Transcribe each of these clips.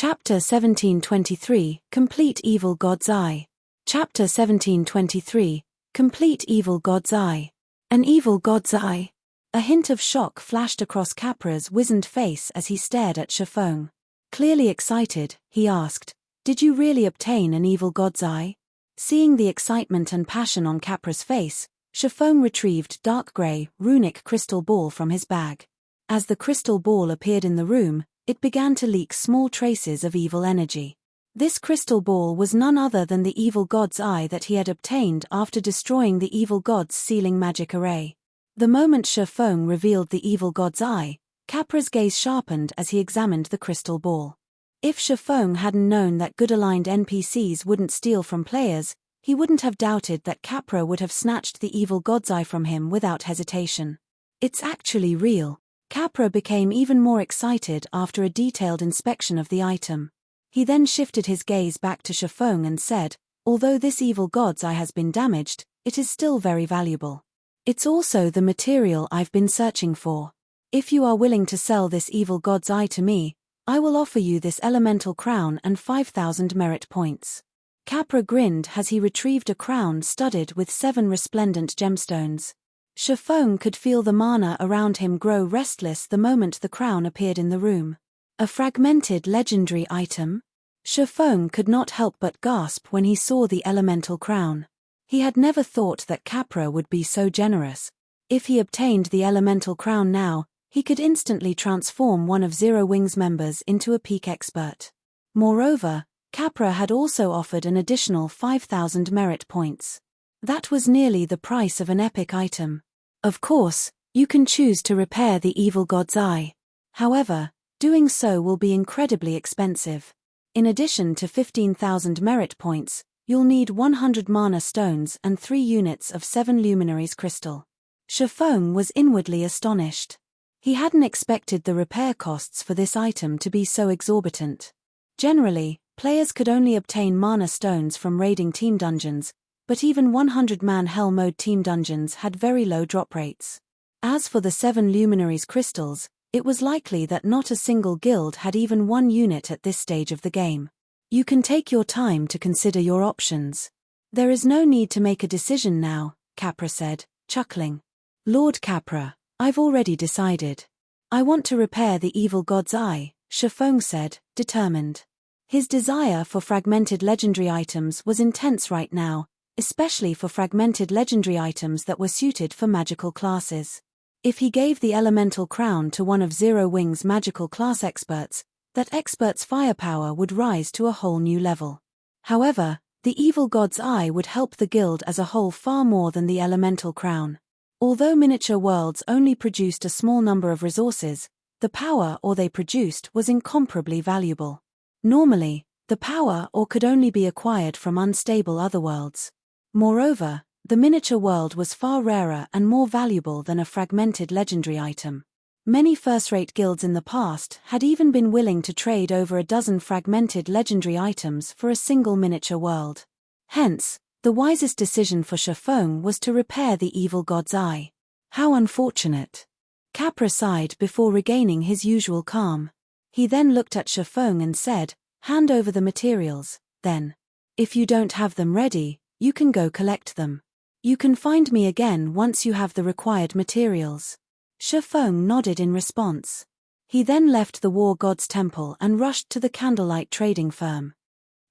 Chapter 1723, Complete Evil God's Eye. Chapter 1723, Complete Evil God's Eye. An evil God's eye. A hint of shock flashed across Capra's wizened face as he stared at Chiffon. Clearly excited, he asked, "Did you really obtain an evil God's eye?" Seeing the excitement and passion on Capra's face, Chiffon retrieved dark grey, runic crystal ball from his bag. As the crystal ball appeared in the room, it began to leak small traces of evil energy. This crystal ball was none other than the evil God's eye that he had obtained after destroying the evil God's sealing magic array. The moment Chiffon revealed the evil God's eye, Capra's gaze sharpened as he examined the crystal ball. If Chiffon hadn't known that good-aligned NPCs wouldn't steal from players, he wouldn't have doubted that Capra would have snatched the evil God's eye from him without hesitation. "It's actually real." Capra became even more excited after a detailed inspection of the item. He then shifted his gaze back to Chiffon and said, "Although this evil God's eye has been damaged, it is still very valuable. It's also the material I've been searching for. If you are willing to sell this evil God's eye to me, I will offer you this elemental crown and 5,000 merit points." Capra grinned as he retrieved a crown studded with 7 resplendent gemstones. Chiffon could feel the mana around him grow restless the moment the crown appeared in the room. A fragmented legendary item? Chiffon could not help but gasp when he saw the elemental crown. He had never thought that Capra would be so generous. If he obtained the elemental crown now, he could instantly transform one of Zero Wing's members into a peak expert. Moreover, Capra had also offered an additional 5,000 merit points. That was nearly the price of an epic item. Of course, you can choose to repair the evil God's eye. However, doing so will be incredibly expensive. In addition to 15,000 merit points, you'll need 100 mana stones and 3 units of 7 luminaries crystal. Chiffon was inwardly astonished. He hadn't expected the repair costs for this item to be so exorbitant. Generally, players could only obtain mana stones from raiding team dungeons, but even 100-man Hell Mode team dungeons had very low drop rates. As for the 7 luminaries crystals, it was likely that not a single guild had even 1 unit at this stage of the game. "You can take your time to consider your options. There is no need to make a decision now," Capra said, chuckling. "Lord Capra, I've already decided. I want to repair the evil God's eye," Chiffon said, determined. His desire for fragmented legendary items was intense right now, especially for fragmented legendary items that were suited for magical classes. If he gave the elemental crown to one of Zero Wing's magical class experts, that expert's firepower would rise to a whole new level. However, the evil God's eye would help the guild as a whole far more than the elemental crown. Although miniature worlds only produced a small number of resources, the power ore they produced was incomparably valuable. Normally, the power ore could only be acquired from unstable otherworlds. Moreover, the miniature world was far rarer and more valuable than a fragmented legendary item. Many first-rate guilds in the past had even been willing to trade over a dozen fragmented legendary items for a single miniature world. Hence, the wisest decision for Chiffon was to repair the evil God's eye. How unfortunate. Capra sighed before regaining his usual calm. He then looked at Chiffon and said, "Hand over the materials, then. If you don't have them ready, you can go collect them. You can find me again once you have the required materials." Chiffon nodded in response. He then left the War God's Temple and rushed to the candlelight trading firm.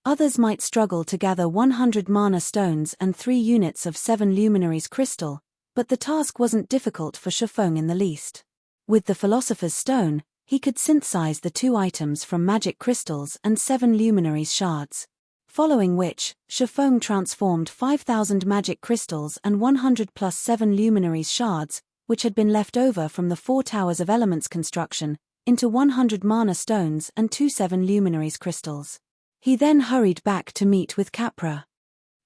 Others might struggle to gather 100 mana stones and 3 units of 7 luminaries crystal, but the task wasn't difficult for Chiffon in the least. With the Philosopher's Stone, he could synthesize the 2 items from magic crystals and 7 luminaries shards. Following which, Chiffon transformed 5,000 magic crystals and 100 plus 7 luminaries shards, which had been left over from the 4 Towers of Elements construction, into 100 mana stones and 2 7 luminaries crystals. He then hurried back to meet with Capra.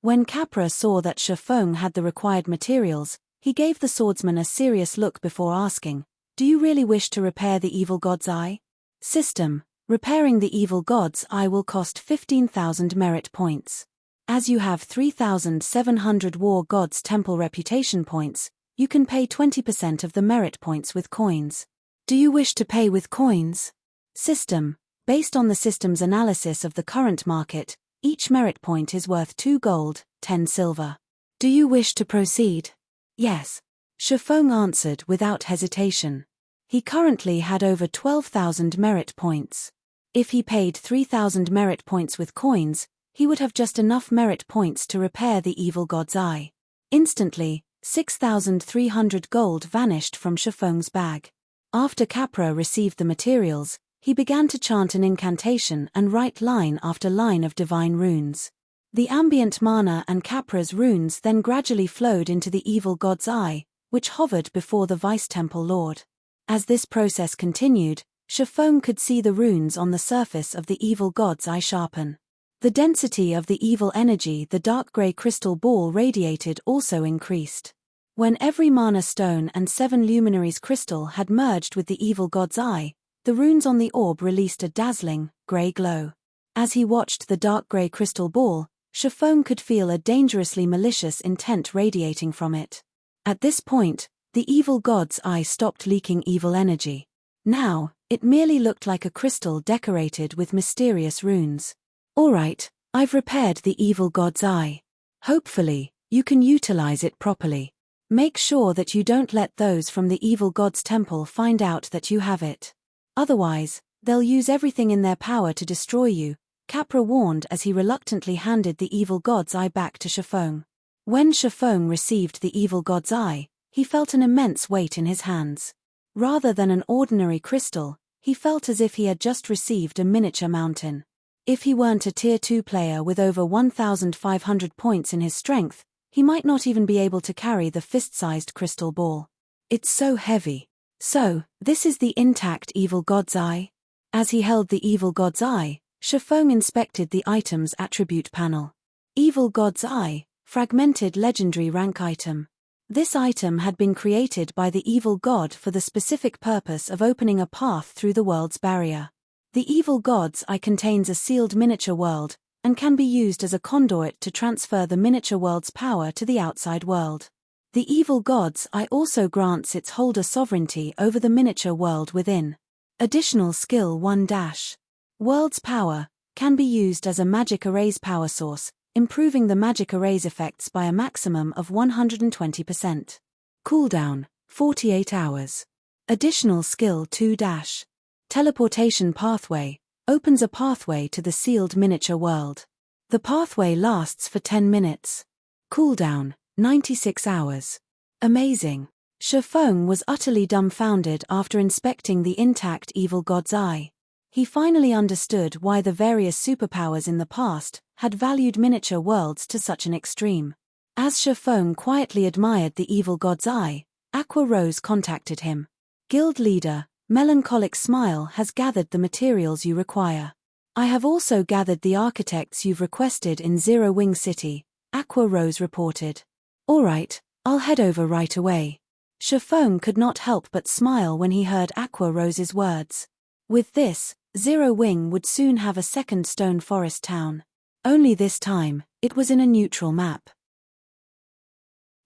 When Capra saw that Chiffon had the required materials, he gave the swordsman a serious look before asking, "Do you really wish to repair the evil God's eye?" System: repairing the evil God's eye will cost 15,000 merit points. As you have 3,700 War God's Temple reputation points, you can pay 20% of the merit points with coins. Do you wish to pay with coins? System: Based on the system's analysis of the current market, each merit point is worth 2 gold, 10 silver. Do you wish to proceed? Yes. Shifeng answered without hesitation. He currently had over 12,000 merit points. If he paid 3,000 merit points with coins, he would have just enough merit points to repair the evil god's eye. Instantly, 6,300 gold vanished from Shifeng's bag. After Capra received the materials, he began to chant an incantation and write line after line of divine runes. The ambient mana and Capra's runes then gradually flowed into the evil god's eye, which hovered before the vice-temple lord. As this process continued, Shifeng could see the runes on the surface of the evil god's eye sharpen. The density of the evil energy the dark grey crystal ball radiated also increased. When every mana stone and 7 luminaries crystal had merged with the evil god's eye, the runes on the orb released a dazzling, grey glow. As he watched the dark grey crystal ball, Shifeng could feel a dangerously malicious intent radiating from it. At this point, the evil god's eye stopped leaking evil energy. Now, it merely looked like a crystal decorated with mysterious runes. Alright, I've repaired the evil god's eye. Hopefully, you can utilize it properly. Make sure that you don't let those from the evil god's temple find out that you have it. Otherwise, they'll use everything in their power to destroy you, Capra warned as he reluctantly handed the evil god's eye back to Shifeng. When Shifeng received the evil god's eye, he felt an immense weight in his hands. Rather than an ordinary crystal, he felt as if he had just received a miniature mountain. If he weren't a Tier 2 player with over 1,500 points in his strength, he might not even be able to carry the fist-sized crystal ball. It's so heavy. So, this is the intact evil god's eye? As he held the evil god's eye, Shifeng inspected the item's attribute panel. Evil god's eye, fragmented legendary rank item. This item had been created by the evil god for the specific purpose of opening a path through the world's barrier. The evil god's eye contains a sealed miniature world, and can be used as a conduit to transfer the miniature world's power to the outside world. The evil god's eye also grants its holder sovereignty over the miniature world within. Additional skill 1-. World's power can be used as a magic array's power source, improving the magic array's effects by a maximum of 120%. Cooldown 48 hours. Additional skill 2-. Teleportation pathway opens a pathway to the sealed miniature world. The pathway lasts for 10 minutes. Cooldown 96 hours. Amazing. Shifeng was utterly dumbfounded after inspecting the intact evil god's eye. He finally understood why the various superpowers in the past had valued miniature worlds to such an extreme. As Shifeng quietly admired the evil god's eye, Aqua Rose contacted him. Guild leader, Melancholic Smile has gathered the materials you require. I have also gathered the architects you've requested in Zero Wing City, Aqua Rose reported. Alright, I'll head over right away. Shifeng could not help but smile when he heard Aqua Rose's words. With this, Zero Wing would soon have a second stone forest town. Only this time, it was in a neutral map.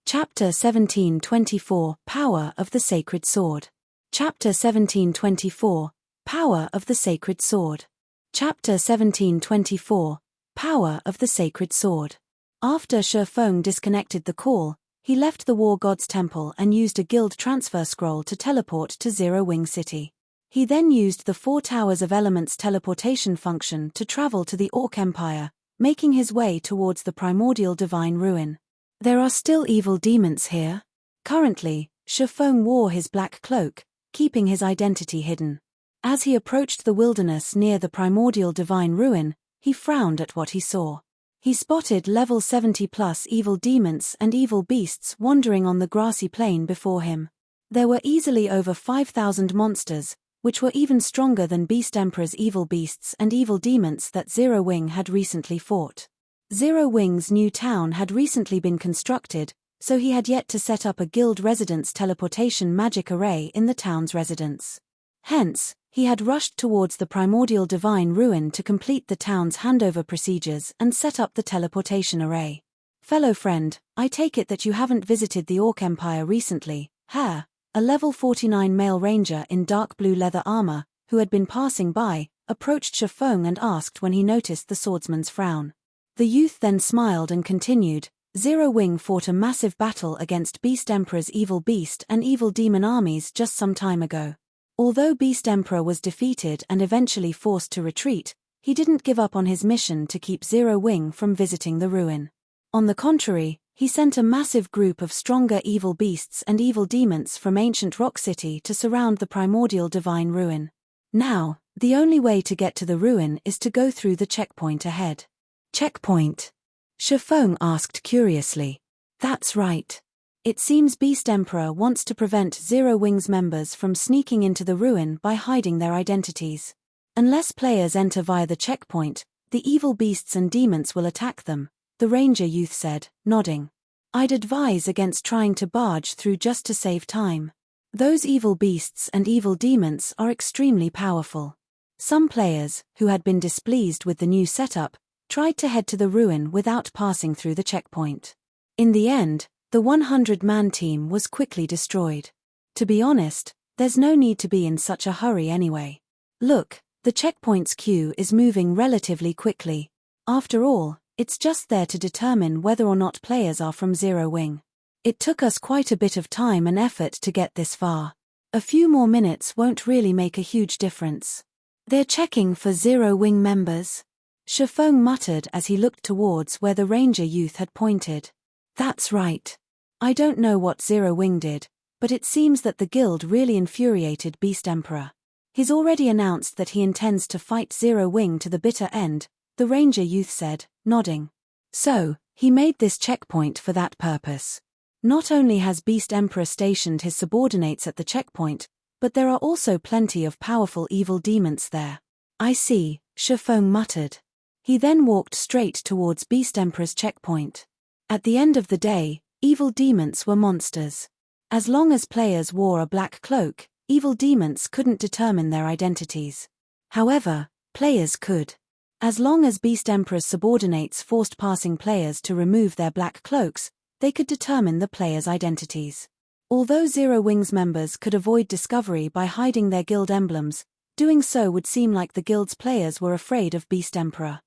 Chapter 1724 Power of the Sacred Sword. Chapter 1724 Power of the Sacred Sword. Chapter 1724 Power of the Sacred Sword. After Shifeng disconnected the call, he left the War God's Temple and used a guild transfer scroll to teleport to Zero Wing City. He then used the 4 Towers of Elements teleportation function to travel to the Orc Empire, making his way towards the primordial divine ruin. There are still evil demons here. Currently, Shifeng wore his black cloak, keeping his identity hidden. As he approached the wilderness near the primordial divine ruin, he frowned at what he saw. He spotted level 70+ evil demons and evil beasts wandering on the grassy plain before him. There were easily over 5,000 monsters, which were even stronger than Beast Emperor's evil beasts and evil demons that Zero Wing had recently fought. Zero Wing's new town had recently been constructed, so he had yet to set up a guild residence teleportation magic array in the town's residence. Hence, he had rushed towards the primordial divine ruin to complete the town's handover procedures and set up the teleportation array. Fellow friend, I take it that you haven't visited the Orc Empire recently, a level 49 male ranger in dark blue leather armor, who had been passing by, approached Shifeng and asked when he noticed the swordsman's frown. The youth then smiled and continued, Zero Wing fought a massive battle against Beast Emperor's evil beast and evil demon armies just some time ago. Although Beast Emperor was defeated and eventually forced to retreat, he didn't give up on his mission to keep Zero Wing from visiting the ruin. On the contrary, he sent a massive group of stronger evil beasts and evil demons from ancient Rock City to surround the primordial divine ruin. Now, the only way to get to the ruin is to go through the checkpoint ahead. Checkpoint? Shifeng asked curiously. That's right. It seems Beast Emperor wants to prevent Zero Wing's members from sneaking into the ruin by hiding their identities. Unless players enter via the checkpoint, the evil beasts and demons will attack them, the ranger youth said, nodding. I'd advise against trying to barge through just to save time. Those evil beasts and evil demons are extremely powerful. Some players, who had been displeased with the new setup, tried to head to the ruin without passing through the checkpoint. In the end, the 100-man team was quickly destroyed. To be honest, there's no need to be in such a hurry anyway. Look, the checkpoint's queue is moving relatively quickly. After all, it's just there to determine whether or not players are from Zero Wing. It took us quite a bit of time and effort to get this far. A few more minutes won't really make a huge difference. They're checking for Zero Wing members, Shifeng muttered as he looked towards where the ranger youth had pointed. That's right. I don't know what Zero Wing did, but it seems that the guild really infuriated Beast Emperor. He's already announced that he intends to fight Zero Wing to the bitter end, the ranger youth said, nodding. So, he made this checkpoint for that purpose. Not only has Beast Emperor stationed his subordinates at the checkpoint, but there are also plenty of powerful evil demons there. I see, Shifeng muttered. He then walked straight towards Beast Emperor's checkpoint. At the end of the day, evil demons were monsters. As long as players wore a black cloak, evil demons couldn't determine their identities. However, players could. As long as Beast Emperor's subordinates forced passing players to remove their black cloaks, they could determine the players' identities. Although Zero Wing's members could avoid discovery by hiding their guild emblems, doing so would seem like the guild's players were afraid of Beast Emperor.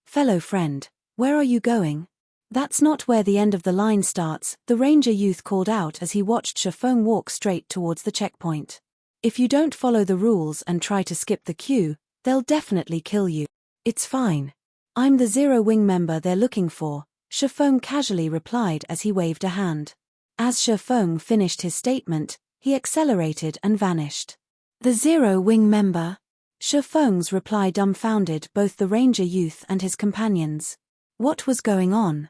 Fellow friend, where are you going? That's not where the end of the line starts, the ranger youth called out as he watched Shifeng walk straight towards the checkpoint. If you don't follow the rules and try to skip the queue, they'll definitely kill you. It's fine. I'm the Zero Wing member they're looking for, Shifeng casually replied as he waved a hand. As Shifeng finished his statement, he accelerated and vanished. The Zero Wing member? Shifeng's reply dumbfounded both the ranger youth and his companions. What was going on?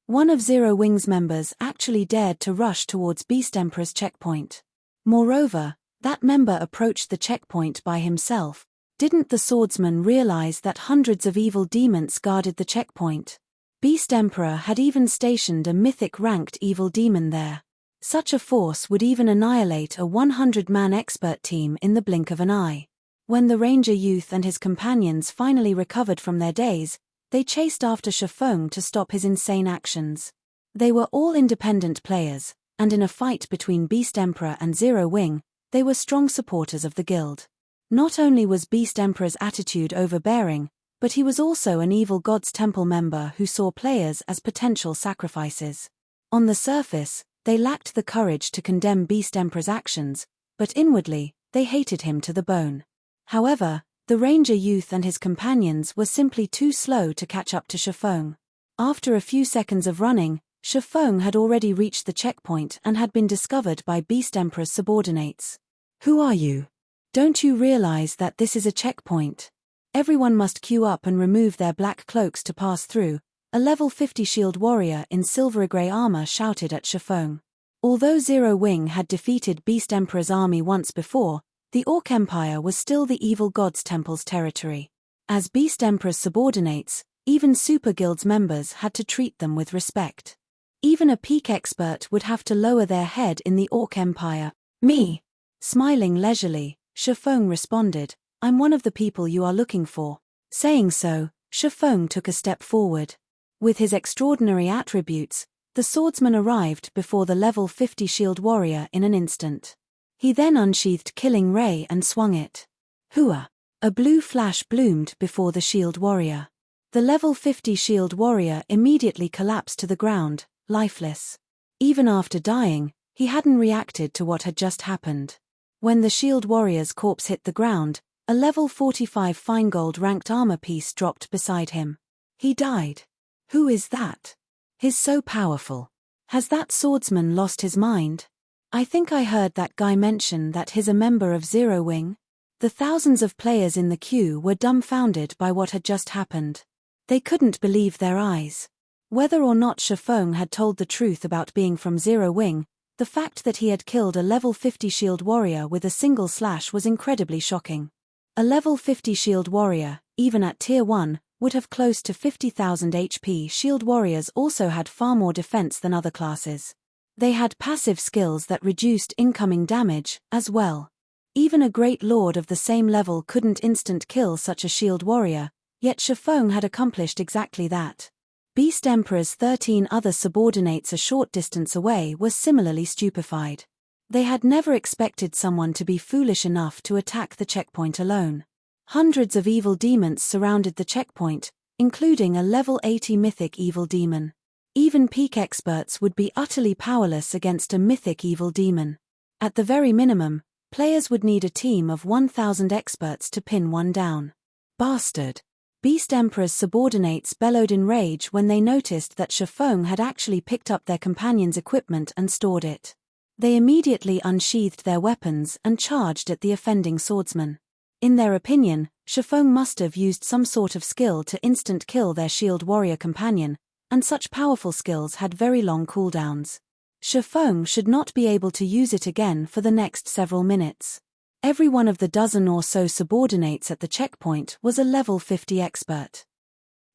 One of Zero Wing's members actually dared to rush towards Beast Emperor's checkpoint. Moreover, that member approached the checkpoint by himself. Didn't the swordsman realize that hundreds of evil demons guarded the checkpoint? Beast Emperor had even stationed a mythic-ranked evil demon there. Such a force would even annihilate a 100-man expert team in the blink of an eye. When the ranger youth and his companions finally recovered from their daze, they chased after Shifeng to stop his insane actions. They were all independent players, and in a fight between Beast Emperor and Zero Wing, they were strong supporters of the guild. Not only was Beast Emperor's attitude overbearing, but he was also an evil god's temple member who saw players as potential sacrifices. On the surface, they lacked the courage to condemn Beast Emperor's actions, but inwardly, they hated him to the bone. However, the ranger youth and his companions were simply too slow to catch up to Shifeng. After a few seconds of running, Shifeng had already reached the checkpoint and had been discovered by Beast Emperor's subordinates. Who are you? Don't you realize that this is a checkpoint? Everyone must queue up and remove their black cloaks to pass through, a level 50 shield warrior in silvery grey armor shouted at Shifeng. Although Zero Wing had defeated Beast Emperor's army once before, the Orc Empire was still the evil god's temple's territory. As Beast Emperor's subordinates, even Super Guild's members had to treat them with respect. Even a peak expert would have to lower their head in the Orc Empire. Me? Smiling leisurely, Shifeng responded, I'm one of the people you are looking for. Saying so, Shifeng took a step forward. With his extraordinary attributes, the swordsman arrived before the level 50 shield warrior in an instant. He then unsheathed Killing Ray and swung it. Hooah! A blue flash bloomed before the shield warrior. The level 50 shield warrior immediately collapsed to the ground, lifeless. Even after dying, he hadn't reacted to what had just happened. When the shield warrior's corpse hit the ground, a level 45 fine gold ranked armor piece dropped beside him. He died. Who is that? He's so powerful. Has that swordsman lost his mind? I think I heard that guy mention that he's a member of Zero Wing. The thousands of players in the queue were dumbfounded by what had just happened. They couldn't believe their eyes. Whether or not Shifeng had told the truth about being from Zero Wing, the fact that he had killed a level 50 shield warrior with a single slash was incredibly shocking. A level 50 shield warrior, even at tier 1, would have close to 50,000 HP. Shield warriors also had far more defense than other classes. They had passive skills that reduced incoming damage, as well. Even a great lord of the same level couldn't instant kill such a shield warrior, yet Shifeng had accomplished exactly that. Beast Emperor's 13 other subordinates a short distance away were similarly stupefied. They had never expected someone to be foolish enough to attack the checkpoint alone. Hundreds of evil demons surrounded the checkpoint, including a level 80 mythic evil demon. Even peak experts would be utterly powerless against a mythic evil demon. At the very minimum, players would need a team of 1,000 experts to pin one down. Bastard! Beast Emperor's subordinates bellowed in rage when they noticed that Shifeng had actually picked up their companion's equipment and stored it. They immediately unsheathed their weapons and charged at the offending swordsman. In their opinion, Shifeng must have used some sort of skill to instant kill their shield warrior companion, and such powerful skills had very long cooldowns. Shifeng should not be able to use it again for the next several minutes. Every one of the dozen or so subordinates at the checkpoint was a level 50 expert.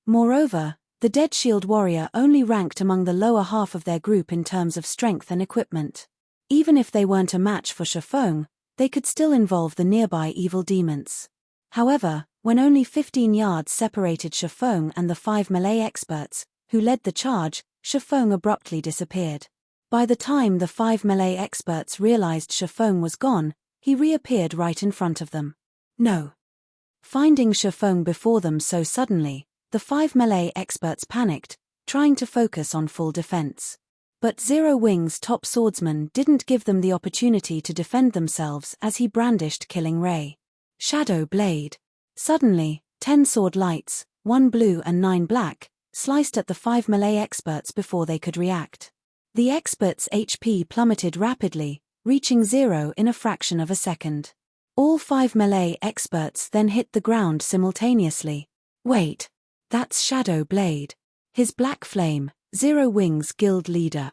Moreover, the dead shield warrior only ranked among the lower half of their group in terms of strength and equipment. Even if they weren't a match for Shifeng, they could still involve the nearby evil demons. However, when only 15 yards separated Shifeng and the 5 melee experts, who led the charge, Shifeng abruptly disappeared. By the time the 5 melee experts realized Shifeng was gone, he reappeared right in front of them. No. Finding Shifeng before them so suddenly, the 5 melee experts panicked, trying to focus on full defense. But Zero Wing's top swordsman didn't give them the opportunity to defend themselves as he brandished Killing Ray. Shadow Blade. Suddenly, 10 sword lights, 1 blue and 9 black, sliced at the 5 melee experts before they could react. The experts' HP plummeted rapidly, reaching 0 in a fraction of a second. All 5 melee experts then hit the ground simultaneously. Wait. That's Shadow Blade. His black flame, Zero Wing's guild leader.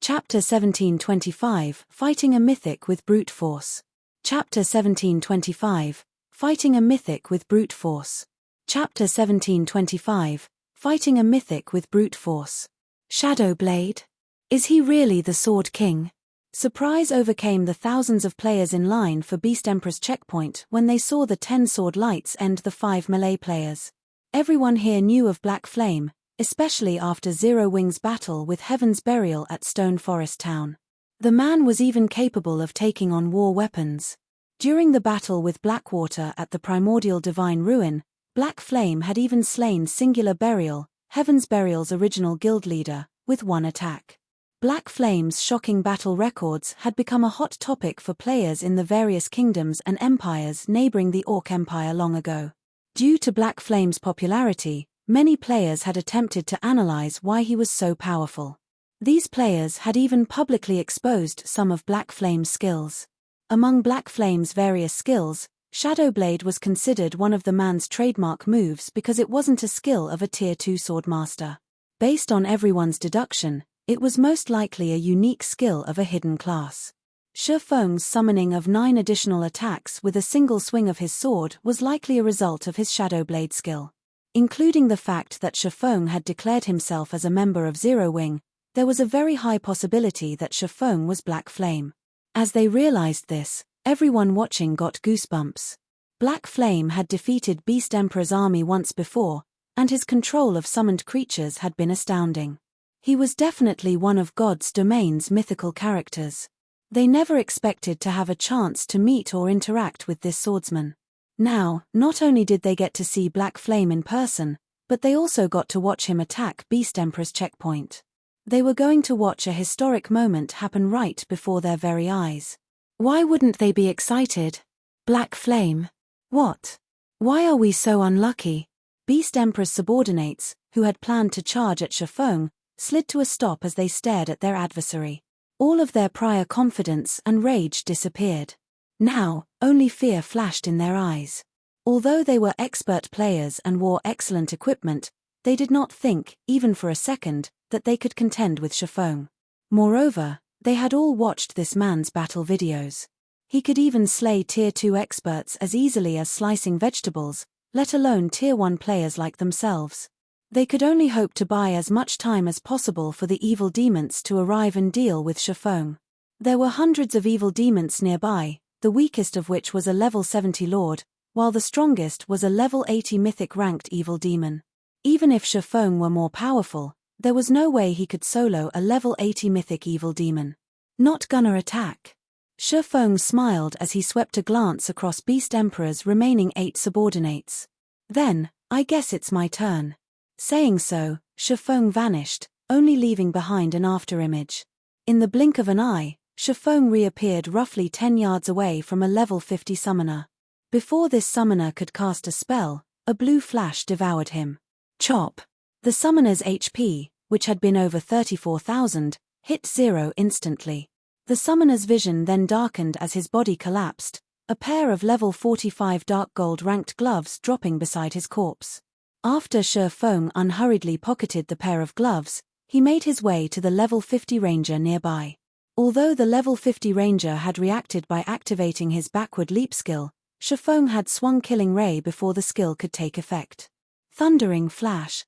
Chapter 1725, Fighting a Mythic with Brute Force. Chapter 1725, Fighting a Mythic with Brute Force. Chapter 1725, Fighting a Mythic with Brute Force. Shadow Blade? Is he really the Sword King? Surprise overcame the thousands of players in line for Beast Emperor's checkpoint when they saw the 10 sword lights end the 5 melee players. Everyone here knew of Black Flame, especially after Zero Wing's battle with Heaven's Burial at Stone Forest Town. The man was even capable of taking on war weapons. During the battle with Blackwater at the Primordial Divine Ruin, Black Flame had even slain Singular Burial, Heaven's Burial's original guild leader, with one attack. Black Flame's shocking battle records had become a hot topic for players in the various kingdoms and empires neighboring the Orc Empire long ago. Due to Black Flame's popularity, many players had attempted to analyze why he was so powerful. These players had even publicly exposed some of Black Flame's skills. Among Black Flame's various skills, Shadowblade was considered one of the man's trademark moves because it wasn't a skill of a Tier 2 swordmaster. Based on everyone's deduction, it was most likely a unique skill of a hidden class. Shifeng's summoning of 9 additional attacks with a single swing of his sword was likely a result of his Shadowblade skill. Including the fact that Shifeng had declared himself as a member of Zero Wing, there was a very high possibility that Shifeng was Black Flame. As they realized this, everyone watching got goosebumps. Black Flame had defeated Beast Emperor's army once before, and his control of summoned creatures had been astounding. He was definitely one of God's domain's mythical characters. They never expected to have a chance to meet or interact with this swordsman. Now, not only did they get to see Black Flame in person, but they also got to watch him attack Beast Emperor's checkpoint. They were going to watch a historic moment happen right before their very eyes. Why wouldn't they be excited? Black Flame. What? Why are we so unlucky? Beast Emperor's subordinates, who had planned to charge at Shifeng, slid to a stop as they stared at their adversary. All of their prior confidence and rage disappeared. Now, only fear flashed in their eyes. Although they were expert players and wore excellent equipment, they did not think, even for a second, that they could contend with Shifeng. Moreover, they had all watched this man's battle videos. He could even slay Tier 2 experts as easily as slicing vegetables, let alone Tier 1 players like themselves. They could only hope to buy as much time as possible for the evil demons to arrive and deal with Shifeng. There were hundreds of evil demons nearby, the weakest of which was a level 70 lord, while the strongest was a level 80 mythic ranked evil demon. Even if Shifeng were more powerful, there was no way he could solo a level 80 mythic evil demon. Not gonna attack. Shifeng smiled as he swept a glance across Beast Emperor's remaining 8 subordinates. Then, I guess it's my turn. Saying so, Shifeng vanished, only leaving behind an afterimage. In the blink of an eye, Shifeng reappeared roughly 10 yards away from a level 50 summoner. Before this summoner could cast a spell, a blue flash devoured him. Chop! The summoner's HP, which had been over 34,000, hit 0 instantly. The summoner's vision then darkened as his body collapsed, a pair of level 45 dark gold ranked gloves dropping beside his corpse. After Shifeng unhurriedly pocketed the pair of gloves, he made his way to the level 50 ranger nearby. Although the level 50 ranger had reacted by activating his backward leap skill, Shifeng had swung Killing Ray before the skill could take effect. Thundering Flash.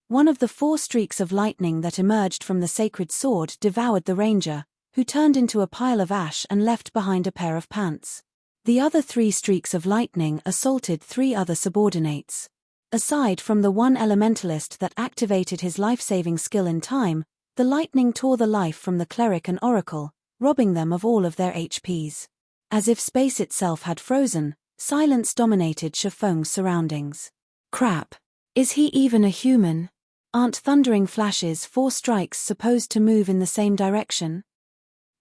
One of the 4 streaks of lightning that emerged from the sacred sword devoured the ranger, who turned into a pile of ash and left behind a pair of pants. The other 3 streaks of lightning assaulted 3 other subordinates. Aside from the one elementalist that activated his life-saving skill in time, the lightning tore the life from the cleric and oracle, robbing them of all of their HPs. As if space itself had frozen, silence dominated Shifeng's surroundings. Crap. Is he even a human? Aren't Thundering Flash's 4 strikes supposed to move in the same direction?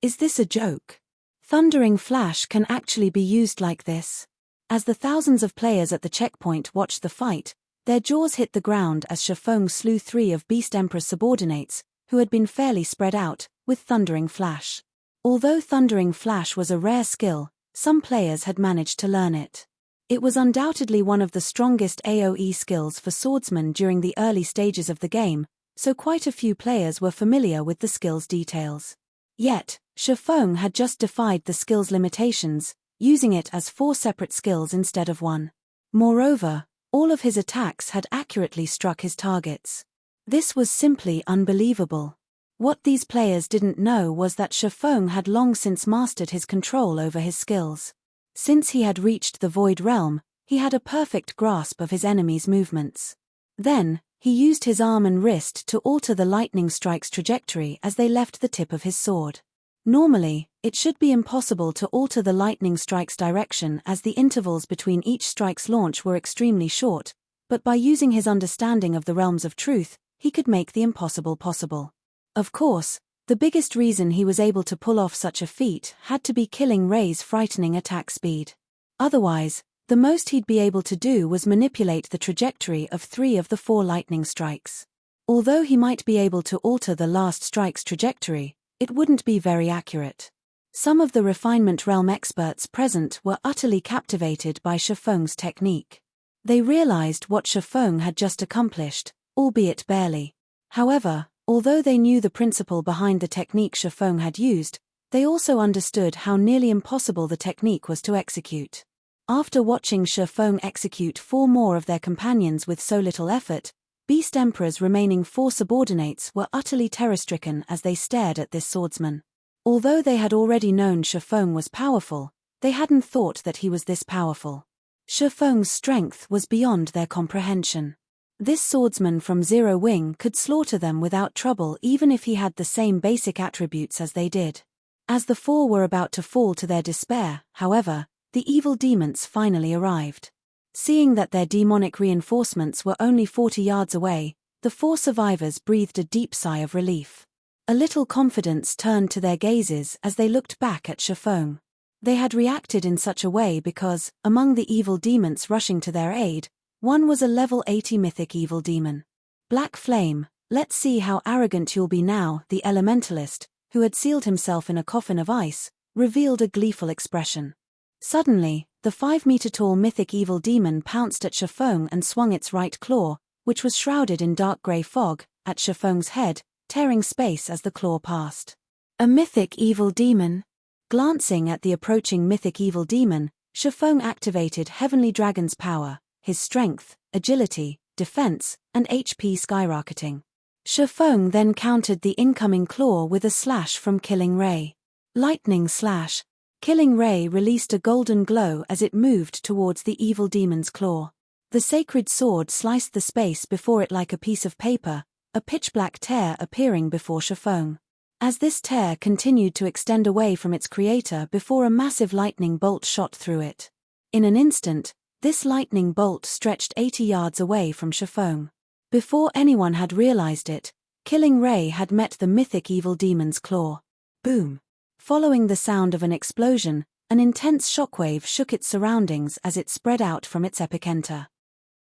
Is this a joke? Thundering Flash can actually be used like this. As the thousands of players at the checkpoint watched the fight, their jaws hit the ground as Shifeng slew 3 of Beast Emperor's subordinates, who had been fairly spread out, with Thundering Flash. Although Thundering Flash was a rare skill, some players had managed to learn it. It was undoubtedly one of the strongest AoE skills for swordsmen during the early stages of the game, so quite a few players were familiar with the skill's details. Yet, Shifeng had just defied the skill's limitations, using it as 4 separate skills instead of 1. Moreover, all of his attacks had accurately struck his targets. This was simply unbelievable. What these players didn't know was that Shifeng had long since mastered his control over his skills. Since he had reached the Void Realm, he had a perfect grasp of his enemy's movements. Then, he used his arm and wrist to alter the lightning strike's trajectory as they left the tip of his sword. Normally, it should be impossible to alter the lightning strike's direction as the intervals between each strike's launch were extremely short, but by using his understanding of the realms of truth, he could make the impossible possible. Of course, the biggest reason he was able to pull off such a feat had to be Killing Ray's frightening attack speed. Otherwise, the most he'd be able to do was manipulate the trajectory of 3 of the 4 lightning strikes. Although he might be able to alter the last strike's trajectory, it wouldn't be very accurate. Some of the refinement realm experts present were utterly captivated by Shifeng's technique. They realized what Shifeng had just accomplished, albeit barely. However, although they knew the principle behind the technique Shifeng had used, they also understood how nearly impossible the technique was to execute. After watching Shifeng execute 4 more of their companions with so little effort, Beast Emperor's remaining 4 subordinates were utterly terror-stricken as they stared at this swordsman. Although they had already known Shifeng was powerful, they hadn't thought that he was this powerful. Shifeng's strength was beyond their comprehension. This swordsman from Zero Wing could slaughter them without trouble even if he had the same basic attributes as they did. As the four were about to fall to their despair, however, the evil demons finally arrived. Seeing that their demonic reinforcements were only 40 yards away, the four survivors breathed a deep sigh of relief. A little confidence turned to their gazes as they looked back at Shifeng. They had reacted in such a way because, among the evil demons rushing to their aid, one was a level 80 mythic evil demon. Black Flame, let's see how arrogant you'll be now, the elementalist, who had sealed himself in a coffin of ice, revealed a gleeful expression. Suddenly, the 5-meter-tall mythic evil demon pounced at Shifeng and swung its right claw, which was shrouded in dark grey fog, at Shifeng's head, tearing space as the claw passed. A mythic evil demon? Glancing at the approaching mythic evil demon, Shifeng activated Heavenly Dragon's power, his strength, agility, defense, and HP skyrocketing. Shifeng then countered the incoming claw with a slash from Killing Ray. Lightning Slash. Killing Ray released a golden glow as it moved towards the evil demon's claw. The sacred sword sliced the space before it like a piece of paper, a pitch-black tear appearing before Shifeng. As this tear continued to extend away from its creator before a massive lightning bolt shot through it. In an instant, this lightning bolt stretched 80 yards away from Shifeng. Before anyone had realized it, Killing Ray had met the mythic evil demon's claw. Boom! Following the sound of an explosion, an intense shockwave shook its surroundings as it spread out from its epicenter.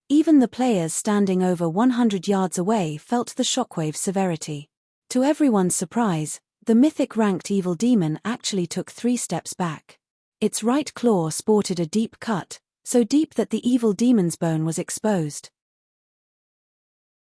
Even the players standing over 100 yards away felt the shockwave's severity. To everyone's surprise, the mythic-ranked evil demon actually took 3 steps back. Its right claw sported a deep cut, so deep that the evil demon's bone was exposed.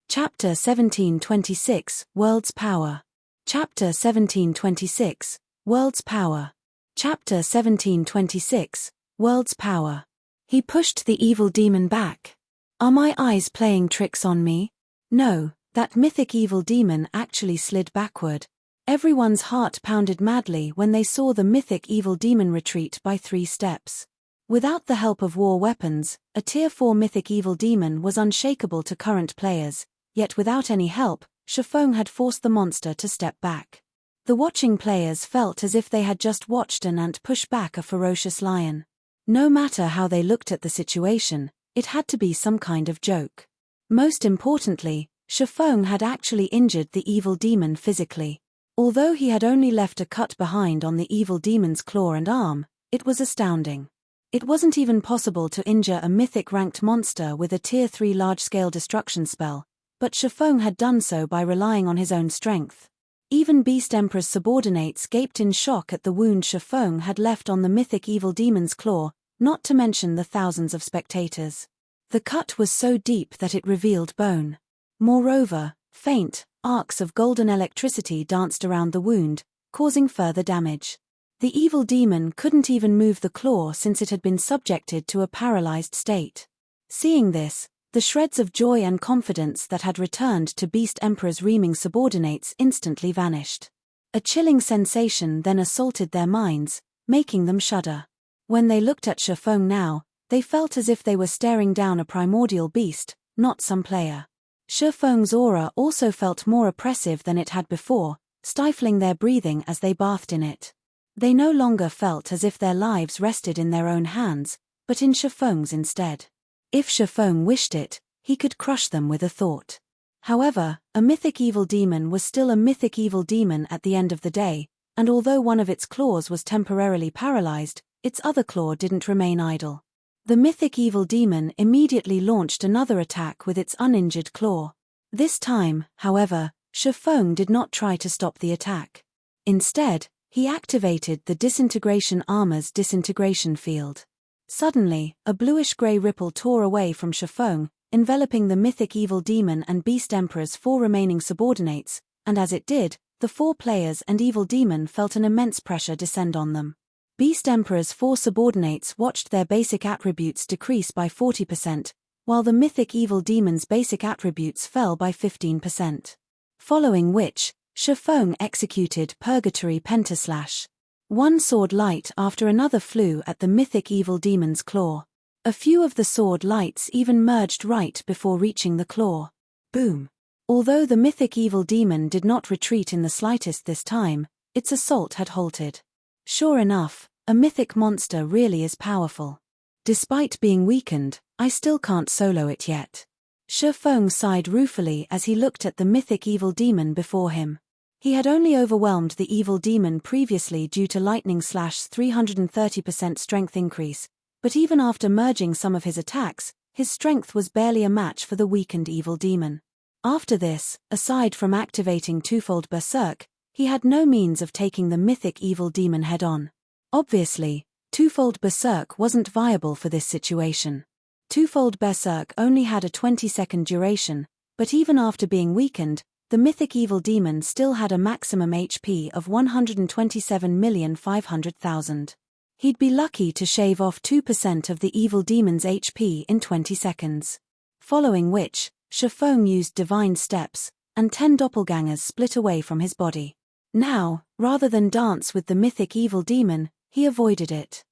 Chapter 1726, World's Power. Chapter 1726, World's Power. Chapter 1726, World's Power. He pushed the evil demon back. Are my eyes playing tricks on me? No, that mythic evil demon actually slid backward. Everyone's heart pounded madly when they saw the mythic evil demon retreat by 3 steps. Without the help of war weapons, a Tier 4 mythic evil demon was unshakable to current players, yet without any help, Shifeng had forced the monster to step back. The watching players felt as if they had just watched an ant push back a ferocious lion. No matter how they looked at the situation, it had to be some kind of joke. Most importantly, Shifeng had actually injured the evil demon physically. Although he had only left a cut behind on the evil demon's claw and arm, it was astounding. It wasn't even possible to injure a mythic-ranked monster with a Tier 3 large-scale destruction spell, but Shifeng had done so by relying on his own strength. Even Beast Emperor's subordinates gaped in shock at the wound Shifeng had left on the mythic evil demon's claw, not to mention the thousands of spectators. The cut was so deep that it revealed bone. Moreover, faint arcs of golden electricity danced around the wound, causing further damage. The evil demon couldn't even move the claw since it had been subjected to a paralyzed state. Seeing this, the shreds of joy and confidence that had returned to Beast Emperor's reaming subordinates instantly vanished. A chilling sensation then assaulted their minds, making them shudder. When they looked at Shifeng now, they felt as if they were staring down a primordial beast, not some player. Shifeng's aura also felt more oppressive than it had before, stifling their breathing as they bathed in it. They no longer felt as if their lives rested in their own hands, but in Shifeng's instead. If Shifeng wished it, he could crush them with a thought. However, a mythic evil demon was still a mythic evil demon at the end of the day, and although one of its claws was temporarily paralyzed, its other claw didn't remain idle. The mythic evil demon immediately launched another attack with its uninjured claw. This time, however, Shifeng did not try to stop the attack. Instead, he activated the disintegration armor's disintegration field. Suddenly, a bluish-grey ripple tore away from Shifeng, enveloping the mythic evil demon and Beast Emperor's 4 remaining subordinates, and as it did, the 4 players and evil demon felt an immense pressure descend on them. Beast Emperor's 4 subordinates watched their basic attributes decrease by 40%, while the mythic evil demon's basic attributes fell by 15%. Following which, Shifeng executed Purgatory Pentaslash. One sword light after another flew at the mythic evil demon's claw. A few of the sword lights even merged right before reaching the claw. Boom! Although the mythic evil demon did not retreat in the slightest this time, its assault had halted. Sure enough, a mythic monster really is powerful. Despite being weakened, I still can't solo it yet. Shifeng sighed ruefully as he looked at the mythic evil demon before him. He had only overwhelmed the evil demon previously due to lightning/' 330% strength increase, but even after merging some of his attacks, his strength was barely a match for the weakened evil demon. After this, aside from activating twofold berserk, he had no means of taking the mythic evil demon head-on. Obviously, twofold berserk wasn't viable for this situation. Twofold berserk only had a 20-second duration, but even after being weakened, the mythic evil demon still had a maximum HP of 127,500,000. He'd be lucky to shave off 2% of the evil demon's HP in 20 seconds. Following which, Shifeng used divine steps, and 10 doppelgangers split away from his body. Now, rather than dance with the mythic evil demon, he avoided it.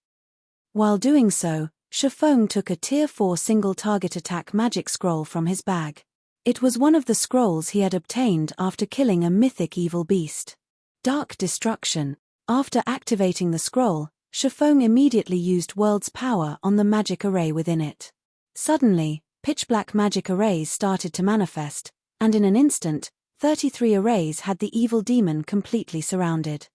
While doing so, Shifeng took a Tier 4 single-target attack magic scroll from his bag. It was one of the scrolls he had obtained after killing a mythic evil beast. Dark Destruction. After activating the scroll, Shifeng immediately used World's Power on the magic array within it. Suddenly, pitch-black magic arrays started to manifest, and in an instant, 33 arrays had the evil demon completely surrounded.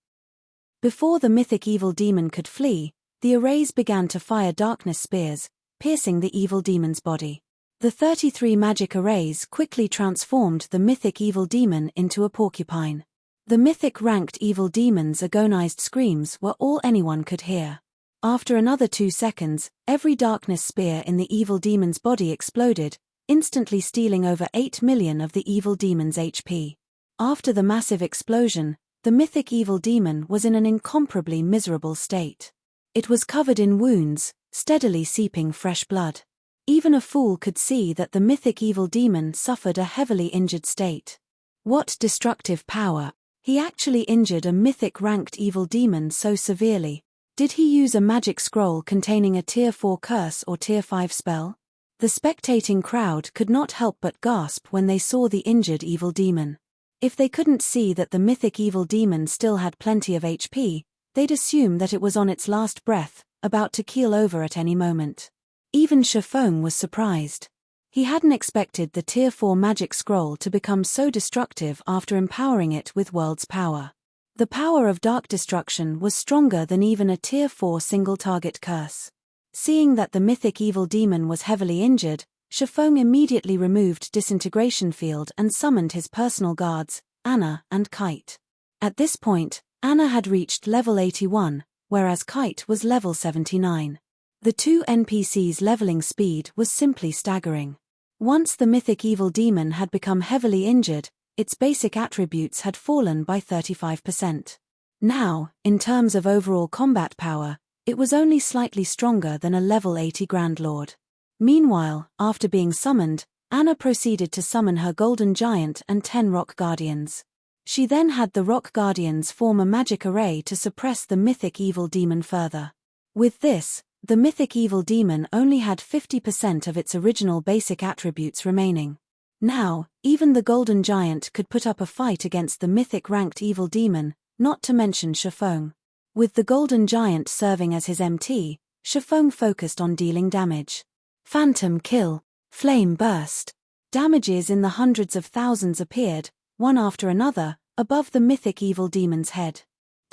Before the mythic evil demon could flee, the arrays began to fire darkness spears, piercing the evil demon's body. The 33 magic arrays quickly transformed the mythic evil demon into a porcupine. The mythic ranked evil demon's agonized screams were all anyone could hear. After another 2 seconds, every darkness spear in the evil demon's body exploded, instantly stealing over 8 million of the evil demon's HP. After the massive explosion, the mythic evil demon was in an incomparably miserable state. It was covered in wounds, steadily seeping fresh blood. Even a fool could see that the mythic evil demon suffered a heavily injured state. What destructive power! He actually injured a mythic ranked evil demon so severely. Did he use a magic scroll containing a Tier 4 curse or Tier 5 spell? The spectating crowd could not help but gasp when they saw the injured evil demon. If they couldn't see that the mythic evil demon still had plenty of HP, they'd assume that it was on its last breath, about to keel over at any moment. Even Shifeng was surprised. He hadn't expected the Tier 4 magic scroll to become so destructive after empowering it with World's Power. The power of Dark Destruction was stronger than even a Tier 4 single-target curse. Seeing that the mythic evil demon was heavily injured, Shifeng immediately removed Disintegration Field and summoned his personal guards, Anna and Kite. At this point, Anna had reached level 81, whereas Kite was level 79. The two NPCs' leveling speed was simply staggering. Once the mythic evil demon had become heavily injured, its basic attributes had fallen by 35%. Now, in terms of overall combat power, it was only slightly stronger than a level 80 Grand Lord. Meanwhile, after being summoned, Anna proceeded to summon her Golden Giant and 10 Rock Guardians. She then had the Rock Guardians form a magic array to suppress the mythic evil demon further. With this, the mythic evil demon only had 50% of its original basic attributes remaining. Now, even the Golden Giant could put up a fight against the mythic ranked evil demon, not to mention Shifeng. With the Golden Giant serving as his MT, Shifeng focused on dealing damage. Phantom Kill, Flame Burst. Damages in the hundreds of thousands appeared, one after another, above the mythic evil demon's head.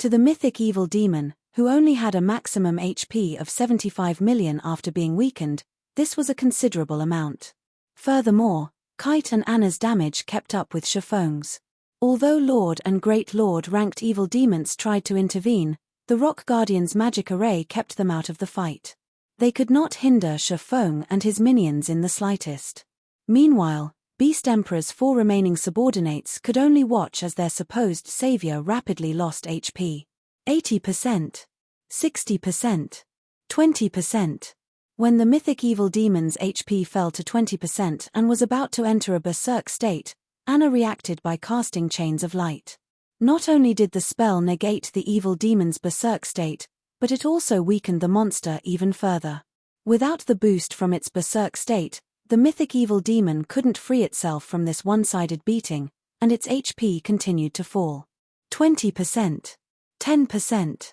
To the mythic evil demon, who only had a maximum HP of 75 million after being weakened, this was a considerable amount. Furthermore, Kite and Anna's damage kept up with Shifeng's. Although Lord and Great Lord ranked evil demons tried to intervene, the Rock Guardian's magic array kept them out of the fight. They could not hinder Shifeng and his minions in the slightest. Meanwhile, Beast Emperor's 4 remaining subordinates could only watch as their supposed savior rapidly lost HP. 80%, 60%, 20%. When the mythic evil demon's HP fell to 20% and was about to enter a berserk state, Anna reacted by casting Chains of Light. Not only did the spell negate the evil demon's berserk state, but it also weakened the monster even further. Without the boost from its berserk state, the mythic evil demon couldn't free itself from this one-sided beating, and its HP continued to fall. 20%, 10%.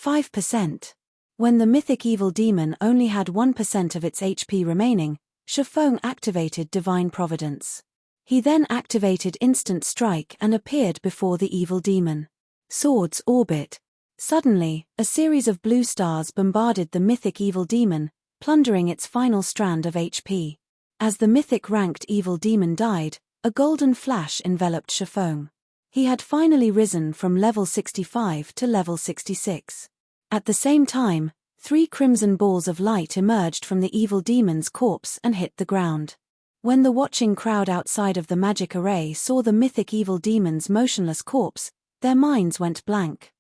5%. When the mythic evil demon only had 1% of its HP remaining, Shifeng activated Divine Providence. He then activated Instant Strike and appeared before the evil demon. Swords orbit. Suddenly, a series of blue stars bombarded the mythic evil demon, plundering its final strand of HP. As the mythic ranked evil demon died, a golden flash enveloped Shifeng. He had finally risen from level 65 to level 66. At the same time, 3 crimson balls of light emerged from the evil demon's corpse and hit the ground. When the watching crowd outside of the magic array saw the mythic evil demon's motionless corpse, their minds went blank.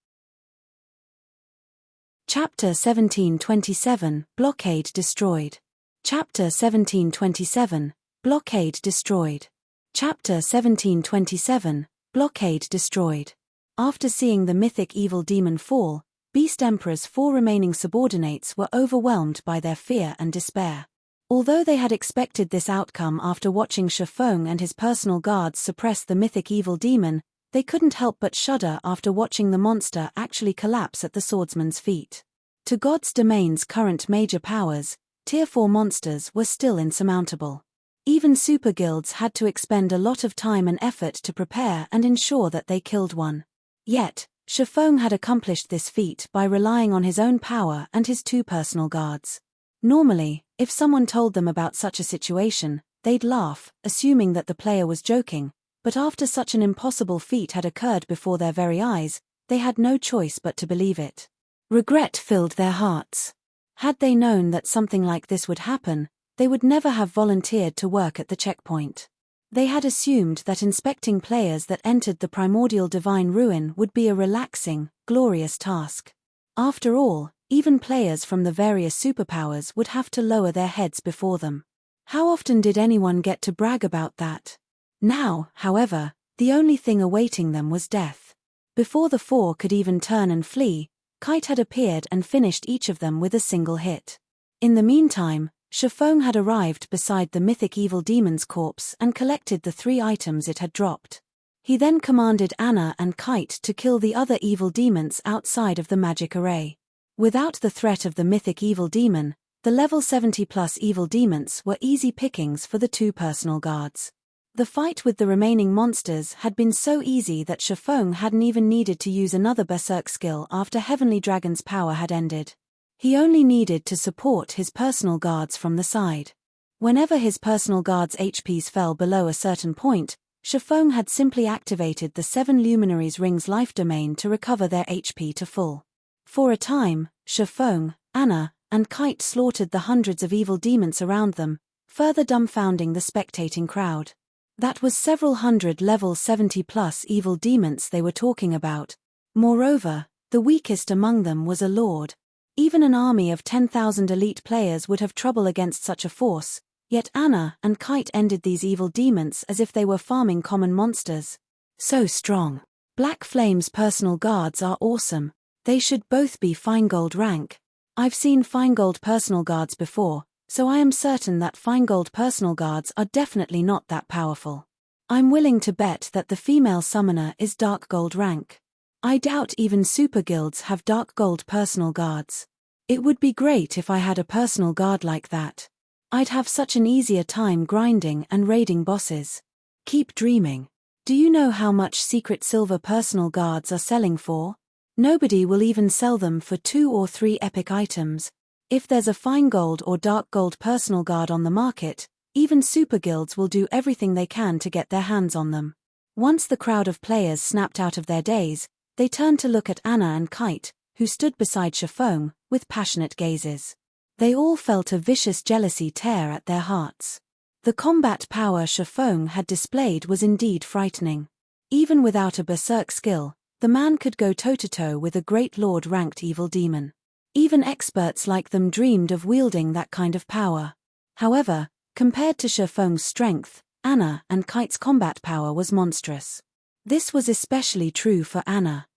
Chapter 1727, Blockade Destroyed. Chapter 1727, Blockade Destroyed. Chapter 1727, Blockade Destroyed. After seeing the mythic evil demon fall, Beast Emperor's 4 remaining subordinates were overwhelmed by their fear and despair. Although they had expected this outcome after watching Shifeng and his personal guards suppress the mythic evil demon, they couldn't help but shudder after watching the monster actually collapse at the swordsman's feet. To God's domain's current major powers, Tier 4 monsters were still insurmountable. Even super guilds had to expend a lot of time and effort to prepare and ensure that they killed one. Yet, Shifeng had accomplished this feat by relying on his own power and his 2 personal guards. Normally, if someone told them about such a situation, they'd laugh, assuming that the player was joking, but after such an impossible feat had occurred before their very eyes, they had no choice but to believe it. Regret filled their hearts. Had they known that something like this would happen, they would never have volunteered to work at the checkpoint. They had assumed that inspecting players that entered the primordial divine ruin would be a relaxing, glorious task. After all, even players from the various superpowers would have to lower their heads before them. How often did anyone get to brag about that? Now, however, the only thing awaiting them was death. Before the 4 could even turn and flee, Kite had appeared and finished each of them with a single hit. In the meantime, Shifeng had arrived beside the mythic evil demon's corpse and collected the 3 items it had dropped. He then commanded Anna and Kite to kill the other evil demons outside of the magic array. Without the threat of the mythic evil demon, the level 70+ evil demons were easy pickings for the 2 personal guards. The fight with the remaining monsters had been so easy that Shifeng hadn't even needed to use another berserk skill after Heavenly Dragon's power had ended. He only needed to support his personal guards from the side. Whenever his personal guards' HPs fell below a certain point, Shifeng had simply activated the 7 Luminaries' Rings life domain to recover their HP to full. For a time, Shifeng, Anna, and Kite slaughtered the hundreds of evil demons around them, further dumbfounding the spectating crowd. That was several hundred level 70+ evil demons they were talking about. Moreover, the weakest among them was a lord. Even an army of 10,000 elite players would have trouble against such a force, yet Anna and Kite ended these evil demons as if they were farming common monsters. So strong. Black Flame's personal guards are awesome. They should both be Feingold rank. I've seen Feingold personal guards before, so I am certain that Feingold personal guards are definitely not that powerful. I'm willing to bet that the female summoner is Dark Gold rank. I doubt even super guilds have Dark Gold personal guards. It would be great if I had a personal guard like that. I'd have such an easier time grinding and raiding bosses. Keep dreaming. Do you know how much secret silver personal guards are selling for? Nobody will even sell them for 2 or 3 epic items. If there's a Feingold or Dark Gold personal guard on the market, even super guilds will do everything they can to get their hands on them. Once the crowd of players snapped out of their daze, they turned to look at Anna and Kite, who stood beside Shifeng, with passionate gazes. They all felt a vicious jealousy tear at their hearts. The combat power Shifeng had displayed was indeed frightening. Even without a berserk skill, the man could go toe-to-toe with a great lord-ranked evil demon. Even experts like them dreamed of wielding that kind of power. However, compared to Shifeng's strength, Anna and Kite's combat power was monstrous. This was especially true for Anna.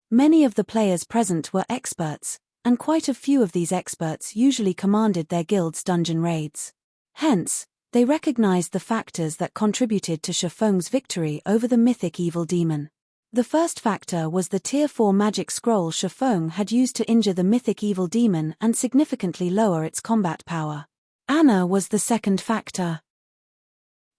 Many of the players present were experts, and quite a few of these experts usually commanded their guild's dungeon raids. Hence, they recognized the factors that contributed to Shifeng's victory over the mythic evil demon. The first factor was the Tier 4 magic scroll Shifeng had used to injure the mythic evil demon and significantly lower its combat power. Anna was the second factor.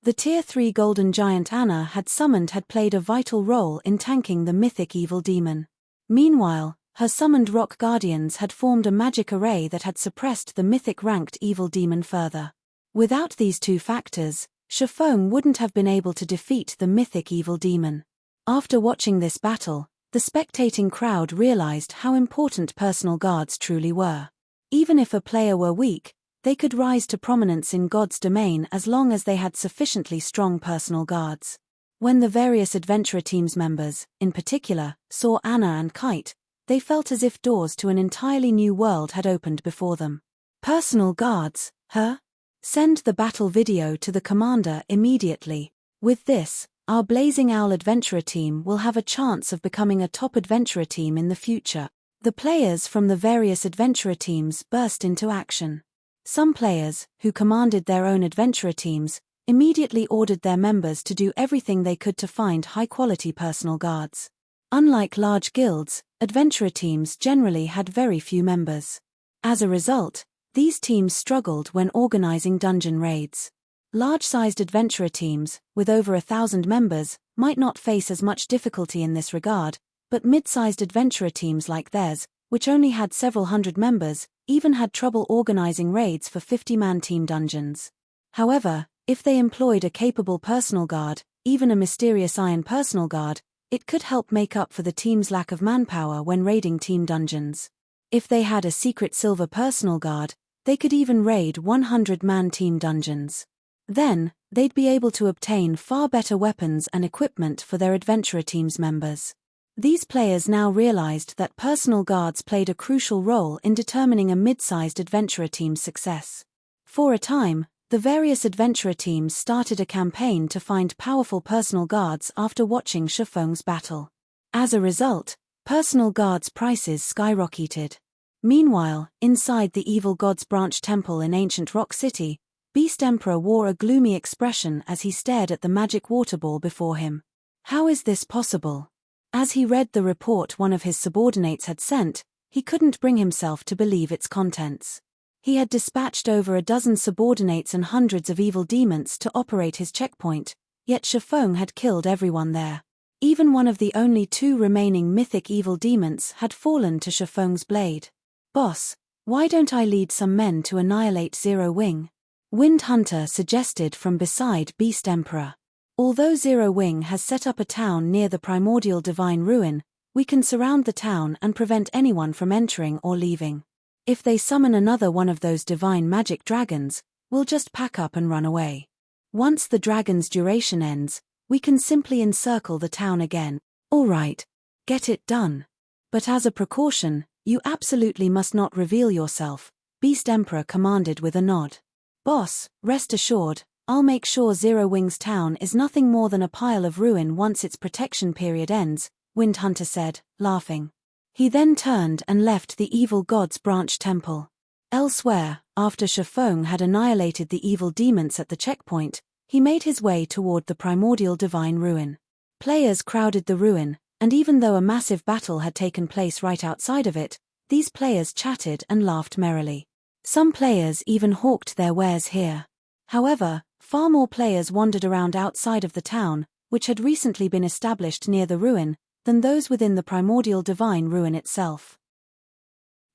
The Tier 3 golden giant Anna had summoned had played a vital role in tanking the mythic evil demon. Meanwhile, her summoned rock guardians had formed a magic array that had suppressed the mythic ranked evil demon further. Without these two factors, Shifeng wouldn't have been able to defeat the mythic evil demon. After watching this battle, the spectating crowd realized how important personal guards truly were. Even if a player were weak, they could rise to prominence in God's domain as long as they had sufficiently strong personal guards. When the various adventurer team's members, in particular, saw Anna and Kite, they felt as if doors to an entirely new world had opened before them. Personal guards, huh? Send the battle video to the commander immediately. With this, our Blazing Owl adventurer team will have a chance of becoming a top adventurer team in the future. The players from the various adventurer teams burst into action. Some players, who commanded their own adventurer teams, immediately ordered their members to do everything they could to find high-quality personal guards. Unlike large guilds, adventurer teams generally had very few members. As a result, these teams struggled when organizing dungeon raids. Large-sized adventurer teams, with over 1,000 members, might not face as much difficulty in this regard, but mid-sized adventurer teams like theirs, which only had several hundred members, even had trouble organizing raids for 50-man team dungeons. However, if they employed a capable personal guard, even a mysterious iron personal guard, it could help make up for the team's lack of manpower when raiding team dungeons. If they had a secret silver personal guard, they could even raid 100-man team dungeons. Then, they'd be able to obtain far better weapons and equipment for their adventurer team's members. These players now realized that personal guards played a crucial role in determining a mid-sized adventurer team's success. For a time, the various adventurer teams started a campaign to find powerful personal guards after watching Shifeng's battle. As a result, personal guards' prices skyrocketed. Meanwhile, inside the Evil God's Branch Temple in ancient Rock City, Beast Emperor wore a gloomy expression as he stared at the magic water ball before him. How is this possible? As he read the report one of his subordinates had sent, he couldn't bring himself to believe its contents. He had dispatched over a dozen subordinates and hundreds of evil demons to operate his checkpoint, yet Shifeng had killed everyone there. Even one of the only two remaining mythic evil demons had fallen to Shifeng's blade. "Boss, why don't I lead some men to annihilate Zero Wing?" Wind Hunter suggested from beside Beast Emperor. "Although Zero Wing has set up a town near the primordial divine ruin, we can surround the town and prevent anyone from entering or leaving. If they summon another one of those divine magic dragons, we'll just pack up and run away. Once the dragon's duration ends, we can simply encircle the town again." "All right. Get it done. But as a precaution, you absolutely must not reveal yourself," Beast Emperor commanded with a nod. "Boss, rest assured, I'll make sure Zero Wing's town is nothing more than a pile of ruin once its protection period ends," Wind Hunter said, laughing. He then turned and left the Evil God's Branch Temple. Elsewhere, after Shifeng had annihilated the evil demons at the checkpoint, he made his way toward the primordial divine ruin. Players crowded the ruin, and even though a massive battle had taken place right outside of it, these players chatted and laughed merrily. Some players even hawked their wares here. However, far more players wandered around outside of the town, which had recently been established near the ruin, than those within the primordial divine ruin itself.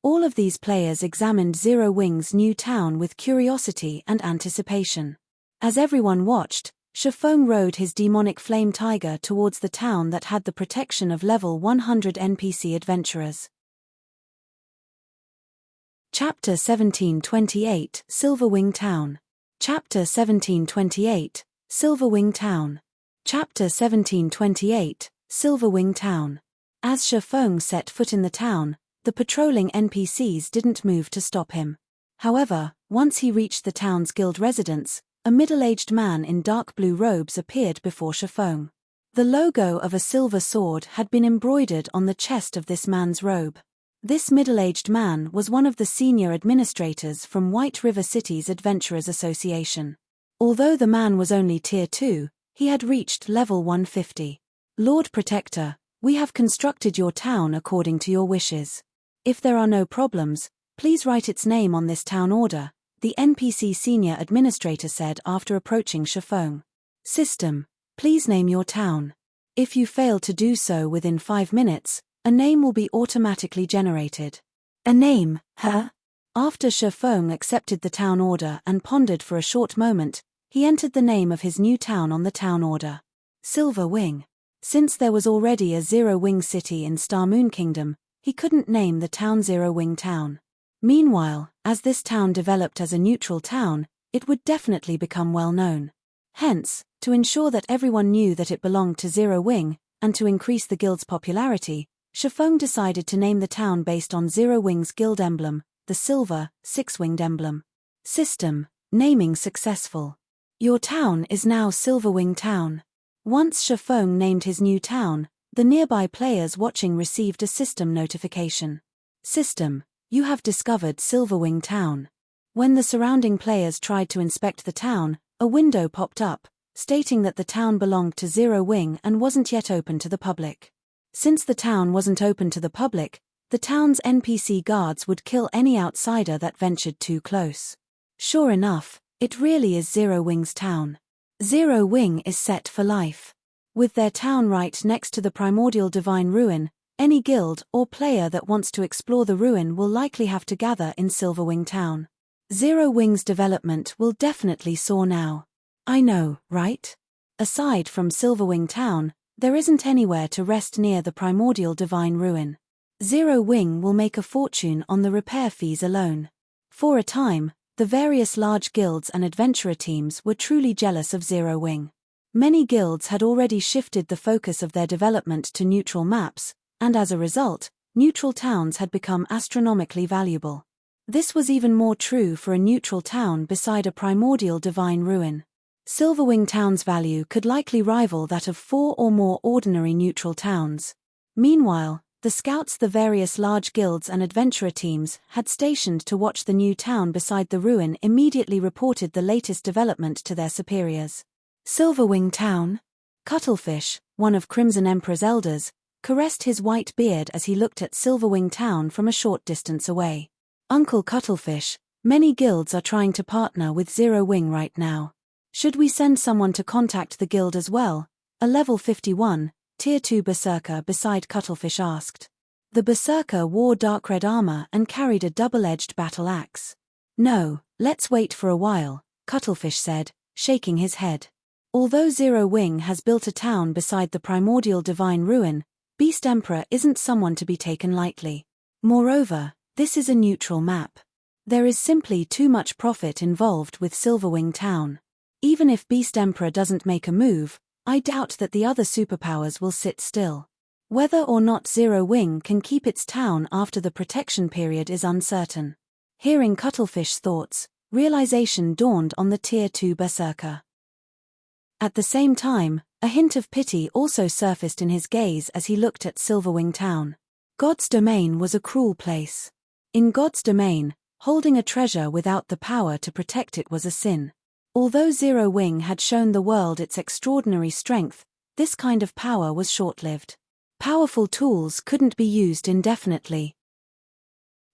All of these players examined Zero Wing's new town with curiosity and anticipation. As everyone watched, Shifeng rode his demonic flame tiger towards the town that had the protection of level 100 NPC adventurers. Chapter 1728, Silverwing Town. Chapter 1728, Silverwing Town. Chapter 1728, Silverwing Town. As Shifeng set foot in the town, the patrolling NPCs didn't move to stop him. However, once he reached the town's guild residence, a middle-aged man in dark blue robes appeared before Shifeng. The logo of a silver sword had been embroidered on the chest of this man's robe. This middle-aged man was one of the senior administrators from White River City's Adventurers Association. Although the man was only Tier 2, he had reached level 150. "Lord Protector, We have constructed your town according to your wishes. If there are no problems, please write its name on this town order, the NPC senior administrator said after approaching Shifeng. System, please name your town. If you fail to do so within 5 minutes, a name will be automatically generated. A name, huh? After Shifeng accepted the town order and pondered for a short moment, he entered the name of his new town on the town order. Silver Wing. Since there was already a Zero Wing city in Star Moon Kingdom, he couldn't name the town Zero Wing Town. Meanwhile, as this town developed as a neutral town, it would definitely become well known. Hence, to ensure that everyone knew that it belonged to Zero Wing, and to increase the guild's popularity, Shifeng decided to name the town based on Zero Wing's guild emblem, the silver, six-winged emblem. System, naming successful. Your town is now Silverwing Town. Once Shifeng named his new town, the nearby players watching received a system notification. System, you have discovered Silverwing Town. When the surrounding players tried to inspect the town, a window popped up, stating that the town belonged to Zero Wing and wasn't yet open to the public. Since the town wasn't open to the public, the town's NPC guards would kill any outsider that ventured too close. Sure enough, it really is Zero Wing's town. Zero Wing is set for life. With their town right next to the primordial divine ruin, any guild or player that wants to explore the ruin will likely have to gather in Silverwing Town. Zero Wing's development will definitely soar now. I know, right? Aside from Silverwing Town, there isn't anywhere to rest near the primordial divine ruin. Zero Wing will make a fortune on the repair fees alone. For a time, the various large guilds and adventurer teams were truly jealous of Zero Wing. Many guilds had already shifted the focus of their development to neutral maps, and as a result, neutral towns had become astronomically valuable. This was even more true for a neutral town beside a primordial divine ruin. Silverwing Town's value could likely rival that of 4 or more ordinary neutral towns. Meanwhile, the scouts the various large guilds and adventurer teams had stationed to watch the new town beside the ruin immediately reported the latest development to their superiors. Silverwing Town? Cuttlefish, one of Crimson Emperor's elders, caressed his white beard as he looked at Silverwing Town from a short distance away. Uncle Cuttlefish, many guilds are trying to partner with Zero Wing right now. Should we send someone to contact the guild as well? A level 51, Tier 2 berserker beside Cuttlefish asked. The berserker wore dark red armor and carried a double-edged battle axe. No, let's wait for a while, Cuttlefish said, shaking his head. Although Zero Wing has built a town beside the primordial divine ruin, Beast Emperor isn't someone to be taken lightly. Moreover, this is a neutral map. There is simply too much profit involved with Silverwing Town. Even if Beast Emperor doesn't make a move, I doubt that the other superpowers will sit still. Whether or not Zero Wing can keep its town after the protection period is uncertain. Hearing Cuttlefish's thoughts, realization dawned on the Tier 2 berserker. At the same time, a hint of pity also surfaced in his gaze as he looked at Silverwing Town. God's domain was a cruel place. In God's domain, holding a treasure without the power to protect it was a sin. Although Zero Wing had shown the world its extraordinary strength, this kind of power was short-lived. Powerful tools couldn't be used indefinitely.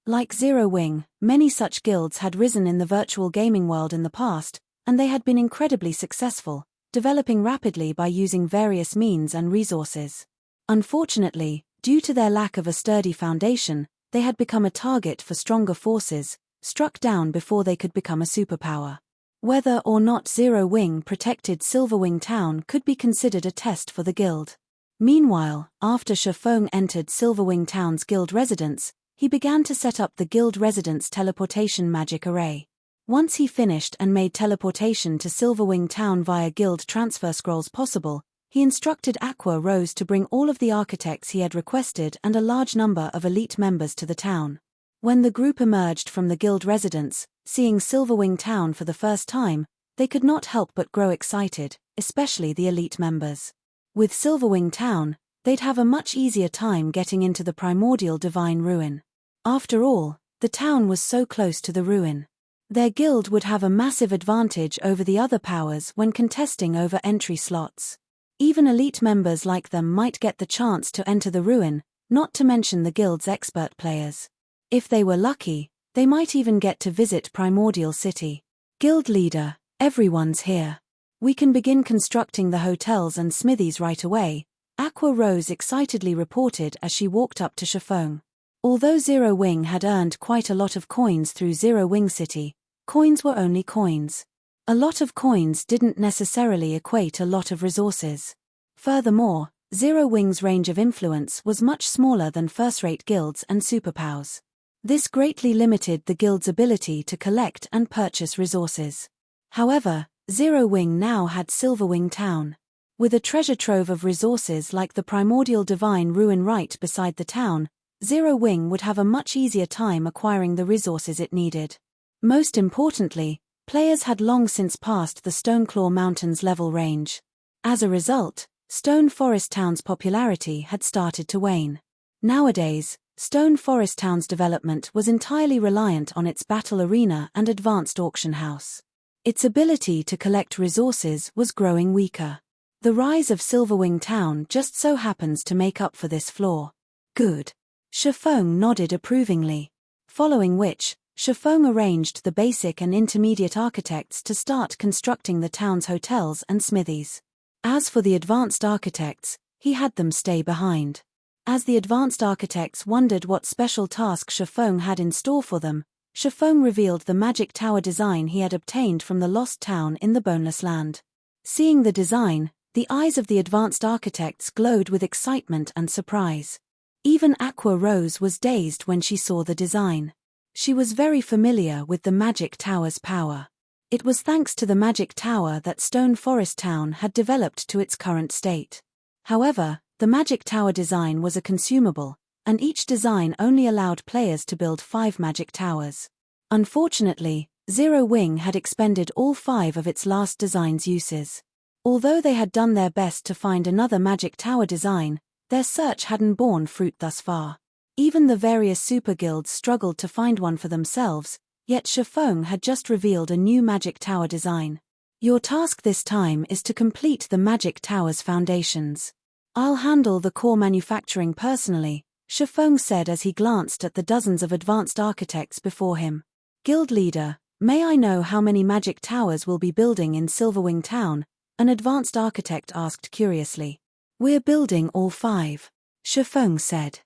Like Zero Wing, many such guilds had risen in the virtual gaming world in the past, and they had been incredibly successful, developing rapidly by using various means and resources. Unfortunately, due to their lack of a sturdy foundation, they had become a target for stronger forces, struck down before they could become a superpower. Whether or not Zero Wing protected Silverwing Town could be considered a test for the guild. Meanwhile, after Shifeng entered Silverwing Town's guild residence, he began to set up the guild residence teleportation magic array. Once he finished and made teleportation to Silverwing Town via guild transfer scrolls possible, he instructed Aqua Rose to bring all of the architects he had requested and a large number of elite members to the town. When the group emerged from the guild residence, seeing Silverwing Town for the first time, they could not help but grow excited, especially the elite members. With Silverwing Town, they'd have a much easier time getting into the primordial divine ruin. After all, the town was so close to the ruin. Their guild would have a massive advantage over the other powers when contesting over entry slots. Even elite members like them might get the chance to enter the ruin, not to mention the guild's expert players. If they were lucky, they might even get to visit Primordial City. Guild leader, everyone's here. We can begin constructing the hotels and smithies right away, Aqua Rose excitedly reported as she walked up to Chiffon. Although Zero Wing had earned quite a lot of coins through Zero Wing City, coins were only coins. A lot of coins didn't necessarily equate a lot of resources. Furthermore, Zero Wing's range of influence was much smaller than first-rate guilds and superpowers. This greatly limited the guild's ability to collect and purchase resources. However, Zero Wing now had Silverwing Town. With a treasure trove of resources like the primordial divine ruin right beside the town, Zero Wing would have a much easier time acquiring the resources it needed. Most importantly, players had long since passed the Stoneclaw Mountains level range. As a result, Stone Forest Town's popularity had started to wane. Nowadays, Stone Forest Town's development was entirely reliant on its battle arena and advanced auction house. Its ability to collect resources was growing weaker. The rise of Silverwing Town just so happens to make up for this flaw. Good. Chiffon nodded approvingly. Following which, Chiffon arranged the basic and intermediate architects to start constructing the town's hotels and smithies. As for the advanced architects, he had them stay behind. As the advanced architects wondered what special task Chiffon had in store for them, Chiffon revealed the magic tower design he had obtained from the lost town in the Boneless Land. Seeing the design, the eyes of the advanced architects glowed with excitement and surprise. Even Aqua Rose was dazed when she saw the design. She was very familiar with the magic tower's power. It was thanks to the magic tower that Stone Forest Town had developed to its current state. However, the magic tower design was a consumable, and each design only allowed players to build 5 magic towers. Unfortunately, Zero Wing had expended all 5 of its last design's uses. Although they had done their best to find another magic tower design, their search hadn't borne fruit thus far. Even the various super guilds struggled to find one for themselves, yet Chiffon had just revealed a new magic tower design. Your task this time is to complete the magic tower's foundations. I'll handle the core manufacturing personally, Chiffon said as he glanced at the dozens of advanced architects before him. Guild leader, may I know how many magic towers we'll be building in Silverwing Town? An advanced architect asked curiously. We're building all 5, Chiffon said.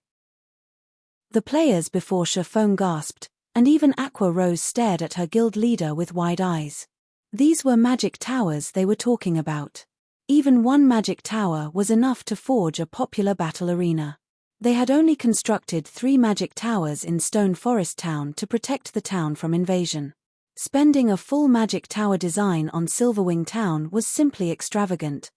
The players before Chiffon gasped, and even Aqua Rose stared at her guild leader with wide eyes. These were magic towers they were talking about. Even one magic tower was enough to forge a popular battle arena. They had only constructed 3 magic towers in Stone Forest Town to protect the town from invasion. Spending a full magic tower design on Silverwing Town was simply extravagant.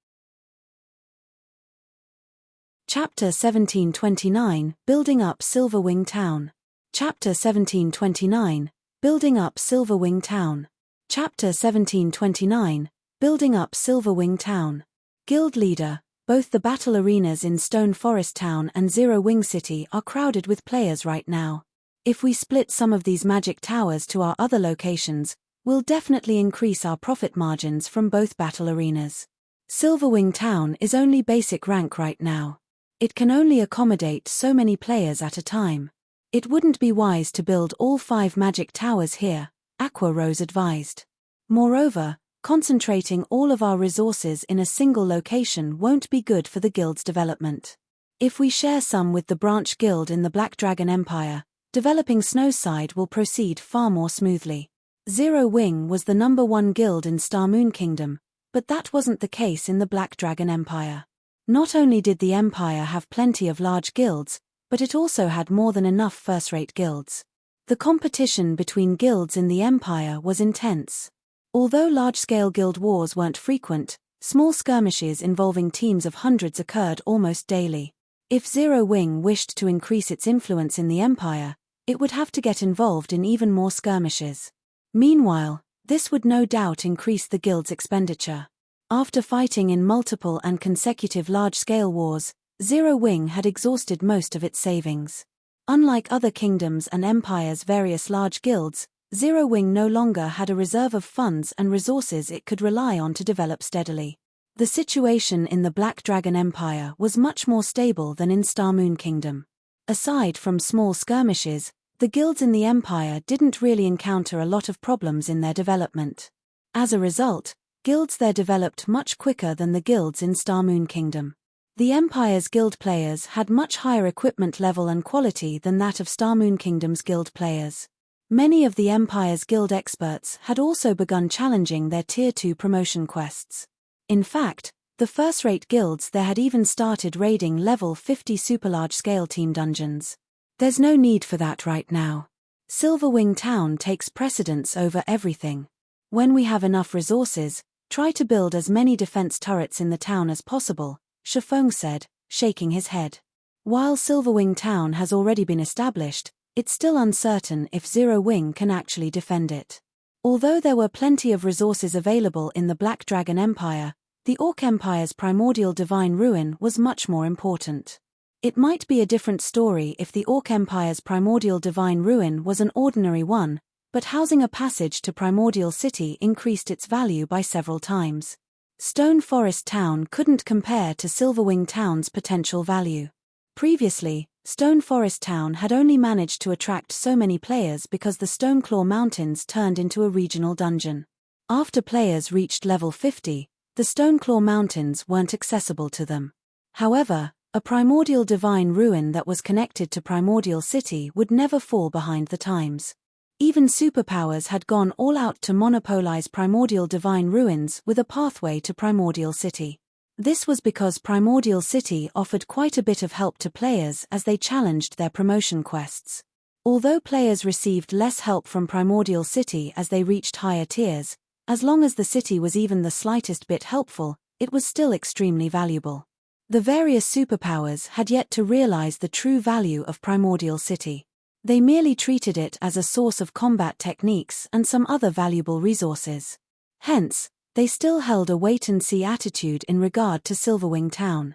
Chapter 1729, Building Up Silverwing Town. Chapter 1729, Building Up Silverwing Town. Chapter 1729, Building Up Silverwing Town. Guild leader, both the battle arenas in Stone Forest Town and Zero Wing City are crowded with players right now. If we split some of these magic towers to our other locations, we'll definitely increase our profit margins from both battle arenas. Silverwing Town is only basic rank right now. It can only accommodate so many players at a time. It wouldn't be wise to build all 5 magic towers here, Aqua Rose advised. Moreover, concentrating all of our resources in a single location won't be good for the guild's development. If we share some with the branch guild in the Black Dragon Empire, developing Snowside will proceed far more smoothly. Zero Wing was the #1 guild in Star Moon Kingdom, but that wasn't the case in the Black Dragon Empire. Not only did the Empire have plenty of large guilds, but it also had more than enough first-rate guilds. The competition between guilds in the Empire was intense. Although large-scale guild wars weren't frequent, small skirmishes involving teams of hundreds occurred almost daily. If Zero Wing wished to increase its influence in the Empire, it would have to get involved in even more skirmishes. Meanwhile, this would no doubt increase the guild's expenditure. After fighting in multiple and consecutive large-scale wars, Zero Wing had exhausted most of its savings. Unlike other kingdoms and empires' various large guilds, Zero Wing no longer had a reserve of funds and resources it could rely on to develop steadily. The situation in the Black Dragon Empire was much more stable than in Star Moon Kingdom. Aside from small skirmishes, the guilds in the Empire didn't really encounter a lot of problems in their development. As a result, guilds there developed much quicker than the guilds in Star Moon Kingdom. The Empire's guild players had much higher equipment level and quality than that of Star Moon Kingdom's guild players. Many of the Empire's guild experts had also begun challenging their Tier 2 promotion quests. In fact, the first-rate guilds there had even started raiding level 50 super-large-scale team dungeons. There's no need for that right now. Silverwing Town takes precedence over everything. When we have enough resources, try to build as many defense turrets in the town as possible, Shifeng said, shaking his head. While Silverwing Town has already been established, it's still uncertain if Zero Wing can actually defend it. Although there were plenty of resources available in the Black Dragon Empire, the Orc Empire's primordial divine ruin was much more important. It might be a different story if the Orc Empire's primordial divine ruin was an ordinary one, but housing a passage to Primordial City increased its value by several times. Stone Forest Town couldn't compare to Silverwing Town's potential value. Previously, Stone Forest Town had only managed to attract so many players because the Stoneclaw Mountains turned into a regional dungeon. After players reached level 50, the Stoneclaw Mountains weren't accessible to them. However, a primordial divine ruin that was connected to Primordial City would never fall behind the times. Even superpowers had gone all out to monopolize primordial divine ruins with a pathway to Primordial City. This was because Primordial City offered quite a bit of help to players as they challenged their promotion quests. Although players received less help from Primordial City as they reached higher tiers, as long as the city was even the slightest bit helpful, it was still extremely valuable. The various superpowers had yet to realize the true value of Primordial City. They merely treated it as a source of combat techniques and some other valuable resources. Hence, they still held a wait-and-see attitude in regard to Silverwing Town.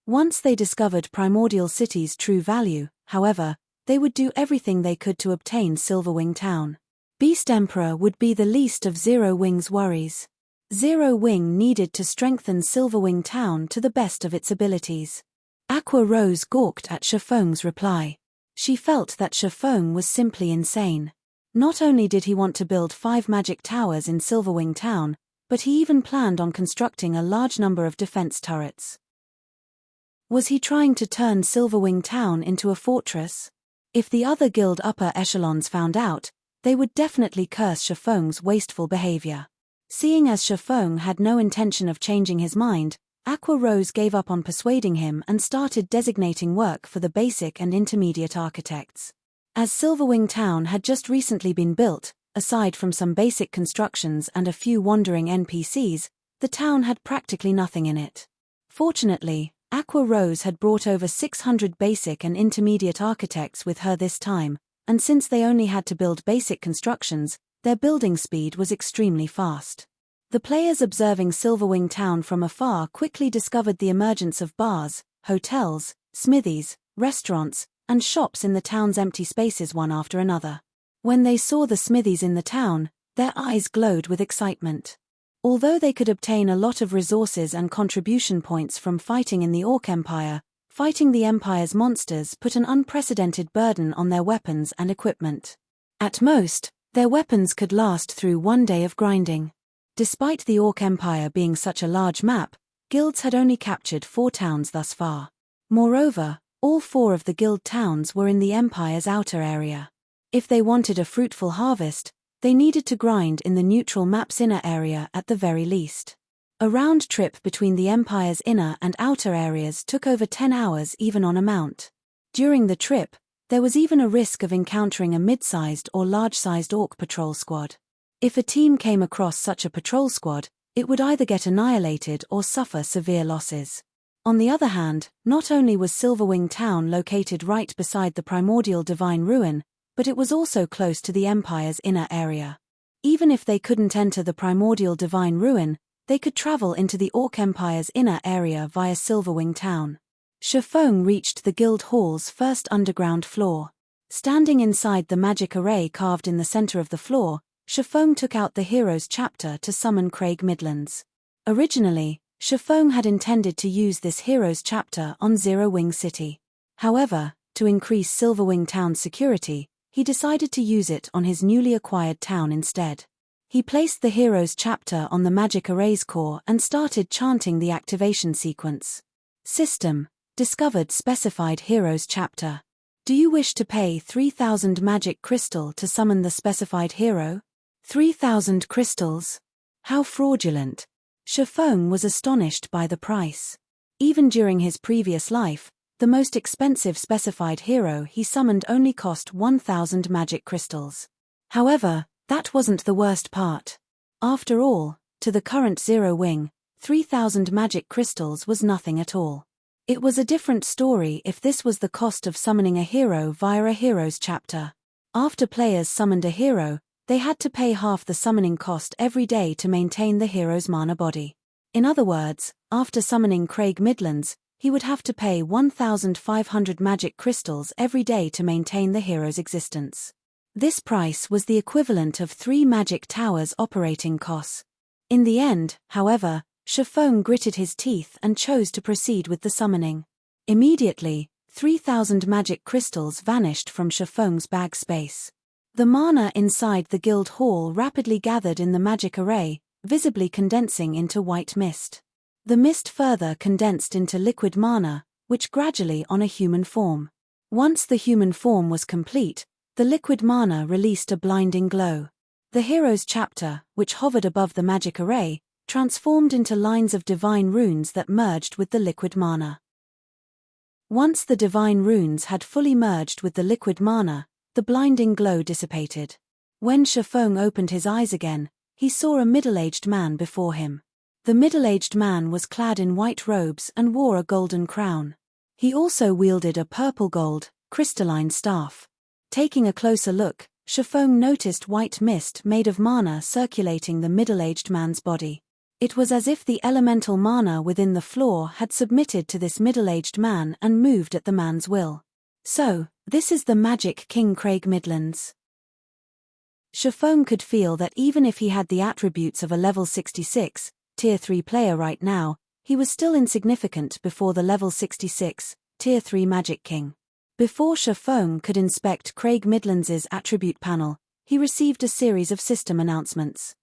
Once they discovered Primordial City's true value, however, they would do everything they could to obtain Silverwing Town. Beast Emperor would be the least of Zero Wing's worries. Zero Wing needed to strengthen Silverwing Town to the best of its abilities. Aqua Rose gawked at Shifeng's reply. She felt that Shifeng was simply insane. Not only did he want to build 5 magic towers in Silverwing Town, but he even planned on constructing a large number of defense turrets. Was he trying to turn Silverwing Town into a fortress? If the other guild upper echelons found out, they would definitely curse Shifeng's wasteful behavior. Seeing as Shifeng had no intention of changing his mind, Aqua Rose gave up on persuading him and started designating work for the basic and intermediate architects. As Silverwing Town had just recently been built, aside from some basic constructions and a few wandering NPCs, the town had practically nothing in it. Fortunately, Aqua Rose had brought over 600 basic and intermediate architects with her this time, and since they only had to build basic constructions, their building speed was extremely fast. The players observing Silverwing Town from afar quickly discovered the emergence of bars, hotels, smithies, restaurants, and shops in the town's empty spaces one after another. When they saw the smithies in the town, their eyes glowed with excitement. Although they could obtain a lot of resources and contribution points from fighting in the Orc Empire, fighting the Empire's monsters put an unprecedented burden on their weapons and equipment. At most, their weapons could last through one day of grinding. Despite the Orc Empire being such a large map, guilds had only captured 4 towns thus far. Moreover, all 4 of the guild towns were in the Empire's outer area. If they wanted a fruitful harvest, they needed to grind in the neutral map's inner area at the very least. A round trip between the Empire's inner and outer areas took over 10 hours even on a mount. During the trip, there was even a risk of encountering a mid-sized or large-sized orc patrol squad. If a team came across such a patrol squad, it would either get annihilated or suffer severe losses. On the other hand, not only was Silverwing Town located right beside the primordial divine ruin, but it was also close to the Empire's inner area. Even if they couldn't enter the primordial divine ruin, they could travel into the Orc Empire's inner area via Silverwing Town. Shifeng reached the guild hall's first underground floor. Standing inside the magic array carved in the center of the floor, Shifeng took out the Heroes chapter to summon Craig Midlands. Originally, Shifeng had intended to use this Heroes chapter on Zero Wing City. However, to increase Silverwing Town's security, he decided to use it on his newly acquired town instead. He placed the Heroes chapter on the Magic Array's core and started chanting the activation sequence. System: discovered specified Heroes chapter. Do you wish to pay 3,000 magic crystal to summon the specified hero? 3,000 crystals? How fraudulent! Shifeng was astonished by the price. Even during his previous life, the most expensive specified hero he summoned only cost 1,000 magic crystals. However, that wasn't the worst part. After all, to the current Zero Wing, 3,000 magic crystals was nothing at all. It was a different story if this was the cost of summoning a hero via a Heroes chapter. After players summoned a hero, they had to pay half the summoning cost every day to maintain the hero's mana body. In other words, after summoning Craig Midlands, he would have to pay 1,500 magic crystals every day to maintain the hero's existence. This price was the equivalent of 3 magic towers' operating costs. In the end, however, Shifeng gritted his teeth and chose to proceed with the summoning. Immediately, 3,000 magic crystals vanished from Shifeng's bag space. The mana inside the guild hall rapidly gathered in the magic array, visibly condensing into white mist. The mist further condensed into liquid mana, which gradually on a human form. Once the human form was complete, the liquid mana released a blinding glow. The Heroes chapter, which hovered above the magic array, transformed into lines of divine runes that merged with the liquid mana. Once the divine runes had fully merged with the liquid mana, the blinding glow dissipated. When Shifeng opened his eyes again, he saw a middle-aged man before him. The middle-aged man was clad in white robes and wore a golden crown. He also wielded a purple-gold, crystalline staff. Taking a closer look, Shifeng noticed white mist made of mana circulating the middle-aged man's body. It was as if the elemental mana within the floor had submitted to this middle-aged man and moved at the man's will. So, this is the Magic King Craig Midlands. Shifeng could feel that even if he had the attributes of a level 66, Tier 3 player right now, he was still insignificant before the level 66, Tier 3 Magic King. Before Shifeng could inspect Craig Midlands' attribute panel, he received a series of system announcements.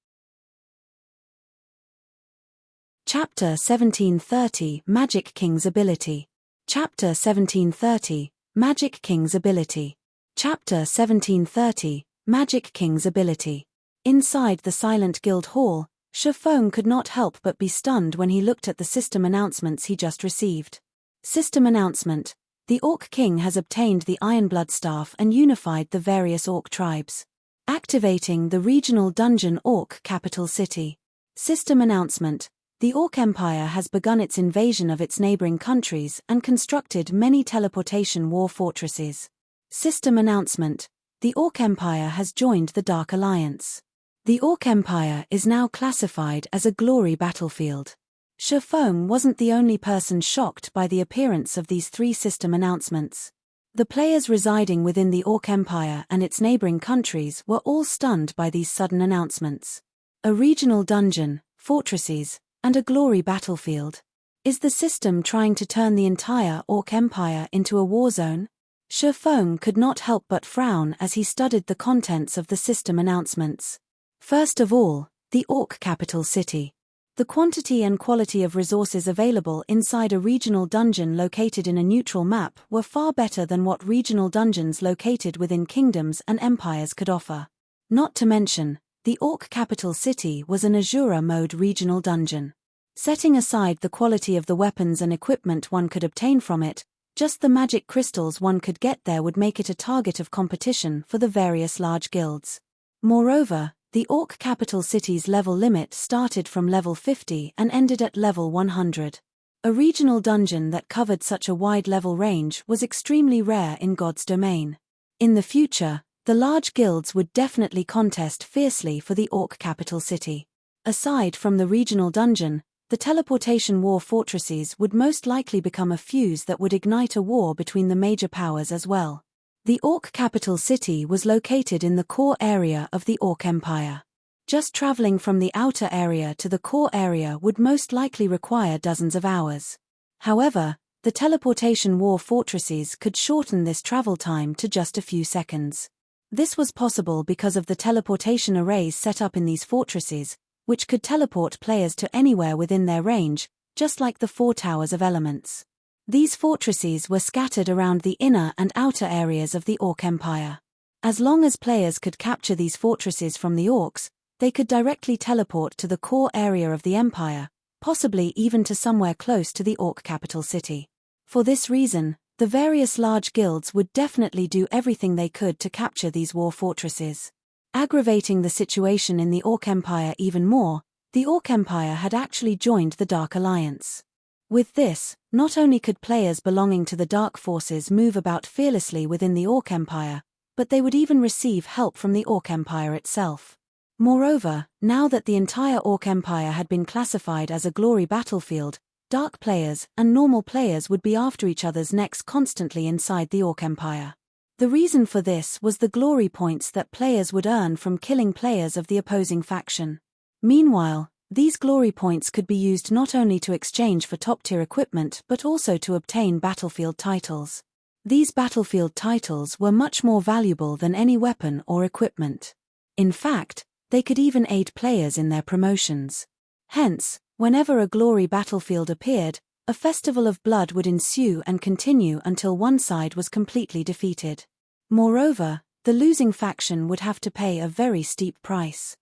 Chapter 1730 Magic King's Ability. Chapter 1730 Magic King's Ability. Chapter 1730 Magic King's Ability. Inside the silent guild hall, Shifeng could not help but be stunned when he looked at the system announcements he just received. System announcement: the Orc King has obtained the Ironblood Staff and unified the various Orc tribes. Activating the regional dungeon Orc capital city. System announcement: the Orc Empire has begun its invasion of its neighboring countries and constructed many teleportation war fortresses. System announcement: the Orc Empire has joined the Dark Alliance. The Orc Empire is now classified as a glory battlefield. Shifeng wasn't the only person shocked by the appearance of these 3 system announcements. The players residing within the Orc Empire and its neighboring countries were all stunned by these sudden announcements. A regional dungeon, fortresses, and a glory battlefield. Is the system trying to turn the entire Orc Empire into a war zone? Shifeng could not help but frown as he studied the contents of the system announcements. First of all, the Orc capital city. The quantity and quality of resources available inside a regional dungeon located in a neutral map were far better than what regional dungeons located within kingdoms and empires could offer. Not to mention, the Orc capital city was an Azura mode regional dungeon. Setting aside the quality of the weapons and equipment one could obtain from it, just the magic crystals one could get there would make it a target of competition for the various large guilds. Moreover, the Orc capital city's level limit started from level 50 and ended at level 100. A regional dungeon that covered such a wide level range was extremely rare in God's domain. In the future, the large guilds would definitely contest fiercely for the Orc capital city. Aside from the regional dungeon, the teleportation war fortresses would most likely become a fuse that would ignite a war between the major powers as well. The Orc capital city was located in the core area of the Orc Empire. Just traveling from the outer area to the core area would most likely require dozens of hours. However, the teleportation war fortresses could shorten this travel time to just a few seconds. This was possible because of the teleportation arrays set up in these fortresses, which could teleport players to anywhere within their range, just like the 4 towers of elements. These fortresses were scattered around the inner and outer areas of the Orc Empire. As long as players could capture these fortresses from the Orcs, they could directly teleport to the core area of the Empire, possibly even to somewhere close to the Orc capital city. For this reason, the various large guilds would definitely do everything they could to capture these war fortresses. Aggravating the situation in the Orc Empire even more, the Orc Empire had actually joined the Dark Alliance. With this, not only could players belonging to the Dark Forces move about fearlessly within the Orc Empire, but they would even receive help from the Orc Empire itself. Moreover, now that the entire Orc Empire had been classified as a glory battlefield, Dark players and normal players would be after each other's necks constantly inside the Orc Empire. The reason for this was the glory points that players would earn from killing players of the opposing faction. Meanwhile, these glory points could be used not only to exchange for top-tier equipment but also to obtain battlefield titles. These battlefield titles were much more valuable than any weapon or equipment. In fact, they could even aid players in their promotions. Hence, whenever a glory battlefield appeared, a festival of blood would ensue and continue until one side was completely defeated. Moreover, the losing faction would have to pay a very steep price.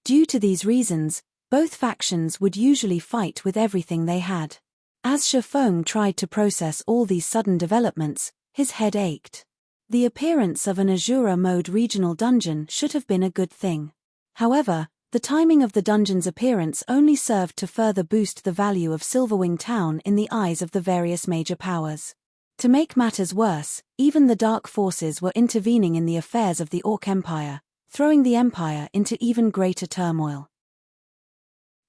Due to these reasons, both factions would usually fight with everything they had. As Shifeng tried to process all these sudden developments, his head ached. The appearance of an Azura mode regional dungeon should have been a good thing. However, the timing of the dungeon's appearance only served to further boost the value of Silverwing Town in the eyes of the various major powers. To make matters worse, even the Dark Forces were intervening in the affairs of the Orc Empire, throwing the Empire into even greater turmoil.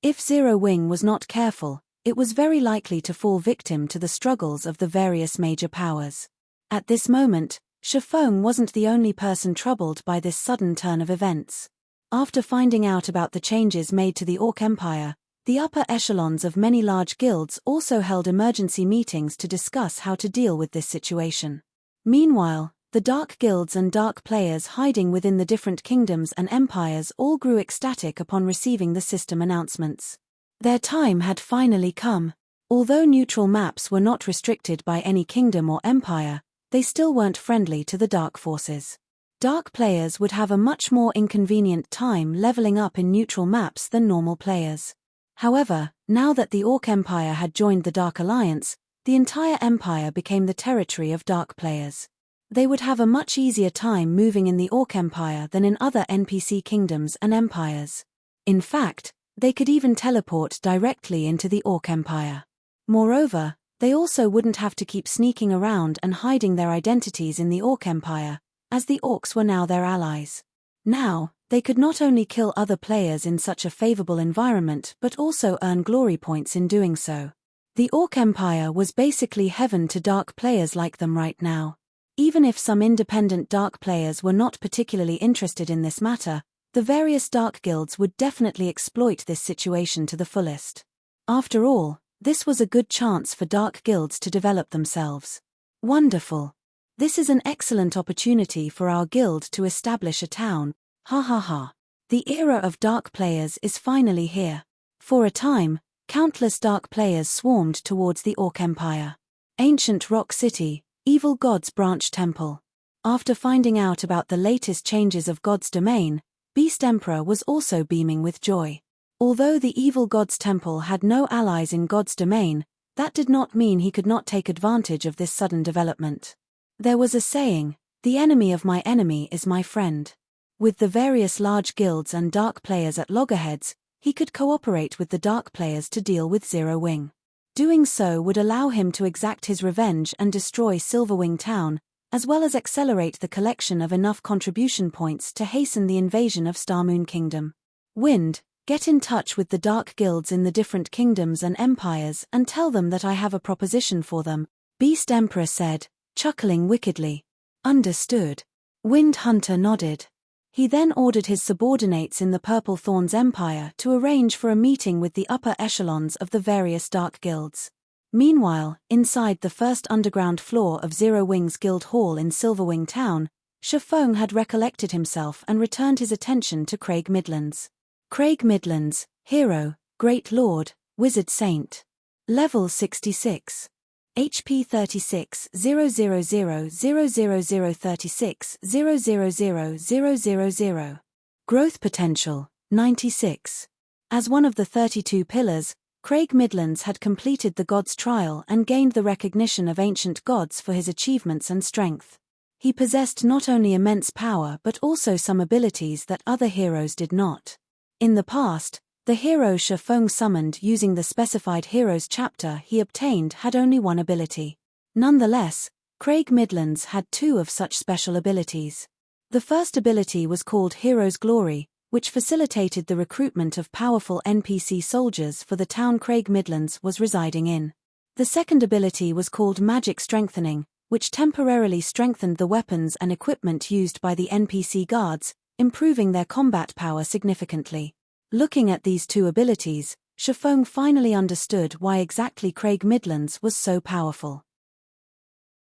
If Zero Wing was not careful, it was very likely to fall victim to the struggles of the various major powers. At this moment, Shifeng wasn't the only person troubled by this sudden turn of events. After finding out about the changes made to the Orc Empire, the upper echelons of many large guilds also held emergency meetings to discuss how to deal with this situation. Meanwhile, the dark guilds and dark players hiding within the different kingdoms and empires all grew ecstatic upon receiving the system announcements. Their time had finally come. Although neutral maps were not restricted by any kingdom or empire, they still weren't friendly to the Dark Forces. Dark players would have a much more inconvenient time leveling up in neutral maps than normal players. However, now that the Orc Empire had joined the Dark Alliance, the entire empire became the territory of dark players. They would have a much easier time moving in the Orc Empire than in other NPC kingdoms and empires. In fact, they could even teleport directly into the Orc Empire. Moreover, they also wouldn't have to keep sneaking around and hiding their identities in the Orc Empire, as the Orcs were now their allies. Now, they could not only kill other players in such a favorable environment but also earn glory points in doing so. The Orc Empire was basically heaven to dark players like them right now. Even if some independent dark players were not particularly interested in this matter, the various dark guilds would definitely exploit this situation to the fullest. After all, this was a good chance for dark guilds to develop themselves. Wonderful. This is an excellent opportunity for our guild to establish a town. Ha ha ha. The era of dark players is finally here. For a time, countless dark players swarmed towards the Orc Empire. Ancient Rock City, Evil God's Branch Temple. After finding out about the latest changes of God's domain, Beast Emperor was also beaming with joy. Although the Evil God's Temple had no allies in God's domain, that did not mean he could not take advantage of this sudden development. There was a saying, "The enemy of my enemy is my friend." With the various large guilds and dark players at loggerheads, he could cooperate with the dark players to deal with Zero Wing. Doing so would allow him to exact his revenge and destroy Silverwing Town, as well as accelerate the collection of enough contribution points to hasten the invasion of Starmoon Kingdom. Wind, get in touch with the dark guilds in the different kingdoms and empires and tell them that I have a proposition for them, Beast Emperor said, chuckling wickedly. Understood. Wind Hunter nodded. He then ordered his subordinates in the Purple Thorns Empire to arrange for a meeting with the upper echelons of the various dark guilds. Meanwhile, inside the first underground floor of Zero Wings Guild Hall in Silverwing Town, Shafong had recollected himself and returned his attention to Craig Midlands. Craig Midlands, hero, great lord, wizard saint. Level 66. HP 36 0000036 000000. Growth potential 96. As one of the 32 pillars, Craig Midlands had completed the God's Trial and gained the recognition of ancient gods for his achievements and strength. He possessed not only immense power but also some abilities that other heroes did not. In the past, the hero Shafong summoned using the specified heroes chapter he obtained had only one ability. Nonetheless, Craig Midlands had two of such special abilities. The first ability was called Hero's Glory, which facilitated the recruitment of powerful NPC soldiers for the town Craig Midlands was residing in. The second ability was called Magic Strengthening, which temporarily strengthened the weapons and equipment used by the NPC guards, improving their combat power significantly. Looking at these two abilities, Shafong finally understood why exactly Craig Midlands was so powerful.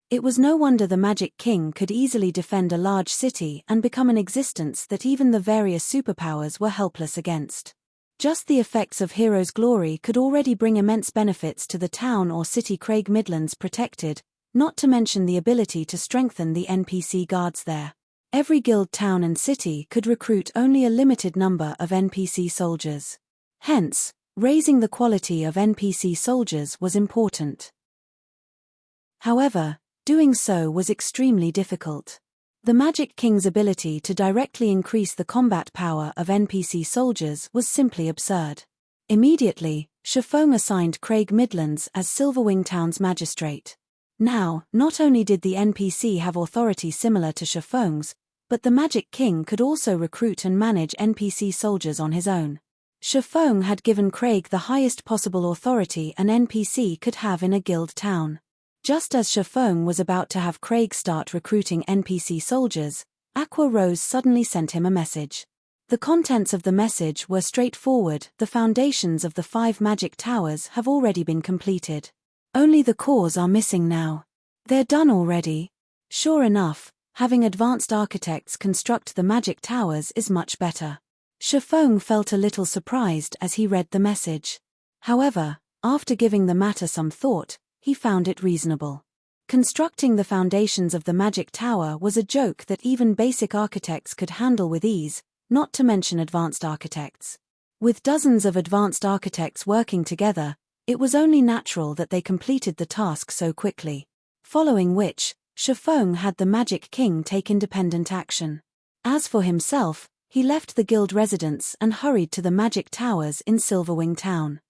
It was no wonder the Magic King could easily defend a large city and become an existence that even the various superpowers were helpless against. Just the effects of Hero's Glory could already bring immense benefits to the town or city Craig Midlands protected, not to mention the ability to strengthen the NPC guards there. Every guild town and city could recruit only a limited number of NPC soldiers. Hence, raising the quality of NPC soldiers was important. However, doing so was extremely difficult. The Magic King's ability to directly increase the combat power of NPC soldiers was simply absurd. Immediately, Shafong assigned Craig Midlands as Silverwing Town's magistrate. Now, not only did the NPC have authority similar to Shafong's, but the Magic King could also recruit and manage NPC soldiers on his own. Shafong had given Craig the highest possible authority an NPC could have in a guild town. Just as Shafong was about to have Craig start recruiting NPC soldiers, Aqua Rose suddenly sent him a message. The contents of the message were straightforward: the foundations of the 5 magic towers have already been completed. Only the cores are missing now. They're done already. Sure enough, having advanced architects construct the magic towers is much better. Shafong felt a little surprised as he read the message. However, after giving the matter some thought, he found it reasonable. Constructing the foundations of the magic tower was a joke that even basic architects could handle with ease, not to mention advanced architects. With dozens of advanced architects working together, it was only natural that they completed the task so quickly. Following which, Shafong had the Magic King take independent action. As for himself, he left the guild residence and hurried to the magic towers in Silverwing Town.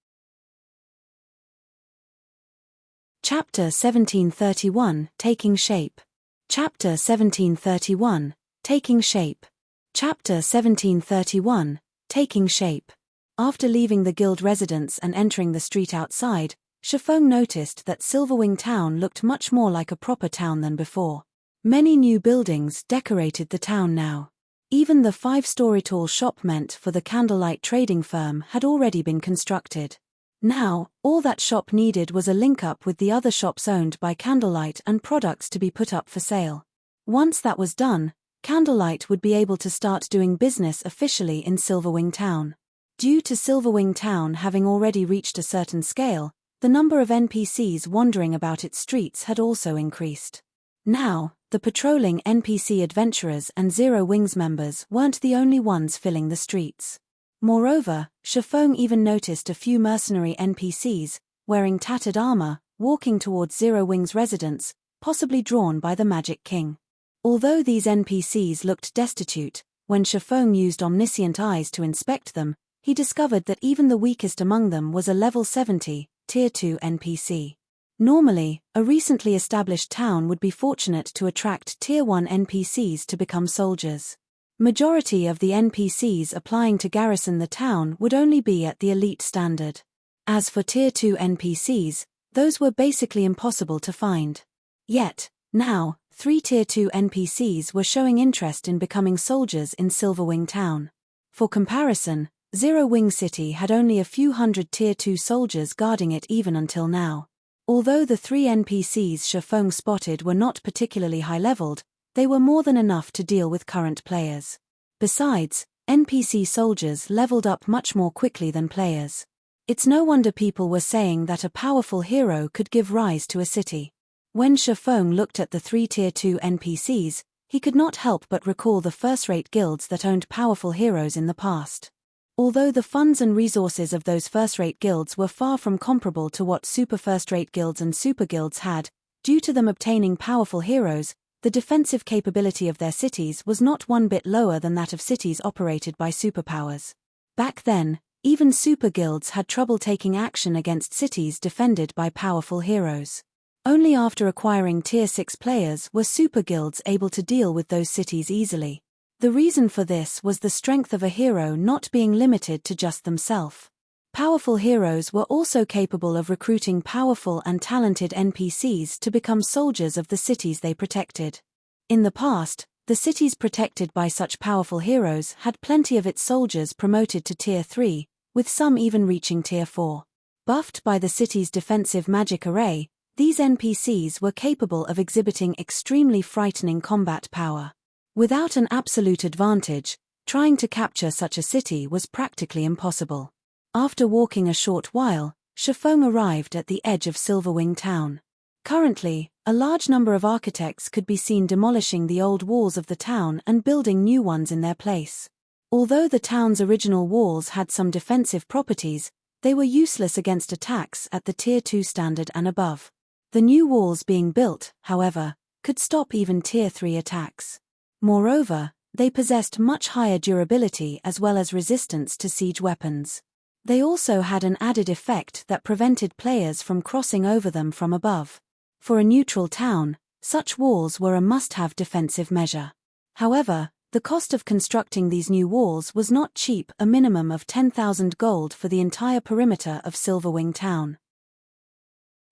Chapter 1731, Taking Shape. Chapter 1731, Taking Shape. Chapter 1731, Taking Shape. After leaving the guild residence and entering the street outside, Shafong noticed that Silverwing Town looked much more like a proper town than before. Many new buildings decorated the town now. Even the 5-story-tall shop meant for the candlelight trading firm had already been constructed. Now, all that shop needed was a link-up with the other shops owned by Candlelight and products to be put up for sale. Once that was done, Candlelight would be able to start doing business officially in Silverwing Town. Due to Silverwing Town having already reached a certain scale, the number of NPCs wandering about its streets had also increased. Now, the patrolling NPC adventurers and Zero Wings members weren't the only ones filling the streets. Moreover, Shafong even noticed a few mercenary NPCs, wearing tattered armor, walking towards Zero Wings' residence, possibly drawn by the Magic King. Although these NPCs looked destitute, when Shafong used omniscient eyes to inspect them, he discovered that even the weakest among them was a level 70, Tier 2 NPC. Normally, a recently established town would be fortunate to attract Tier 1 NPCs to become soldiers. Majority of the NPCs applying to garrison the town would only be at the elite standard. As for Tier 2 NPCs, those were basically impossible to find. Yet, now, 3 Tier 2 NPCs were showing interest in becoming soldiers in Silverwing Town. For comparison, Zero Wing City had only a few hundred Tier 2 soldiers guarding it even until now. Although the 3 NPCs Shifeng spotted were not particularly high-leveled, they were more than enough to deal with current players. Besides, NPC soldiers leveled up much more quickly than players. It's no wonder people were saying that a powerful hero could give rise to a city. When Shifeng looked at the 3 Tier 2 NPCs, he could not help but recall the first-rate guilds that owned powerful heroes in the past. Although the funds and resources of those first-rate guilds were far from comparable to what super first-rate guilds and super guilds had, due to them obtaining powerful heroes, the defensive capability of their cities was not one bit lower than that of cities operated by superpowers. Back then, even super guilds had trouble taking action against cities defended by powerful heroes. Only after acquiring Tier 6 players were super guilds able to deal with those cities easily. The reason for this was the strength of a hero not being limited to just themselves. Powerful heroes were also capable of recruiting powerful and talented NPCs to become soldiers of the cities they protected. In the past, the cities protected by such powerful heroes had plenty of its soldiers promoted to Tier 3, with some even reaching Tier 4. Buffed by the city's defensive magic array, these NPCs were capable of exhibiting extremely frightening combat power. Without an absolute advantage, trying to capture such a city was practically impossible. After walking a short while, Shifeng arrived at the edge of Silverwing Town. Currently, a large number of architects could be seen demolishing the old walls of the town and building new ones in their place. Although the town's original walls had some defensive properties, they were useless against attacks at the Tier 2 standard and above. The new walls being built, however, could stop even Tier 3 attacks. Moreover, they possessed much higher durability as well as resistance to siege weapons. They also had an added effect that prevented players from crossing over them from above. For a neutral town, such walls were a must-have defensive measure. However, the cost of constructing these new walls was not cheap, a minimum of 10,000 gold for the entire perimeter of Silverwing Town.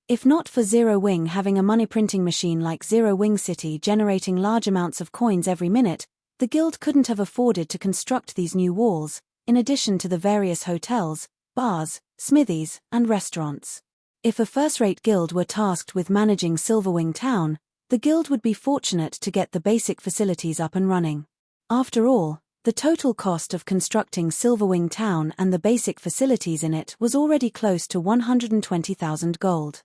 If not for Zero Wing having a money-printing machine like Zero Wing City generating large amounts of coins every minute, the guild couldn't have afforded to construct these new walls, in addition to the various hotels, bars, smithies, and restaurants. If a first-rate guild were tasked with managing Silverwing Town, the guild would be fortunate to get the basic facilities up and running. After all, the total cost of constructing Silverwing Town and the basic facilities in it was already close to 120,000 gold.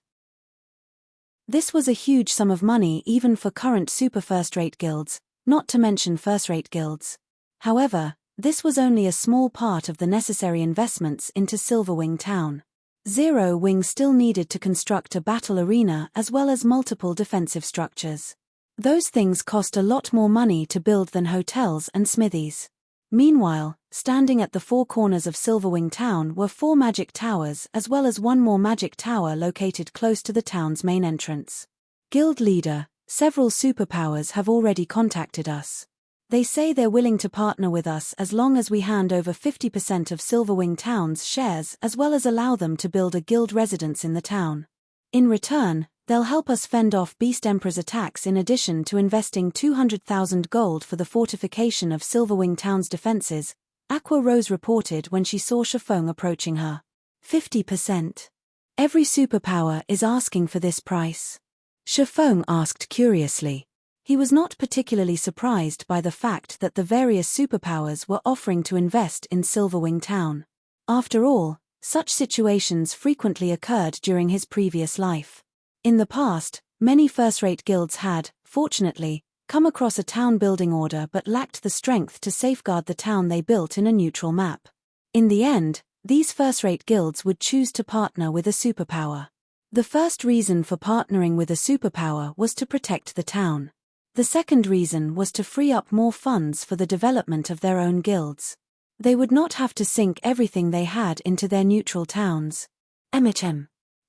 This was a huge sum of money even for current super first-rate guilds, not to mention first-rate guilds. However, this was only a small part of the necessary investments into Silverwing Town. Zero Wing still needed to construct a battle arena as well as multiple defensive structures. Those things cost a lot more money to build than hotels and smithies. Meanwhile, standing at the four corners of Silverwing Town were 4 magic towers as well as one more magic tower located close to the town's main entrance. Guild leader, several superpowers have already contacted us. They say they're willing to partner with us as long as we hand over 50% of Silverwing Town's shares as well as allow them to build a guild residence in the town. In return, they'll help us fend off Beast Emperor's attacks in addition to investing 200,000 gold for the fortification of Silverwing Town's defenses, Aqua Rose reported when she saw Shifeng approaching her. 50%. Every superpower is asking for this price. Shifeng asked curiously. He was not particularly surprised by the fact that the various superpowers were offering to invest in Silverwing Town. After all, such situations frequently occurred during his previous life. In the past, many first-rate guilds had, fortunately, come across a town-building order but lacked the strength to safeguard the town they built in a neutral map. In the end, these first-rate guilds would choose to partner with a superpower. The first reason for partnering with a superpower was to protect the town. The second reason was to free up more funds for the development of their own guilds. They would not have to sink everything they had into their neutral towns.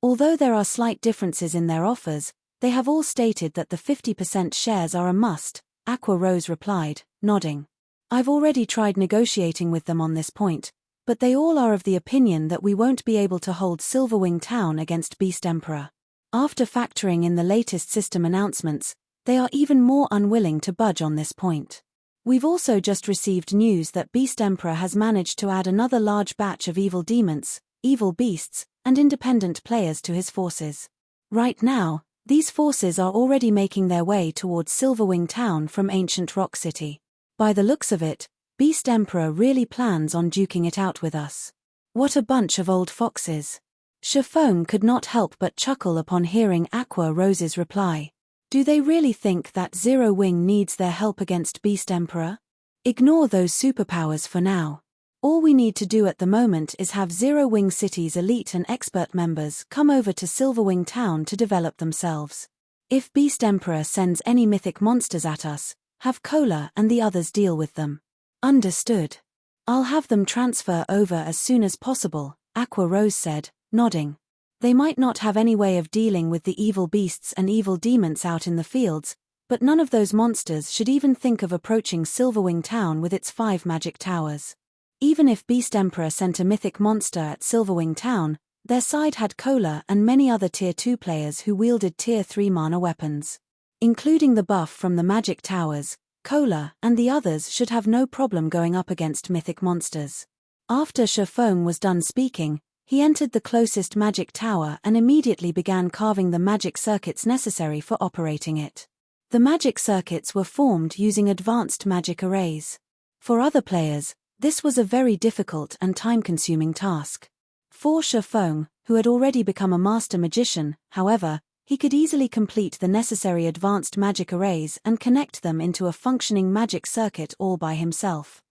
Although there are slight differences in their offers, they have all stated that the 50% shares are a must, Aqua Rose replied, nodding. I've already tried negotiating with them on this point, but they all are of the opinion that we won't be able to hold Silverwing Town against Beast Emperor. After factoring in the latest system announcements, They are even more unwilling to budge on this point. We've also just received news that Beast Emperor has managed to add another large batch of evil demons, evil beasts, and independent players to his forces. Right now, these forces are already making their way towards Silverwing Town from ancient Rock City. By the looks of it, Beast Emperor really plans on duking it out with us. What a bunch of old foxes. Chiffon could not help but chuckle upon hearing Aqua Rose's reply. Do they really think that Zero Wing needs their help against Beast Emperor? Ignore those superpowers for now. All we need to do at the moment is have Zero Wing City's elite and expert members come over to Silverwing Town to develop themselves. If Beast Emperor sends any mythic monsters at us, have Cola and the others deal with them. Understood. I'll have them transfer over as soon as possible, Aqua Rose said, nodding. They might not have any way of dealing with the evil beasts and evil demons out in the fields, but none of those monsters should even think of approaching Silverwing Town with its 5 magic towers. Even if Beast Emperor sent a mythic monster at Silverwing Town, their side had Cola and many other Tier 2 players who wielded Tier 3 mana weapons. Including the buff from the magic towers, Cola and the others should have no problem going up against mythic monsters. After Chiffon was done speaking, he entered the closest magic tower and immediately began carving the magic circuits necessary for operating it. The magic circuits were formed using advanced magic arrays. For other players, this was a very difficult and time-consuming task. For Chiffon, who had already become a master magician, however, he could easily complete the necessary advanced magic arrays and connect them into a functioning magic circuit all by himself.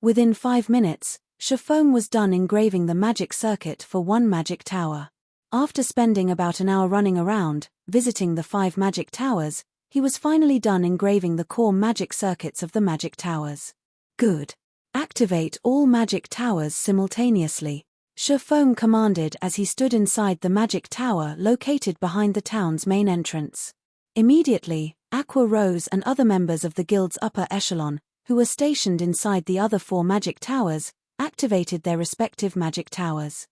Within 5 minutes, Chiffon was done engraving the magic circuit for 1 magic tower. After spending about an hour running around, visiting the 5 magic towers, he was finally done engraving the core magic circuits of the magic towers. Good. Activate all magic towers simultaneously, Chiffon commanded as he stood inside the magic tower located behind the town's main entrance. Immediately, Aqua Rose and other members of the guild's upper echelon, who were stationed inside the other 4 magic towers, activated their respective magic towers.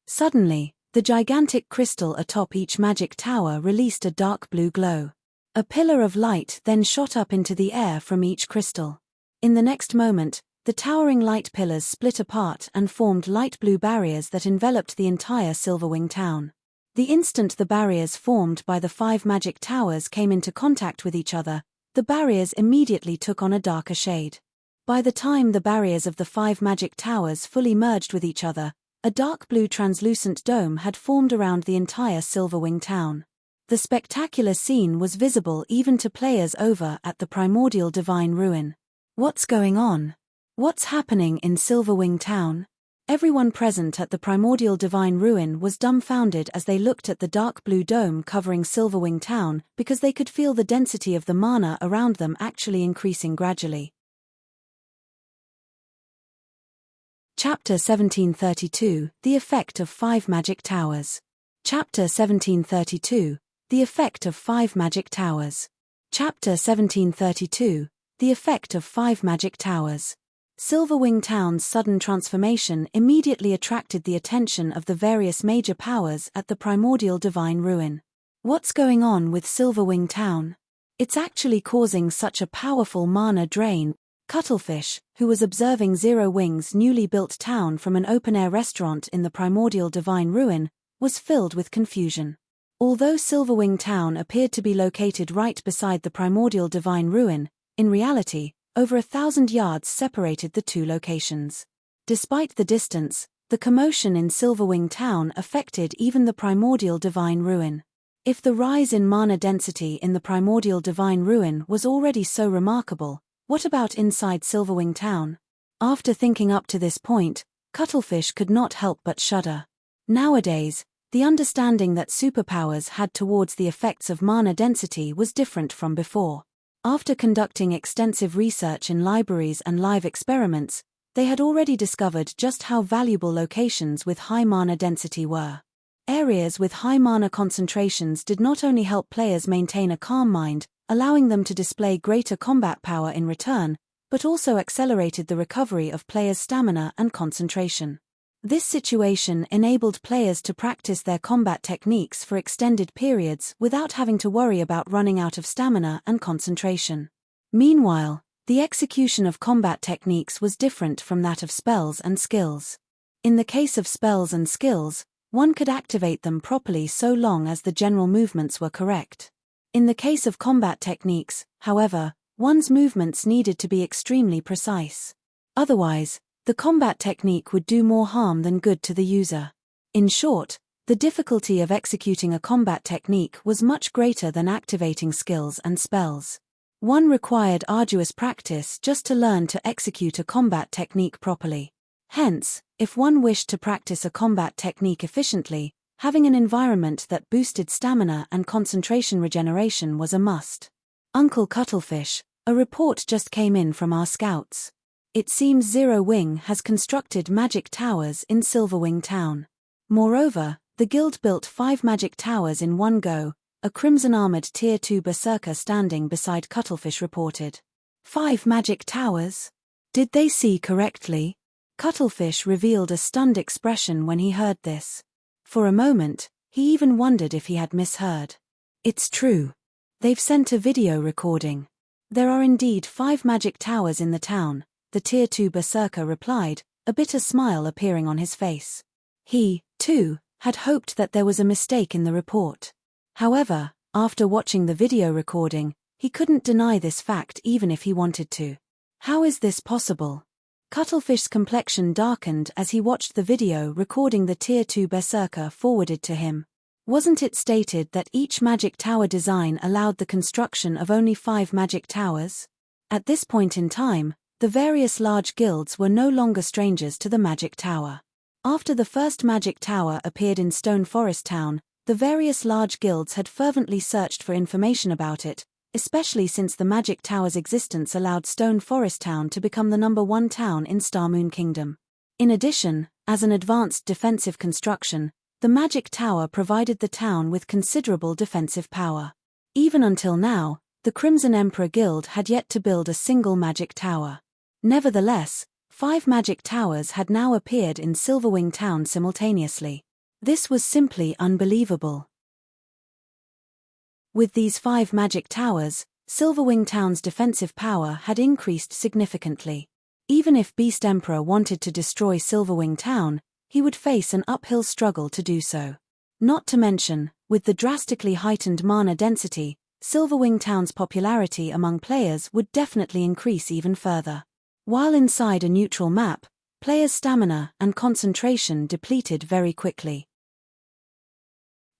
Suddenly, the gigantic crystal atop each magic tower released a dark blue glow. A pillar of light then shot up into the air from each crystal. In the next moment, the towering light pillars split apart and formed light blue barriers that enveloped the entire Silverwing Town. The instant the barriers formed by the 5 magic towers came into contact with each other, the barriers immediately took on a darker shade. By the time the barriers of the 5 magic towers fully merged with each other, a dark blue translucent dome had formed around the entire Silverwing Town. The spectacular scene was visible even to players over at the primordial divine ruin. What's going on? What's happening in Silverwing Town? Everyone present at the primordial divine ruin was dumbfounded as they looked at the dark blue dome covering Silverwing Town because they could feel the density of the mana around them actually increasing gradually. Chapter 1732, The Effect of 5 Magic Towers. Chapter 1732, The Effect of 5 Magic Towers. Chapter 1732, The Effect of 5 Magic Towers. Silverwing Town's sudden transformation immediately attracted the attention of the various major powers at the primordial divine ruin. What's going on with Silverwing Town? It's actually causing such a powerful mana drain. Cuttlefish, who was observing Zero Wing's newly built town from an open-air restaurant in the primordial divine ruin, was filled with confusion. Although Silverwing Town appeared to be located right beside the primordial divine ruin, in reality, over 1,000 yards separated the 2 locations. Despite the distance, the commotion in Silverwing Town affected even the primordial divine ruin. If the rise in mana density in the primordial divine ruin was already so remarkable, what about inside Silverwing Town? After thinking up to this point, Cuttlefish could not help but shudder. Nowadays, the understanding that superpowers had towards the effects of mana density was different from before. After conducting extensive research in libraries and live experiments, they had already discovered just how valuable locations with high mana density were. Areas with high mana concentrations did not only help players maintain a calm mind, allowing them to display greater combat power in return, but also accelerated the recovery of players' stamina and concentration. This situation enabled players to practice their combat techniques for extended periods without having to worry about running out of stamina and concentration. Meanwhile, the execution of combat techniques was different from that of spells and skills. In the case of spells and skills, one could activate them properly so long as the general movements were correct. In the case of combat techniques, however, one's movements needed to be extremely precise. Otherwise, the combat technique would do more harm than good to the user. In short, the difficulty of executing a combat technique was much greater than activating skills and spells. One required arduous practice just to learn to execute a combat technique properly. Hence, if one wished to practice a combat technique efficiently, having an environment that boosted stamina and concentration regeneration was a must. Uncle Cuttlefish, a report just came in from our scouts. It seems Zero Wing has constructed magic towers in Silverwing Town. Moreover, the guild built 5 magic towers in one go, a crimson-armored Tier 2 berserker standing beside Cuttlefish reported. 5 magic towers? Did they see correctly? Cuttlefish revealed a stunned expression when he heard this. For a moment, he even wondered if he had misheard. It's true. They've sent a video recording. There are indeed 5 magic towers in the town, the Tier 2 berserker replied, a bitter smile appearing on his face. He, too, had hoped that there was a mistake in the report. However, after watching the video recording, he couldn't deny this fact even if he wanted to. How is this possible? Cuttlefish's complexion darkened as he watched the video recording the Tier 2 berserker forwarded to him. Wasn't it stated that each magic tower design allowed the construction of only 5 magic towers? At this point in time, the various large guilds were no longer strangers to the magic tower. After the first magic tower appeared in Stone Forest Town, the various large guilds had fervently searched for information about it, especially since the magic tower's existence allowed Stone Forest Town to become the #1 town in Starmoon Kingdom. In addition, as an advanced defensive construction, the magic tower provided the town with considerable defensive power. Even until now, the Crimson Emperor Guild had yet to build a single magic tower. Nevertheless, 5 magic towers had now appeared in Silverwing Town simultaneously. This was simply unbelievable. With these 5 magic towers, Silverwing Town's defensive power had increased significantly. Even if Beast Emperor wanted to destroy Silverwing Town, he would face an uphill struggle to do so. Not to mention, with the drastically heightened mana density, Silverwing Town's popularity among players would definitely increase even further. While inside a neutral map, players' stamina and concentration depleted very quickly.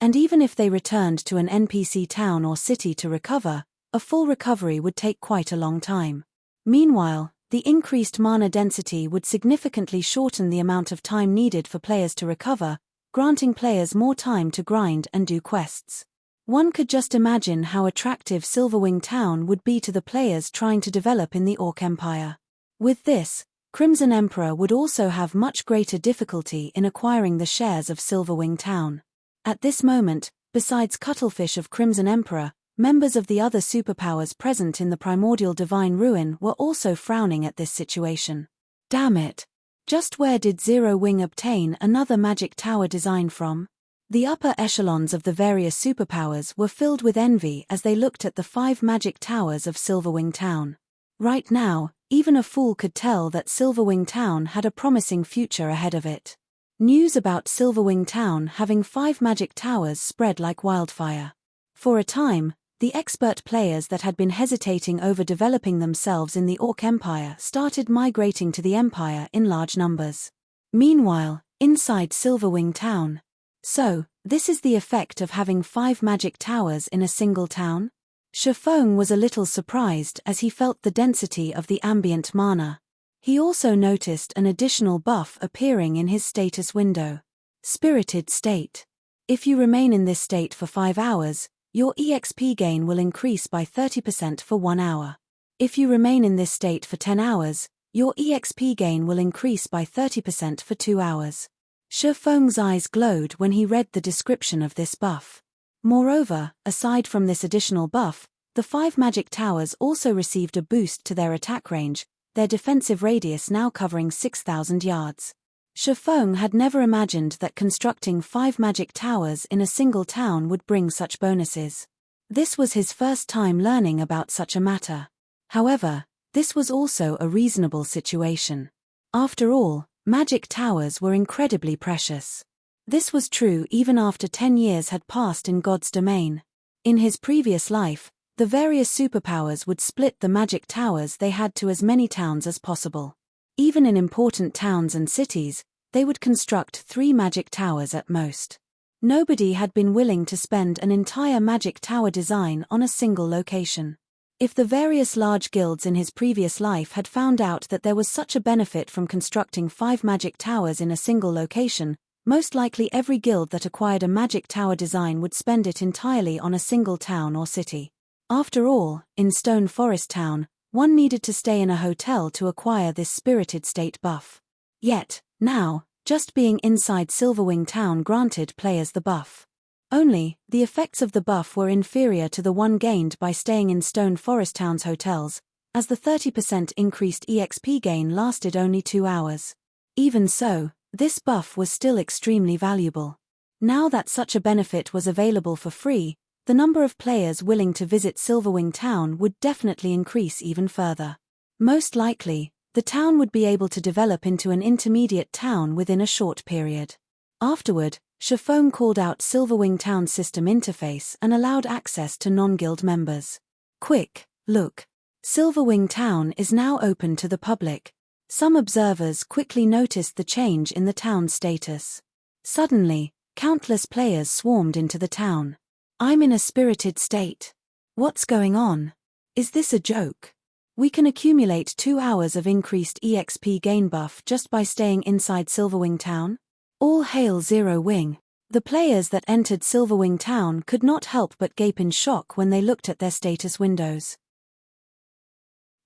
And even if they returned to an NPC town or city to recover, a full recovery would take quite a long time. Meanwhile, the increased mana density would significantly shorten the amount of time needed for players to recover, granting players more time to grind and do quests. One could just imagine how attractive Silverwing Town would be to the players trying to develop in the Orc Empire. With this, Crimson Emperor would also have much greater difficulty in acquiring the shares of Silverwing Town. At this moment, besides Cuttlefish of Crimson Emperor, members of the other superpowers present in the Primordial Divine Ruin were also frowning at this situation. Damn it! Just where did Zero Wing obtain another magic tower design from? The upper echelons of the various superpowers were filled with envy as they looked at the 5 magic towers of Silverwing Town. Right now, even a fool could tell that Silverwing Town had a promising future ahead of it. News about Silverwing Town having 5 magic towers spread like wildfire. For a time, the expert players that had been hesitating over developing themselves in the Orc Empire started migrating to the Empire in large numbers. Meanwhile, inside Silverwing Town. So, this is the effect of having 5 magic towers in a single town? Shifeng was a little surprised as he felt the density of the ambient mana. He also noticed an additional buff appearing in his status window. Spirited State. If you remain in this state for 5 hours, your EXP gain will increase by 30% for 1 hour. If you remain in this state for 10 hours, your EXP gain will increase by 30% for 2 hours. Shifeng's eyes glowed when he read the description of this buff. Moreover, aside from this additional buff, the 5 magic towers also received a boost to their attack range, their defensive radius now covering 6,000 yards. Shifeng had never imagined that constructing 5 magic towers in a single town would bring such bonuses. This was his first time learning about such a matter. However, this was also a reasonable situation. After all, magic towers were incredibly precious. This was true even after 10 years had passed in God's domain. In his previous life, the various superpowers would split the magic towers they had to as many towns as possible. Even in important towns and cities, they would construct 3 magic towers at most. Nobody had been willing to spend an entire magic tower design on a single location. If the various large guilds in his previous life had found out that there was such a benefit from constructing 5 magic towers in a single location, most likely every guild that acquired a magic tower design would spend it entirely on a single town or city. After all, in Stone Forest Town, one needed to stay in a hotel to acquire this spirited state buff. Yet, now, just being inside Silverwing Town granted players the buff. Only, the effects of the buff were inferior to the one gained by staying in Stone Forest Town's hotels, as the 30% increased EXP gain lasted only 2 hours. Even so, this buff was still extremely valuable. Now that such a benefit was available for free, the number of players willing to visit Silverwing Town would definitely increase even further. Most likely, the town would be able to develop into an intermediate town within a short period. Afterward, Shifeng called out Silverwing Town's system interface and allowed access to non-guild members. Quick, look. Silverwing Town is now open to the public. Some observers quickly noticed the change in the town's status. Suddenly, countless players swarmed into the town. I'm in a spirited state. What's going on? Is this a joke? We can accumulate 2 hours of increased EXP gain buff just by staying inside Silverwing Town? All hail Zero Wing. The players that entered Silverwing Town could not help but gape in shock when they looked at their status windows.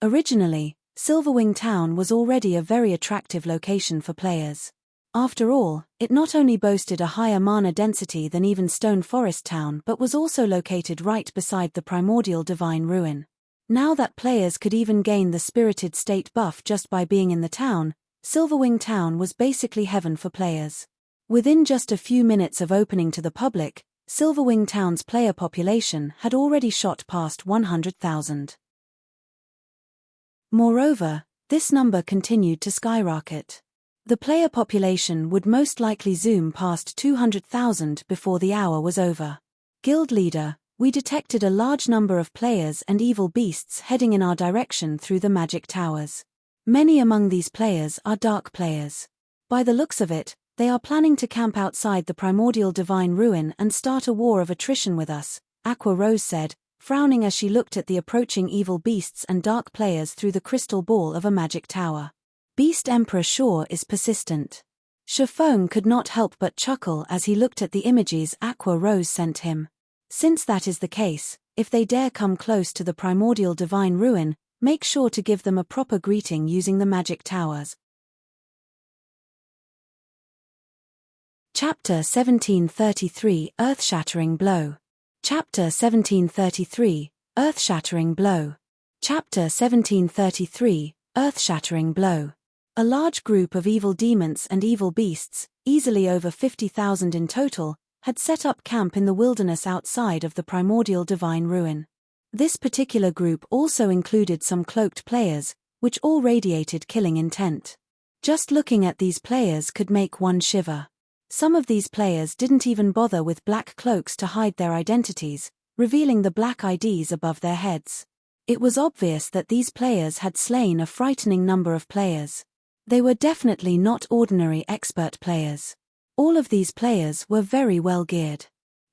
Originally, Silverwing Town was already a very attractive location for players. After all, it not only boasted a higher mana density than even Stone Forest Town but was also located right beside the primordial divine ruin. Now that players could even gain the spirited state buff just by being in the town, Silverwing Town was basically heaven for players. Within just a few minutes of opening to the public, Silverwing Town's player population had already shot past 100,000. Moreover, this number continued to skyrocket. The player population would most likely zoom past 200,000 before the hour was over. Guild leader, we detected a large number of players and evil beasts heading in our direction through the magic towers. Many among these players are dark players. By the looks of it, they are planning to camp outside the primordial divine ruin and start a war of attrition with us, Aqua Rose said, frowning as she looked at the approaching evil beasts and dark players through the crystal ball of a magic tower. Beast Emperor Shaw is persistent. Shifeng could not help but chuckle as he looked at the images Aqua Rose sent him. Since that is the case, if they dare come close to the primordial divine ruin, make sure to give them a proper greeting using the magic towers. Chapter 1733 Earth-Shattering Blow. Chapter 1733 Earth-Shattering Blow. Chapter 1733 Earth-Shattering Blow. A large group of evil demons and evil beasts, easily over 50,000 in total, had set up camp in the wilderness outside of the primordial divine ruin. This particular group also included some cloaked players, which all radiated killing intent. Just looking at these players could make one shiver. Some of these players didn't even bother with black cloaks to hide their identities, revealing the black IDs above their heads. It was obvious that these players had slain a frightening number of players. They were definitely not ordinary expert players. All of these players were very well geared.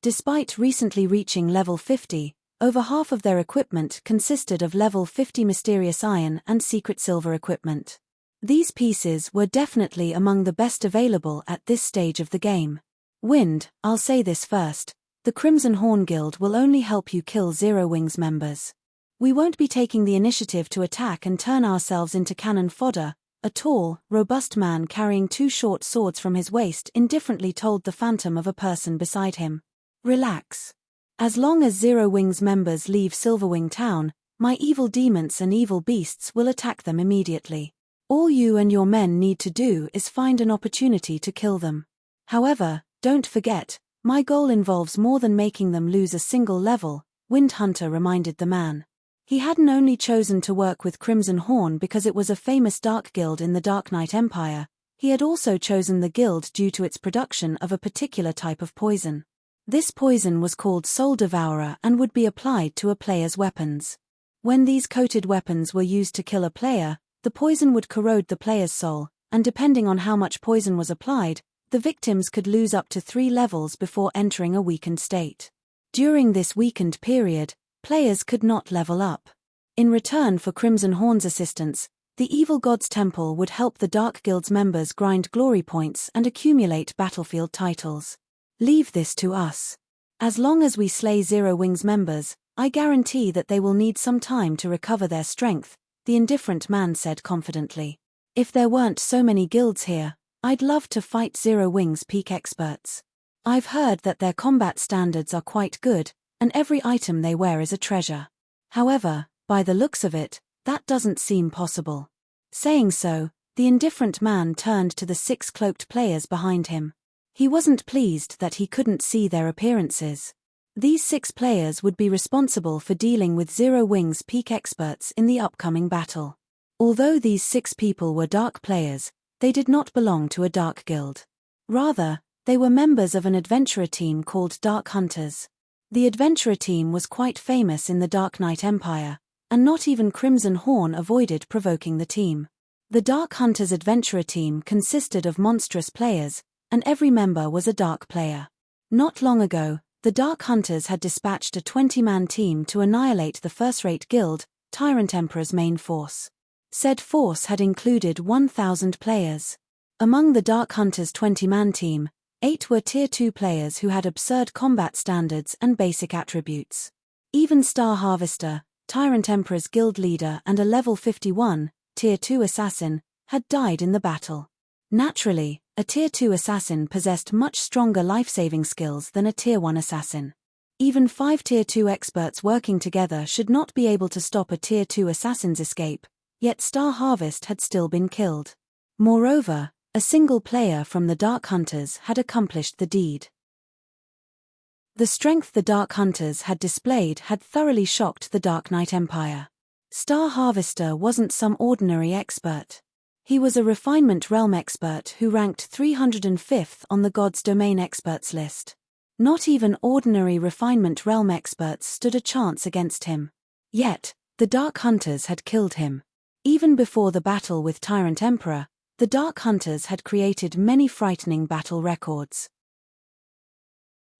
Despite recently reaching level 50, over half of their equipment consisted of level 50 mysterious iron and secret silver equipment. These pieces were definitely among the best available at this stage of the game. Wind, I'll say this first, the Crimson Horn Guild will only help you kill Zero Wings members. We won't be taking the initiative to attack and turn ourselves into cannon fodder, a tall, robust man carrying 2 short swords from his waist indifferently told the phantom of a person beside him. Relax. As long as Zero Wings members leave Silverwing Town, my evil demons and evil beasts will attack them immediately. All you and your men need to do is find an opportunity to kill them. However, don't forget, my goal involves more than making them lose a single level, Wind Hunter reminded the man. He hadn't only chosen to work with Crimson Horn because it was a famous dark guild in the Dark Knight Empire, he had also chosen the guild due to its production of a particular type of poison. This poison was called Soul Devourer and would be applied to a player's weapons. When these coated weapons were used to kill a player, the poison would corrode the player's soul, and depending on how much poison was applied, the victims could lose up to 3 levels before entering a weakened state. During this weakened period, players could not level up. In return for Crimson Horn's assistance, the Evil God's Temple would help the Dark Guild's members grind glory points and accumulate battlefield titles. Leave this to us. As long as we slay Zero Wings members, I guarantee that they will need some time to recover their strength, the indifferent man said confidently. If there weren't so many guilds here, I'd love to fight Zero Wings peak experts. I've heard that their combat standards are quite good, and every item they wear is a treasure. However, by the looks of it, that doesn't seem possible. Saying so, the indifferent man turned to the 6 cloaked players behind him. He wasn't pleased that he couldn't see their appearances. These 6 players would be responsible for dealing with Zero Wings peak experts in the upcoming battle. Although these 6 people were dark players, they did not belong to a dark guild. Rather, they were members of an adventurer team called Dark Hunters. The adventurer team was quite famous in the Dark Knight Empire, and not even Crimson Horn avoided provoking the team. The Dark Hunters adventurer team consisted of monstrous players, and every member was a dark player. Not long ago, the Dark Hunters had dispatched a 20-man team to annihilate the first-rate guild, Tyrant Emperor's main force. Said force had included 1,000 players. Among the Dark Hunters' 20-man team, 8 were Tier 2 players who had absurd combat standards and basic attributes. Even Star Harvester, Tyrant Emperor's guild leader and a level 51, Tier 2 assassin, had died in the battle. Naturally, a Tier 2 assassin possessed much stronger life-saving skills than a Tier 1 assassin. Even 5 Tier 2 experts working together should not be able to stop a Tier 2 assassin's escape, yet Star Harvest had still been killed. Moreover, a single player from the Dark Hunters had accomplished the deed. The strength the Dark Hunters had displayed had thoroughly shocked the Dark Knight Empire. Star Harvester wasn't some ordinary expert. He was a Refinement Realm expert who ranked 305th on the God's Domain experts list. Not even ordinary Refinement Realm experts stood a chance against him. Yet, the Dark Hunters had killed him. Even before the battle with Tyrant Emperor, the Dark Hunters had created many frightening battle records.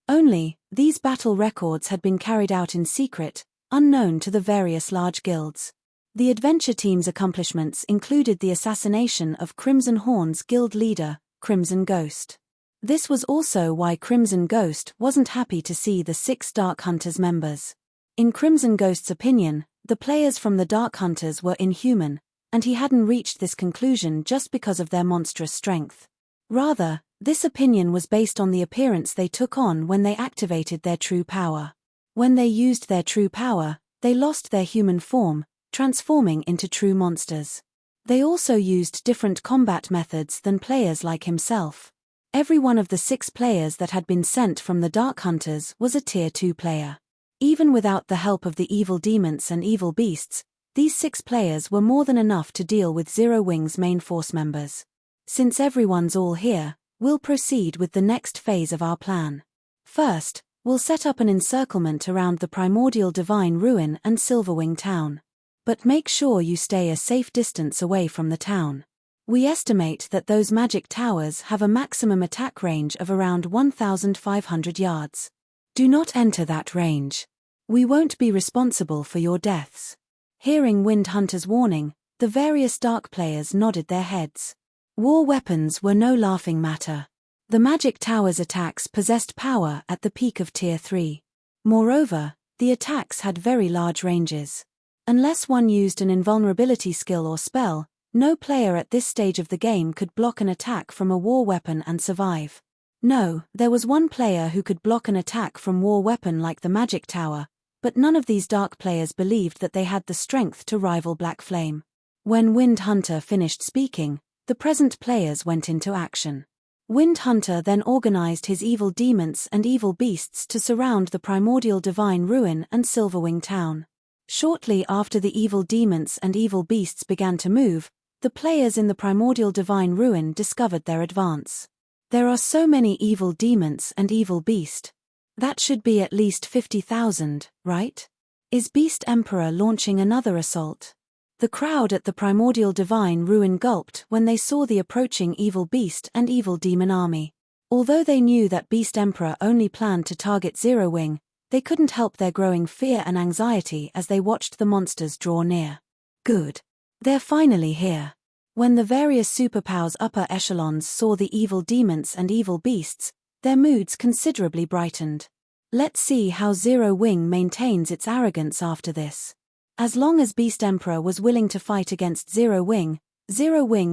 Only, these battle records had been carried out in secret, unknown to the various large guilds. The adventure team's accomplishments included the assassination of Crimson Horn's guild leader, Crimson Ghost. This was also why Crimson Ghost wasn't happy to see the 6 Dark Hunters members. In Crimson Ghost's opinion, the players from the Dark Hunters were inhuman, and he hadn't reached this conclusion just because of their monstrous strength. Rather, this opinion was based on the appearance they took on when they activated their true power. When they used their true power, they lost their human form, transforming into true monsters. They also used different combat methods than players like himself. Every one of the 6 players that had been sent from the Dark Hunters was a Tier 2 player. Even without the help of the evil demons and evil beasts, these 6 players were more than enough to deal with Zero Wings main force members. Since everyone's all here, we'll proceed with the next phase of our plan. First, we'll set up an encirclement around the primordial divine ruin and Silverwing town. But make sure you stay a safe distance away from the town. We estimate that those magic towers have a maximum attack range of around 1,500 yards. Do not enter that range. We won't be responsible for your deaths. Hearing Wind Hunter's warning, the various dark players nodded their heads. War weapons were no laughing matter. The magic tower's attacks possessed power at the peak of Tier 3. Moreover, the attacks had very large ranges. Unless one used an invulnerability skill or spell, no player at this stage of the game could block an attack from a war weapon and survive. No, there was one player who could block an attack from war weapon like the magic tower, but none of these dark players believed that they had the strength to rival Black Flame. When Wind Hunter finished speaking, the present players went into action. Wind Hunter then organized his evil demons and evil beasts to surround the primordial divine ruin and Silverwing Town. Shortly after the evil demons and evil beasts began to move, the players in the primordial divine ruin discovered their advance. There are so many evil demons and evil beast. That should be at least 50,000, right? Is Beast Emperor launching another assault? The crowd at the primordial divine ruin gulped when they saw the approaching evil beast and evil demon army. Although they knew that Beast Emperor only planned to target Zero Wing, they couldn't help their growing fear and anxiety as they watched the monsters draw near. Good. They're finally here. When the various superpowers upper echelons saw the evil demons and evil beasts, their moods considerably brightened. Let's see how Zero Wing maintains its arrogance after this. As long as Beast Emperor was willing to fight against Zero Wing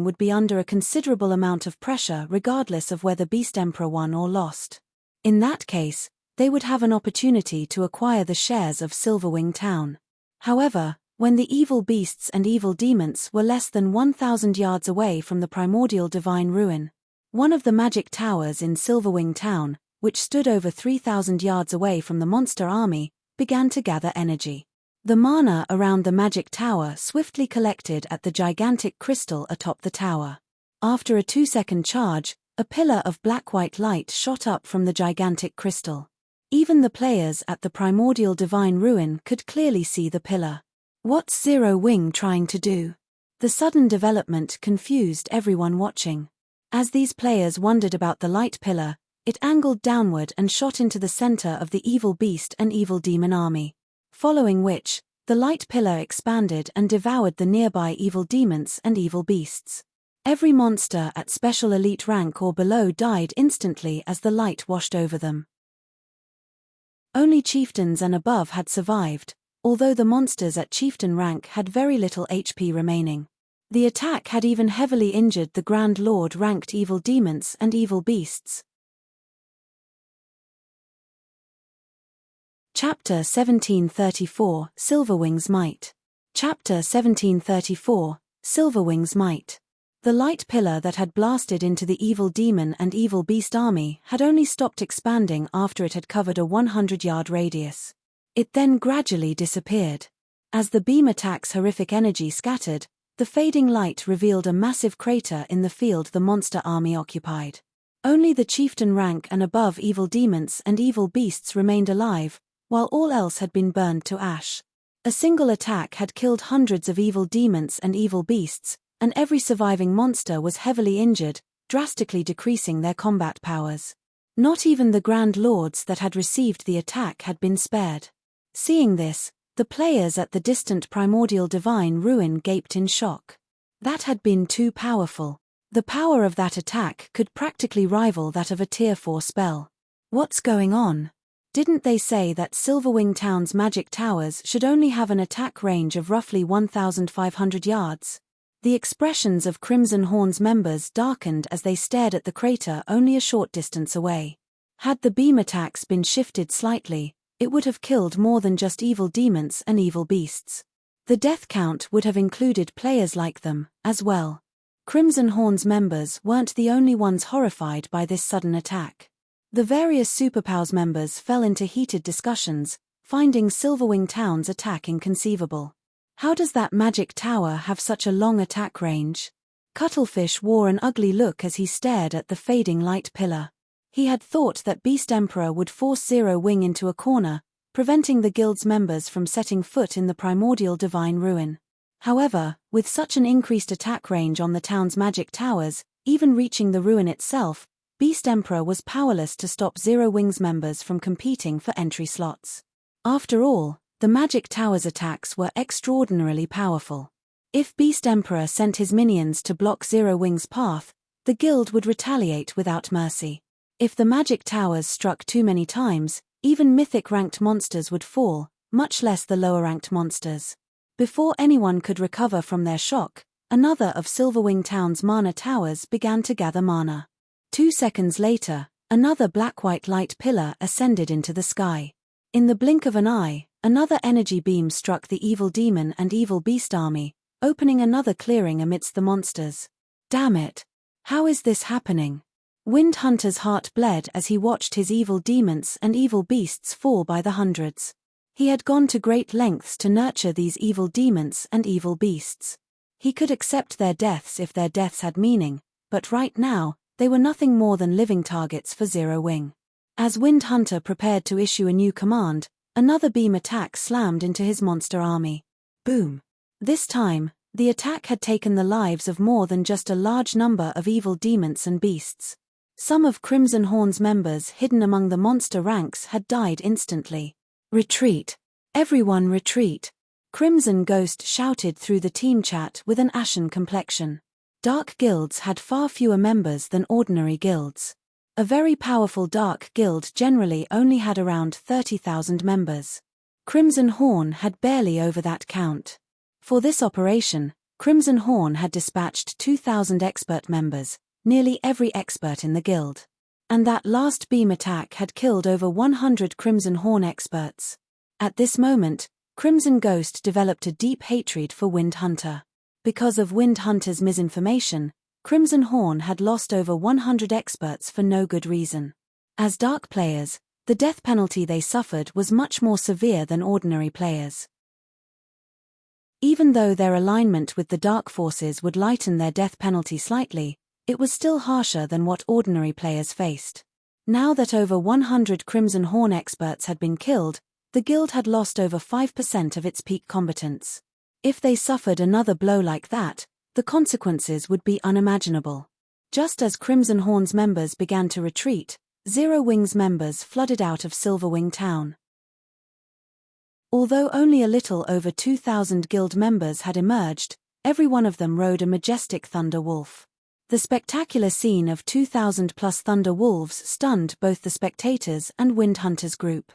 would be under a considerable amount of pressure regardless of whether Beast Emperor won or lost. In that case, they would have an opportunity to acquire the shares of Silverwing Town. However, when the evil beasts and evil demons were less than 1,000 yards away from the primordial divine ruin, one of the magic towers in Silverwing Town, which stood over 3,000 yards away from the monster army, began to gather energy. The mana around the magic tower swiftly collected at the gigantic crystal atop the tower. After a 2-second charge, a pillar of black-white light shot up from the gigantic crystal. Even the players at the primordial divine ruin could clearly see the pillar. What's Zero Wing trying to do? The sudden development confused everyone watching. As these players wondered about the light pillar, it angled downward and shot into the center of the evil beast and evil demon army. Following which, the light pillar expanded and devoured the nearby evil demons and evil beasts. Every monster at special elite rank or below died instantly as the light washed over them. Only chieftains and above had survived, although the monsters at chieftain rank had very little HP remaining. The attack had even heavily injured the Grand Lord ranked evil demons and evil beasts. Chapter 1734, Silverwing's Might. Chapter 1734, Silverwing's Might. The light pillar that had blasted into the evil demon and evil beast army had only stopped expanding after it had covered a 100-yard radius. It then gradually disappeared. As the beam attack's horrific energy scattered, the fading light revealed a massive crater in the field the monster army occupied. Only the chieftain rank and above evil demons and evil beasts remained alive, while all else had been burned to ash. A single attack had killed hundreds of evil demons and evil beasts, and every surviving monster was heavily injured, drastically decreasing their combat powers. Not even the Grand Lords that had received the attack had been spared. Seeing this, the players at the distant primordial divine ruin gaped in shock. That had been too powerful. The power of that attack could practically rival that of a Tier 4 spell. What's going on? Didn't they say that Silverwing Town's magic towers should only have an attack range of roughly 1,500 yards? The expressions of Crimson Horn's members darkened as they stared at the crater only a short distance away. Had the beam attacks been shifted slightly, it would have killed more than just evil demons and evil beasts. The death count would have included players like them, as well. Crimson Horn's members weren't the only ones horrified by this sudden attack. The various Superpowers members fell into heated discussions, finding Silverwing Town's attack inconceivable. How does that magic tower have such a long attack range? Cuttlefish wore an ugly look as he stared at the fading light pillar. He had thought that Beast Emperor would force Zero Wing into a corner, preventing the guild's members from setting foot in the primordial divine ruin. However, with such an increased attack range on the town's magic towers, even reaching the ruin itself, Beast Emperor was powerless to stop Zero Wing's members from competing for entry slots. After all, the magic tower's attacks were extraordinarily powerful. If Beast Emperor sent his minions to block Zero Wing's path, the guild would retaliate without mercy. If the magic towers struck too many times, even mythic-ranked monsters would fall, much less the lower-ranked monsters. Before anyone could recover from their shock, another of Silverwing Town's mana towers began to gather mana. 2 seconds later, another black-white light pillar ascended into the sky. In the blink of an eye, another energy beam struck the evil demon and evil beast army, opening another clearing amidst the monsters. Damn it! How is this happening? Wind Hunter's heart bled as he watched his evil demons and evil beasts fall by the hundreds. He had gone to great lengths to nurture these evil demons and evil beasts. He could accept their deaths if their deaths had meaning, but right now, they were nothing more than living targets for Zero Wing. As Wind Hunter prepared to issue a new command, another beam attack slammed into his monster army. Boom! This time, the attack had taken the lives of more than just a large number of evil demons and beasts. Some of Crimson Horn's members hidden among the monster ranks had died instantly. Retreat! Everyone retreat! Crimson Ghost shouted through the team chat with an ashen complexion. Dark guilds had far fewer members than ordinary guilds. A very powerful dark guild generally only had around 30,000 members. Crimson Horn had barely over that count. For this operation, Crimson Horn had dispatched 2,000 expert members, nearly every expert in the guild. And that last beam attack had killed over 100 Crimson Horn experts. At this moment, Crimson Ghost developed a deep hatred for Wind Hunter. Because of Wind Hunter's misinformation, Crimson Horn had lost over 100 experts for no good reason. As dark players, the death penalty they suffered was much more severe than ordinary players. Even though their alignment with the dark forces would lighten their death penalty slightly, it was still harsher than what ordinary players faced. Now that over 100 Crimson Horn experts had been killed, the guild had lost over 5% of its peak combatants. If they suffered another blow like that, the consequences would be unimaginable. Just as Crimson Horn's members began to retreat, Zero Wing's members flooded out of Silverwing Town. Although only a little over 2,000 guild members had emerged, every one of them rode a majestic thunder wolf. The spectacular scene of 2,000+ thunder wolves stunned both the spectators and Wind Hunter's group.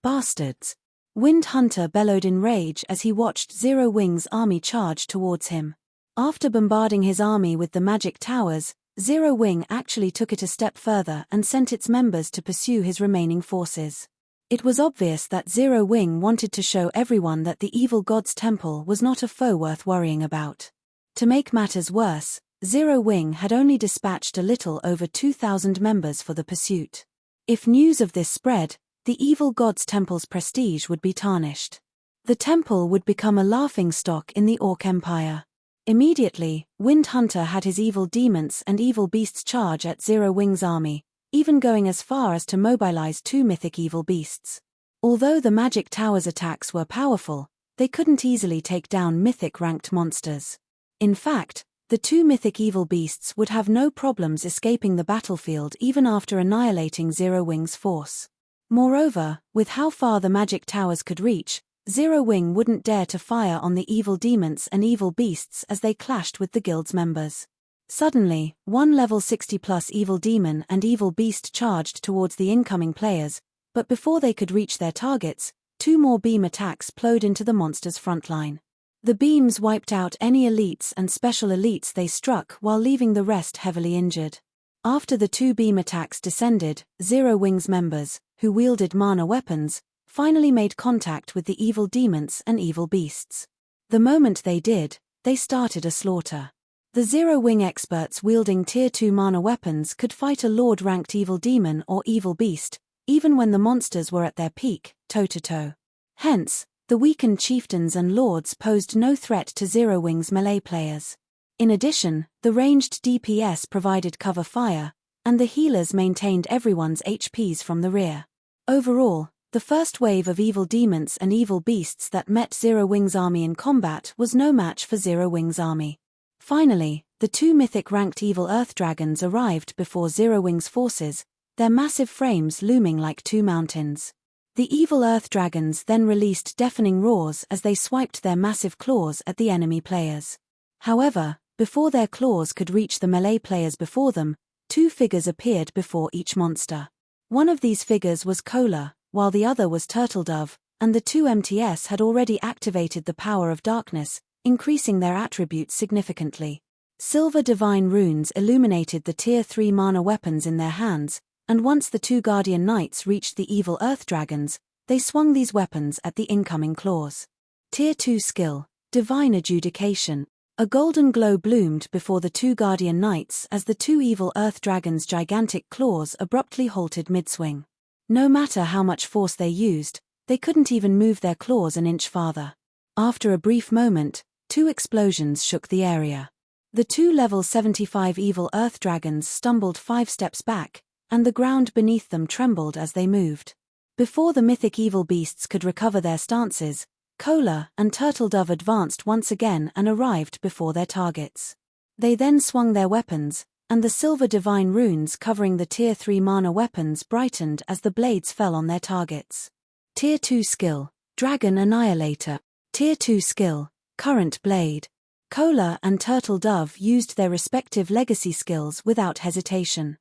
Bastards! Wind Hunter bellowed in rage as he watched Zero Wing's army charge towards him. After bombarding his army with the magic towers, Zero Wing actually took it a step further and sent its members to pursue his remaining forces. It was obvious that Zero Wing wanted to show everyone that the evil god's temple was not a foe worth worrying about. To make matters worse, Zero Wing had only dispatched a little over 2,000 members for the pursuit. If news of this spread, the evil god's temple's prestige would be tarnished. The temple would become a laughingstock in the Orc Empire. Immediately, Wind Hunter had his evil demons and evil beasts charge at Zero Wing's army, even going as far as to mobilize 2 mythic evil beasts. Although the magic tower's attacks were powerful, they couldn't easily take down mythic-ranked monsters. In fact, the 2 mythic evil beasts would have no problems escaping the battlefield even after annihilating Zero Wing's force. Moreover, with how far the magic towers could reach, Zero Wing wouldn't dare to fire on the evil demons and evil beasts as they clashed with the guild's members. Suddenly, one level 60+ evil demon and evil beast charged towards the incoming players, but before they could reach their targets, 2 more beam attacks plowed into the monster's frontline. The beams wiped out any elites and special elites they struck while leaving the rest heavily injured. After the 2 beam attacks descended, Zero Wing's members, who wielded mana weapons, finally made contact with the evil demons and evil beasts. The moment they did, they started a slaughter. The Zero Wing experts wielding Tier 2 mana weapons could fight a Lord-ranked evil demon or evil beast, even when the monsters were at their peak, toe-to-toe. Hence, the weakened chieftains and lords posed no threat to Zero Wing's melee players. In addition, the ranged DPS provided cover fire, and the healers maintained everyone's HPs from the rear. Overall, the first wave of evil demons and evil beasts that met Zero Wing's army in combat was no match for Zero Wing's army. Finally, the 2 mythic-ranked evil earth dragons arrived before Zero Wing's forces, their massive frames looming like 2 mountains. The evil earth dragons then released deafening roars as they swiped their massive claws at the enemy players. However, before their claws could reach the melee players before them, 2 figures appeared before each monster. One of these figures was Cola, while the other was Turtledove, and the 2 MTS had already activated the power of darkness, increasing their attributes significantly. Silver divine runes illuminated the Tier 3 mana weapons in their hands, and once the 2 Guardian Knights reached the evil earth dragons, they swung these weapons at the incoming claws. Tier 2 skill, Divine Adjudication. A golden glow bloomed before the two guardian knights as the two evil earth dragons' gigantic claws abruptly halted mid-swing. No matter how much force they used, they couldn't even move their claws an inch farther. After a brief moment, two explosions shook the area. The two level 75 evil earth dragons stumbled 5 steps back, and the ground beneath them trembled as they moved. Before the mythic evil beasts could recover their stances, Kola and Turtledove advanced once again and arrived before their targets. They then swung their weapons, and the silver divine runes covering the Tier 3 mana weapons brightened as the blades fell on their targets. Tier 2 skill, Dragon Annihilator. Tier 2 skill, Current Blade. Kola and Turtledove used their respective legacy skills without hesitation.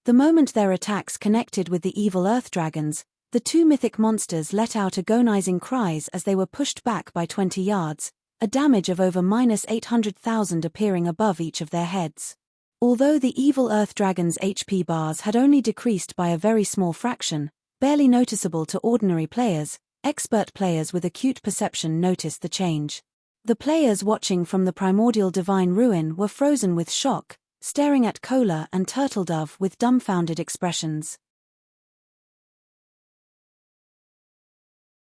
The moment their attacks connected with the evil earth dragons, the two mythic monsters let out agonizing cries as they were pushed back by 20 yards, a damage of over -800,000 appearing above each of their heads. Although the evil earth dragons' HP bars had only decreased by a very small fraction, barely noticeable to ordinary players, expert players with acute perception noticed the change. The players watching from the primordial divine ruin were frozen with shock, staring at Kola and Turtledove with dumbfounded expressions.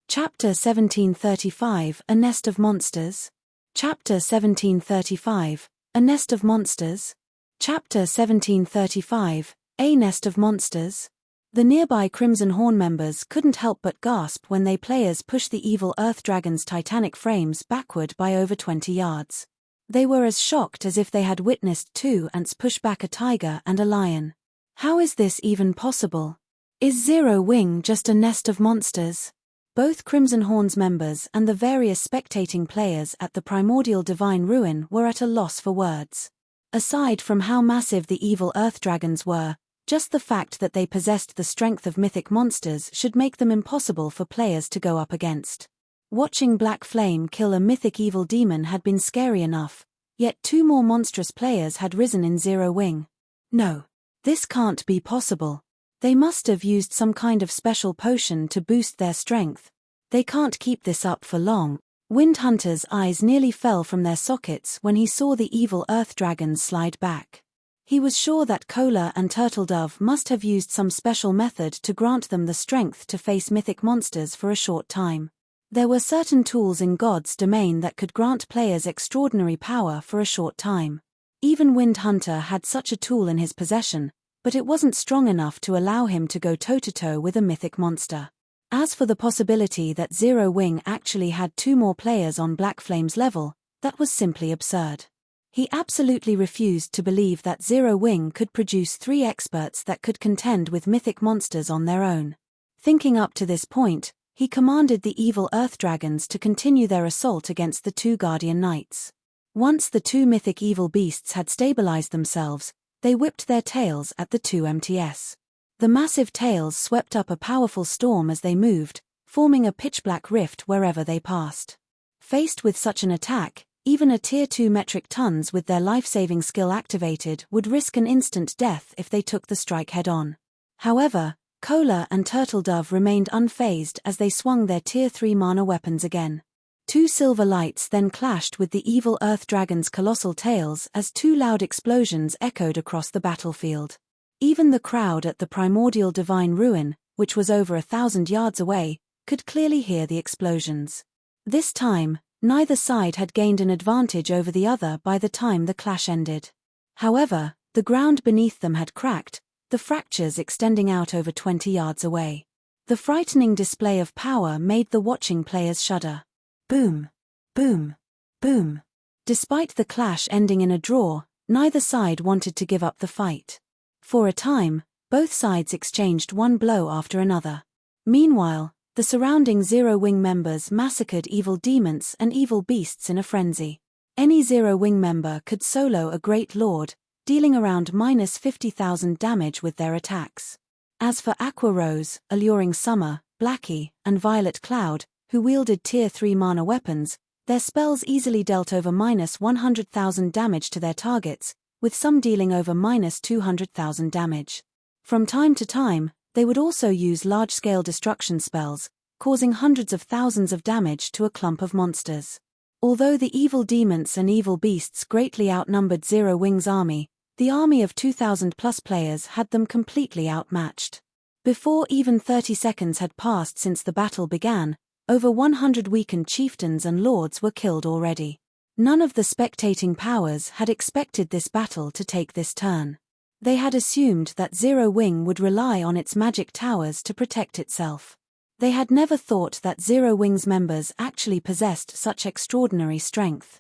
Chapter 1735 – A Nest of Monsters. Chapter 1735 – A Nest of Monsters. Chapter 1735 – A Nest of Monsters. The nearby Crimson Horn members couldn't help but gasp when they players pushed the evil earth dragon's titanic frames backward by over 20 yards. They were as shocked as if they had witnessed two ants push back a tiger and a lion. How is this even possible? Is Zero Wing just a nest of monsters? Both Crimson Horn's members and the various spectating players at the primordial divine ruin were at a loss for words. Aside from how massive the evil earth dragons were, just the fact that they possessed the strength of mythic monsters should make them impossible for players to go up against. Watching Black Flame kill a mythic evil demon had been scary enough, yet two more monstrous players had risen in Zero Wing. No. This can't be possible. They must have used some kind of special potion to boost their strength. They can't keep this up for long. Windhunter's eyes nearly fell from their sockets when he saw the evil earth dragons slide back. He was sure that Kola and Turtledove must have used some special method to grant them the strength to face mythic monsters for a short time. There were certain tools in God's domain that could grant players extraordinary power for a short time. Even Windhunter had such a tool in his possession, but it wasn't strong enough to allow him to go toe-to-toe with a mythic monster. As for the possibility that Zero Wing actually had two more players on Black Flame's level, that was simply absurd. He absolutely refused to believe that Zero Wing could produce 3 experts that could contend with mythic monsters on their own. Thinking up to this point, he commanded the evil earth dragons to continue their assault against the two guardian knights. Once the two mythic evil beasts had stabilized themselves, they whipped their tails at the two MTS. The massive tails swept up a powerful storm as they moved, forming a pitch-black rift wherever they passed. Faced with such an attack, even a Tier 2 metric tons with their life-saving skill activated would risk an instant death if they took the strike head-on. However, Kola and Turtledove remained unfazed as they swung their Tier 3 mana weapons again. 2 silver lights then clashed with the evil earth dragon's colossal tails as 2 loud explosions echoed across the battlefield. Even the crowd at the primordial divine ruin, which was over 1,000 yards away, could clearly hear the explosions. This time, neither side had gained an advantage over the other by the time the clash ended. However, the ground beneath them had cracked, the fractures extending out over 20 yards away. The frightening display of power made the watching players shudder. Boom! Boom! Boom! Despite the clash ending in a draw, neither side wanted to give up the fight. For a time, both sides exchanged one blow after another. Meanwhile, the surrounding Zero Wing members massacred evil demons and evil beasts in a frenzy. Any Zero Wing member could solo a Great Lord, dealing around -50,000 damage with their attacks. As for Aqua Rose, Alluring Summer, Blackie, and Violet Cloud, who wielded Tier 3 mana weapons, their spells easily dealt over -100,000 damage to their targets, with some dealing over -200,000 damage. From time to time, they would also use large-scale destruction spells, causing hundreds of thousands of damage to a clump of monsters. Although the evil demons and evil beasts greatly outnumbered Zero Wing's army, the army of 2,000+ players had them completely outmatched. Before even 30 seconds had passed since the battle began, over 100 weakened chieftains and lords were killed already. None of the spectating powers had expected this battle to take this turn. They had assumed that Zero Wing would rely on its magic towers to protect itself. They had never thought that Zero Wing's members actually possessed such extraordinary strength.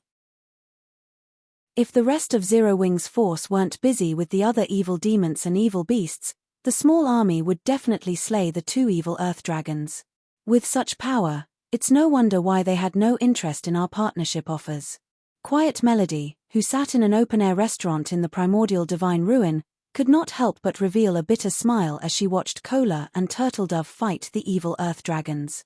If the rest of Zero Wing's force weren't busy with the other evil demons and evil beasts, the small army would definitely slay the 2 evil earth dragons. With such power, it's no wonder why they had no interest in our partnership offers. Quiet Melody, who sat in an open-air restaurant in the primordial divine ruin, could not help but reveal a bitter smile as she watched Cola and Turtledove fight the evil earth dragons.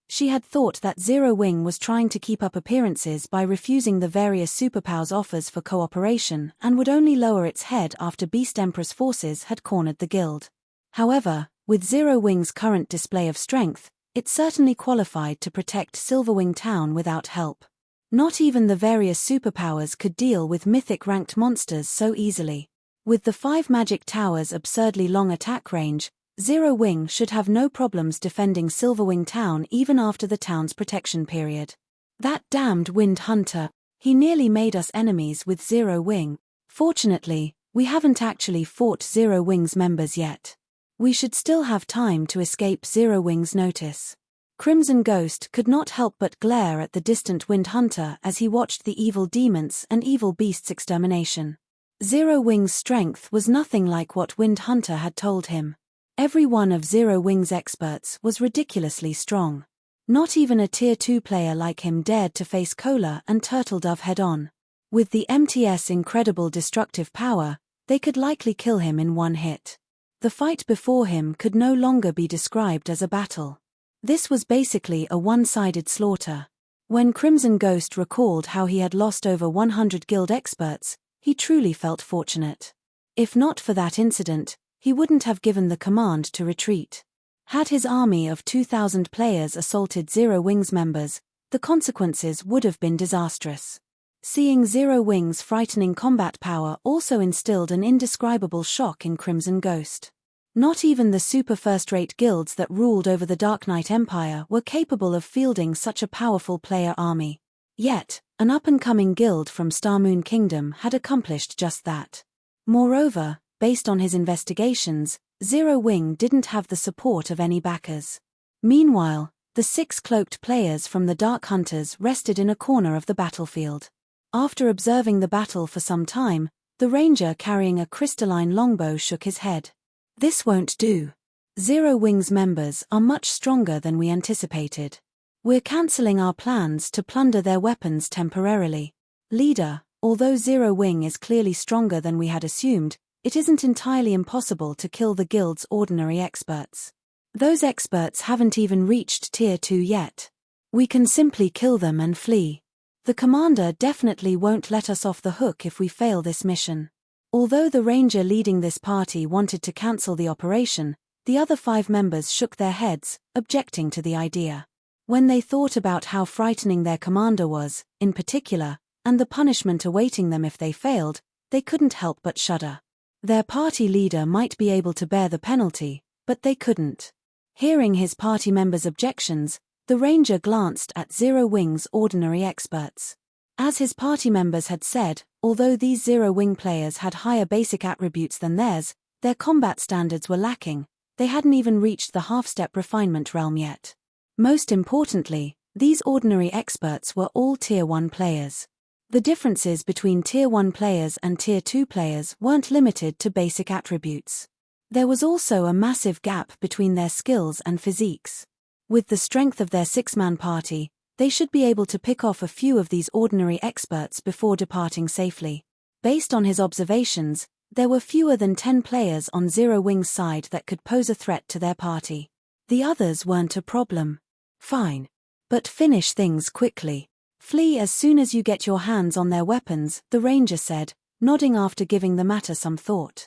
She had thought that Zero Wing was trying to keep up appearances by refusing the various superpowers offers for cooperation and would only lower its head after Beast Empress forces had cornered the guild. However, with Zero Wing's current display of strength, it certainly qualified to protect Silverwing Town without help. Not even the various superpowers could deal with mythic-ranked monsters so easily. With the 5 magic towers' absurdly long attack range, Zero Wing should have no problems defending Silverwing Town even after the town's protection period. That damned Wind Hunter, he nearly made us enemies with Zero Wing. Fortunately, we haven't actually fought Zero Wing's members yet. We should still have time to escape Zero Wing's notice. Crimson Ghost could not help but glare at the distant Wind Hunter as he watched the evil demons and evil beasts' extermination. Zero Wing's strength was nothing like what Wind Hunter had told him. Every one of Zero Wing's experts was ridiculously strong. Not even a Tier 2 player like him dared to face Cola and Turtledove head-on. With the MTS' incredible destructive power, they could likely kill him in one hit. The fight before him could no longer be described as a battle. This was basically a one-sided slaughter. When Crimson Ghost recalled how he had lost over 100 guild experts, he truly felt fortunate. If not for that incident, he wouldn't have given the command to retreat. Had his army of 2,000 players assaulted Zero Wing's members, the consequences would have been disastrous. Seeing Zero Wing's frightening combat power also instilled an indescribable shock in Crimson Ghost. Not even the super first-rate guilds that ruled over the Dark Knight Empire were capable of fielding such a powerful player army. Yet, an up-and-coming guild from Starmoon Kingdom had accomplished just that. Moreover, based on his investigations, Zero Wing didn't have the support of any backers. Meanwhile, the 6 cloaked players from the Dark Hunters rested in a corner of the battlefield. After observing the battle for some time, the ranger carrying a crystalline longbow shook his head. This won't do. Zero Wing's members are much stronger than we anticipated. We're cancelling our plans to plunder their weapons temporarily. Leader, although Zero Wing is clearly stronger than we had assumed, it isn't entirely impossible to kill the guild's ordinary experts. Those experts haven't even reached Tier 2 yet. We can simply kill them and flee. The commander definitely won't let us off the hook if we fail this mission. Although the ranger leading this party wanted to cancel the operation, the other 5 members shook their heads, objecting to the idea. When they thought about how frightening their commander was, in particular, and the punishment awaiting them if they failed, they couldn't help but shudder. Their party leader might be able to bear the penalty, but they couldn't. Hearing his party members' objections, the ranger glanced at Zero Wing's ordinary experts. As his party members had said, although these Zero Wing players had higher basic attributes than theirs, their combat standards were lacking. They hadn't even reached the half-step refinement realm yet. Most importantly, these ordinary experts were all Tier 1 players. The differences between Tier 1 players and Tier 2 players weren't limited to basic attributes. There was also a massive gap between their skills and physiques. With the strength of their 6-man party, they should be able to pick off a few of these ordinary experts before departing safely. Based on his observations, there were fewer than 10 players on Zero Wing's side that could pose a threat to their party. The others weren't a problem. Fine. But finish things quickly. Flee as soon as you get your hands on their weapons, the ranger said, nodding after giving the matter some thought.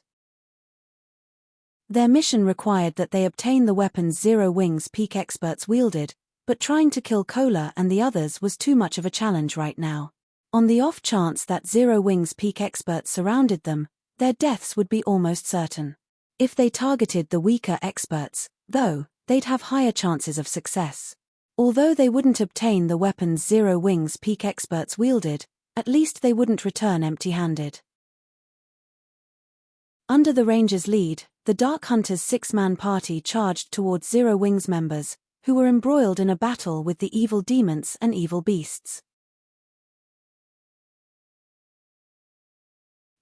Their mission required that they obtain the weapons Zero Wing's peak experts wielded, but trying to kill Kola and the others was too much of a challenge right now. On the off chance that Zero Wing's peak experts surrounded them, their deaths would be almost certain. If they targeted the weaker experts, though, they'd have higher chances of success. Although they wouldn't obtain the weapons Zero Wing's peak experts wielded, at least they wouldn't return empty-handed. Under the Ranger's lead, the Dark Hunters' 6-man party charged towards Zero Wing's members, who were embroiled in a battle with the evil demons and evil beasts.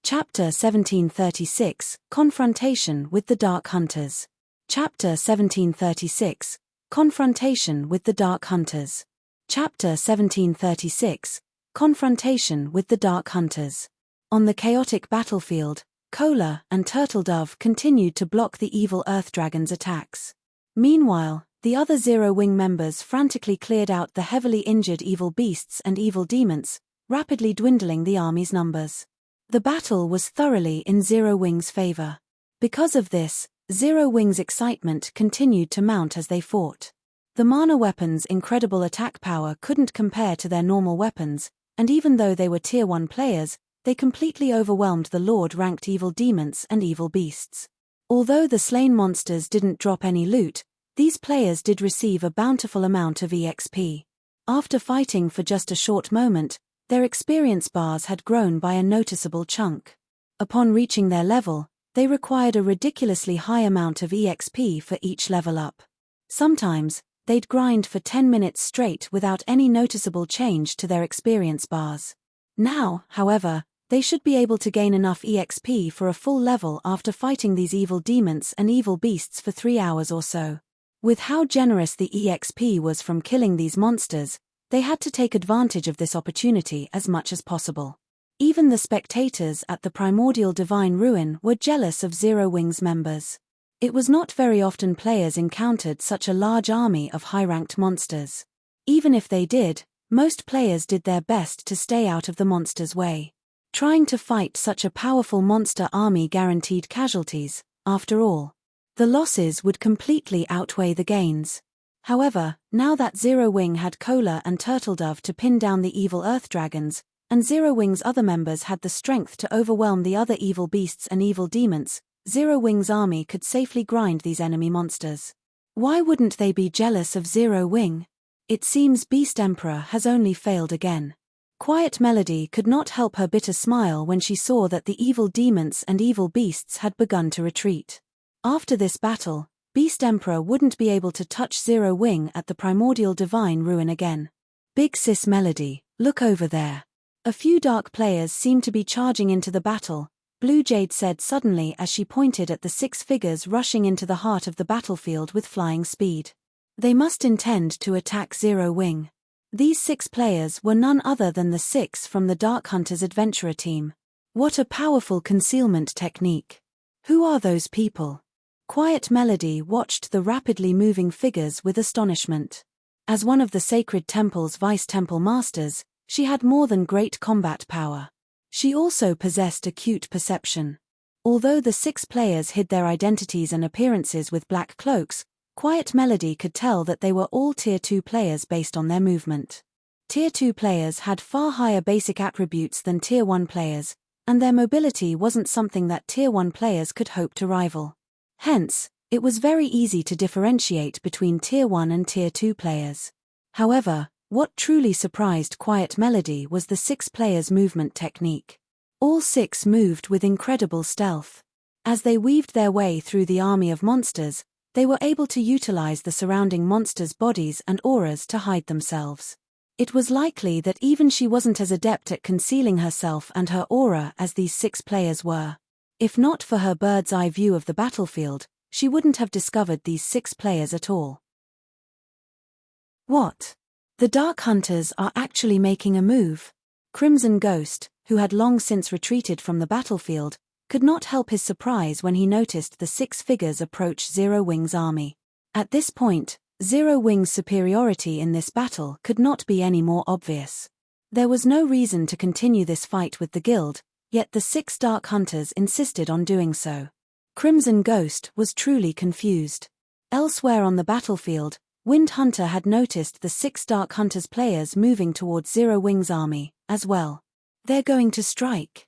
Chapter 1736, Confrontation with the Dark Hunters. Chapter 1736, Confrontation with the Dark Hunters. Chapter 1736, Confrontation with the Dark Hunters. On the chaotic battlefield, Kola and Turtledove continued to block the evil Earth Dragon's attacks. Meanwhile, the other Zero Wing members frantically cleared out the heavily injured evil beasts and evil demons, rapidly dwindling the army's numbers. The battle was thoroughly in Zero Wing's favor. Because of this, Zero Wing's excitement continued to mount as they fought. The mana weapons' incredible attack power couldn't compare to their normal weapons, and even though they were Tier 1 players, they completely overwhelmed the Lord-ranked evil demons and evil beasts. Although the slain monsters didn't drop any loot, these players did receive a bountiful amount of EXP. After fighting for just a short moment, their experience bars had grown by a noticeable chunk. Upon reaching their level, they required a ridiculously high amount of EXP for each level up. Sometimes, they'd grind for 10 minutes straight without any noticeable change to their experience bars. Now, however, they should be able to gain enough EXP for a full level after fighting these evil demons and evil beasts for 3 hours or so. With how generous the EXP was from killing these monsters, they had to take advantage of this opportunity as much as possible. Even the spectators at the primordial divine ruin were jealous of Zero Wing's members. It was not very often players encountered such a large army of high-ranked monsters. Even if they did, most players did their best to stay out of the monsters' way. Trying to fight such a powerful monster army guaranteed casualties, after all. The losses would completely outweigh the gains. However, now that Zero Wing had Kola and Turtledove to pin down the evil Earth Dragons, and Zero Wing's other members had the strength to overwhelm the other evil beasts and evil demons, Zero Wing's army could safely grind these enemy monsters. Why wouldn't they be jealous of Zero Wing? It seems Beast Emperor has only failed again. Quiet Melody could not help her bitter smile when she saw that the evil demons and evil beasts had begun to retreat. After this battle, Beast Emperor wouldn't be able to touch Zero Wing at the primordial divine ruin again. Big Sis Melody, look over there. A few dark players seem to be charging into the battle, Blue Jade said suddenly as she pointed at the 6 figures rushing into the heart of the battlefield with flying speed. They must intend to attack Zero Wing. These 6 players were none other than the 6 from the Dark Hunters Adventurer team. What a powerful concealment technique. Who are those people? Quiet Melody watched the rapidly moving figures with astonishment. As one of the Sacred Temple's Vice-Temple Masters, she had more than great combat power. She also possessed acute perception. Although the 6 players hid their identities and appearances with black cloaks, Quiet Melody could tell that they were all Tier 2 players based on their movement. Tier 2 players had far higher basic attributes than Tier 1 players, and their mobility wasn't something that Tier 1 players could hope to rival. Hence, it was very easy to differentiate between Tier 1 and Tier 2 players. However, what truly surprised Quiet Melody was the 6 players' movement technique. All 6 moved with incredible stealth. As they weaved their way through the army of monsters, they were able to utilize the surrounding monsters' bodies and auras to hide themselves. It was likely that even she wasn't as adept at concealing herself and her aura as these 6 players were. If not for her bird's-eye view of the battlefield, she wouldn't have discovered these 6 players at all. What? The Dark Hunters are actually making a move. Crimson Ghost, who had long since retreated from the battlefield, could not help his surprise when he noticed the 6 figures approach Zero Wing's army. At this point, Zero Wing's superiority in this battle could not be any more obvious. There was no reason to continue this fight with the guild, yet the 6 Dark Hunters insisted on doing so. Crimson Ghost was truly confused. Elsewhere on the battlefield, Wind Hunter had noticed the 6 Dark Hunters players moving towards Zero Wing's army, as well. They're going to strike.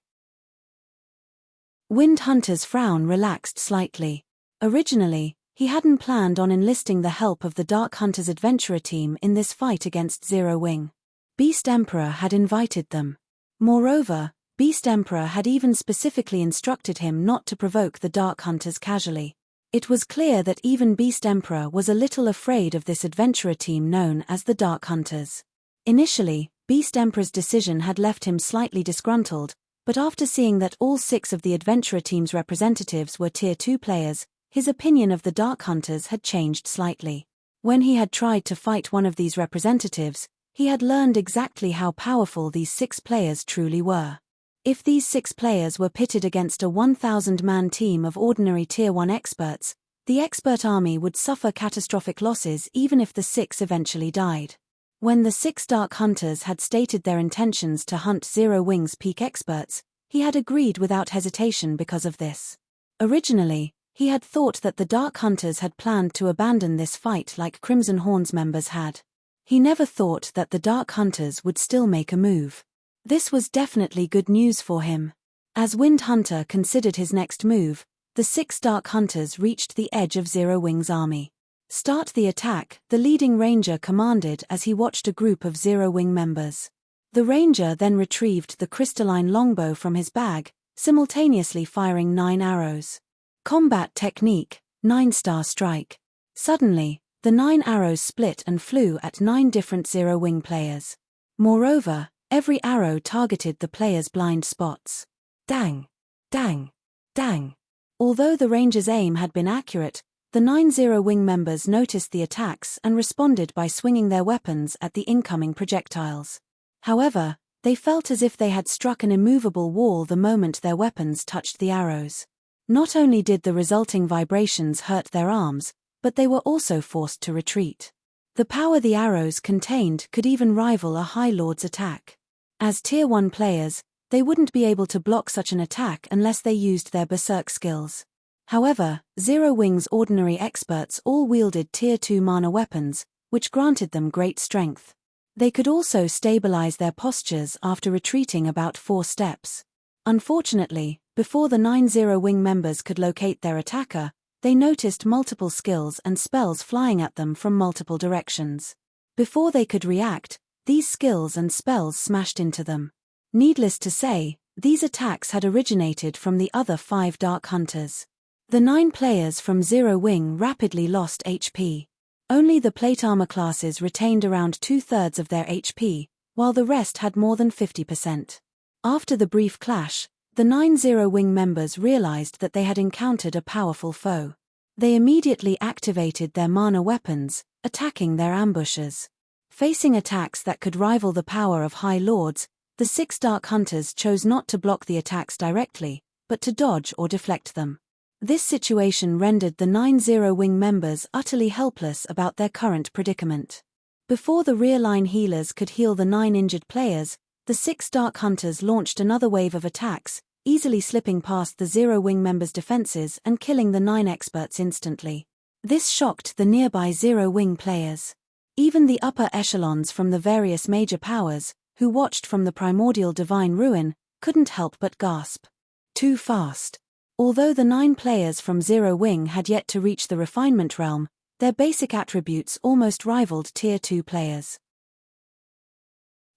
Wind Hunter's frown relaxed slightly. Originally, he hadn't planned on enlisting the help of the Dark Hunters adventurer team in this fight against Zero Wing. Beast Emperor had invited them. Moreover, Beast Emperor had even specifically instructed him not to provoke the Dark Hunters casually. It was clear that even Beast Emperor was a little afraid of this adventurer team known as the Dark Hunters. Initially, Beast Emperor's decision had left him slightly disgruntled, but after seeing that all 6 of the adventurer team's representatives were Tier 2 players, his opinion of the Dark Hunters had changed slightly. When he had tried to fight one of these representatives, he had learned exactly how powerful these 6 players truly were. If these 6 players were pitted against a 1,000-man team of ordinary Tier 1 experts, the expert army would suffer catastrophic losses even if the 6 eventually died. When the 6 Dark Hunters had stated their intentions to hunt Zero Wing's peak experts, he had agreed without hesitation because of this. Originally, he had thought that the Dark Hunters had planned to abandon this fight like Crimson Horn's members had. He never thought that the Dark Hunters would still make a move. This was definitely good news for him. As Wind Hunter considered his next move, the 6 Dark Hunters reached the edge of Zero Wing's army. "Start the attack," the leading ranger commanded as he watched a group of Zero Wing members. The ranger then retrieved the crystalline longbow from his bag, simultaneously firing 9 arrows. Combat technique, 9-star strike. Suddenly, the 9 arrows split and flew at 9 different Zero Wing players. Moreover, every arrow targeted the players' blind spots. Dang! Dang! Dang! Although the ranger's aim had been accurate, the 9 Zero Wing members noticed the attacks and responded by swinging their weapons at the incoming projectiles. However, they felt as if they had struck an immovable wall the moment their weapons touched the arrows. Not only did the resulting vibrations hurt their arms, but they were also forced to retreat. The power the arrows contained could even rival a High Lord's attack. As Tier 1 players, they wouldn't be able to block such an attack unless they used their berserk skills. However, Zero Wing's ordinary experts all wielded Tier 2 mana weapons, which granted them great strength. They could also stabilize their postures after retreating about 4 steps. Unfortunately, before the 9 Zero Wing members could locate their attacker, they noticed multiple skills and spells flying at them from multiple directions. Before they could react, these skills and spells smashed into them. Needless to say, these attacks had originated from the other 5 Dark Hunters. The 9 players from Zero Wing rapidly lost HP. Only the plate armor classes retained around 2/3 of their HP, while the rest had more than 50%. After the brief clash, the 9 Zero Wing members realized that they had encountered a powerful foe. They immediately activated their mana weapons, attacking their ambushers. Facing attacks that could rival the power of High Lords, the 6 Dark Hunters chose not to block the attacks directly, but to dodge or deflect them. This situation rendered the 9 Zero Wing members utterly helpless about their current predicament. Before the rear-line healers could heal the 9 injured players, the 6 Dark Hunters launched another wave of attacks, easily slipping past the Zero Wing members' defenses and killing the 9 experts instantly. This shocked the nearby Zero Wing players. Even the upper echelons from the various major powers, who watched from the primordial divine ruin, couldn't help but gasp. Too fast. Although the 9 players from Zero Wing had yet to reach the refinement realm, their basic attributes almost rivaled Tier 2 players.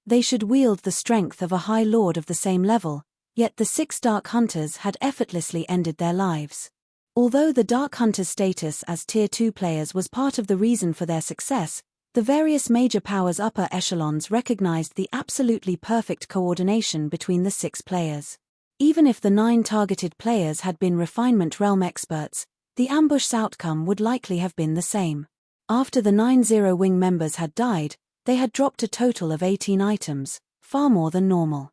They should wield the strength of a High Lord of the same level, yet the 6 Dark Hunters had effortlessly ended their lives. Although the Dark Hunters' status as Tier 2 players was part of the reason for their success, the various major powers' upper echelons recognized the absolutely perfect coordination between the 6 players. Even if the 9 targeted players had been Refinement Realm experts, the ambush's outcome would likely have been the same. After the 9 Zero Wing members had died, they had dropped a total of 18 items, far more than normal.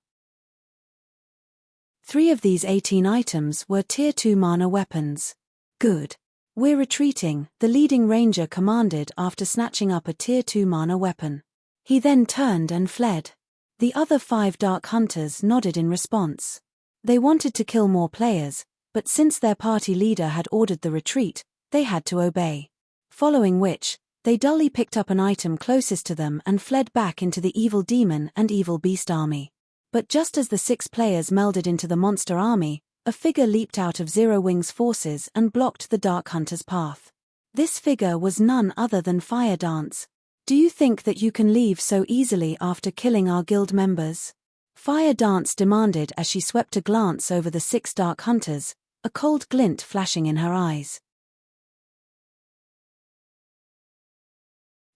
3 of these 18 items were Tier 2 mana weapons. Good. We're retreating, the leading ranger commanded after snatching up a Tier 2 mana weapon. He then turned and fled. The other 5 Dark Hunters nodded in response. They wanted to kill more players, but since their party leader had ordered the retreat, they had to obey. Following which, They dully picked up an item closest to them and fled back into the evil demon and evil beast army. But just as the 6 players melded into the monster army, a figure leaped out of Zero Wing's forces and blocked the Dark Hunter's path. This figure was none other than Fire Dance. "Do you think that you can leave so easily after killing our guild members?" Fire Dance demanded as she swept a glance over the 6 Dark Hunters, a cold glint flashing in her eyes.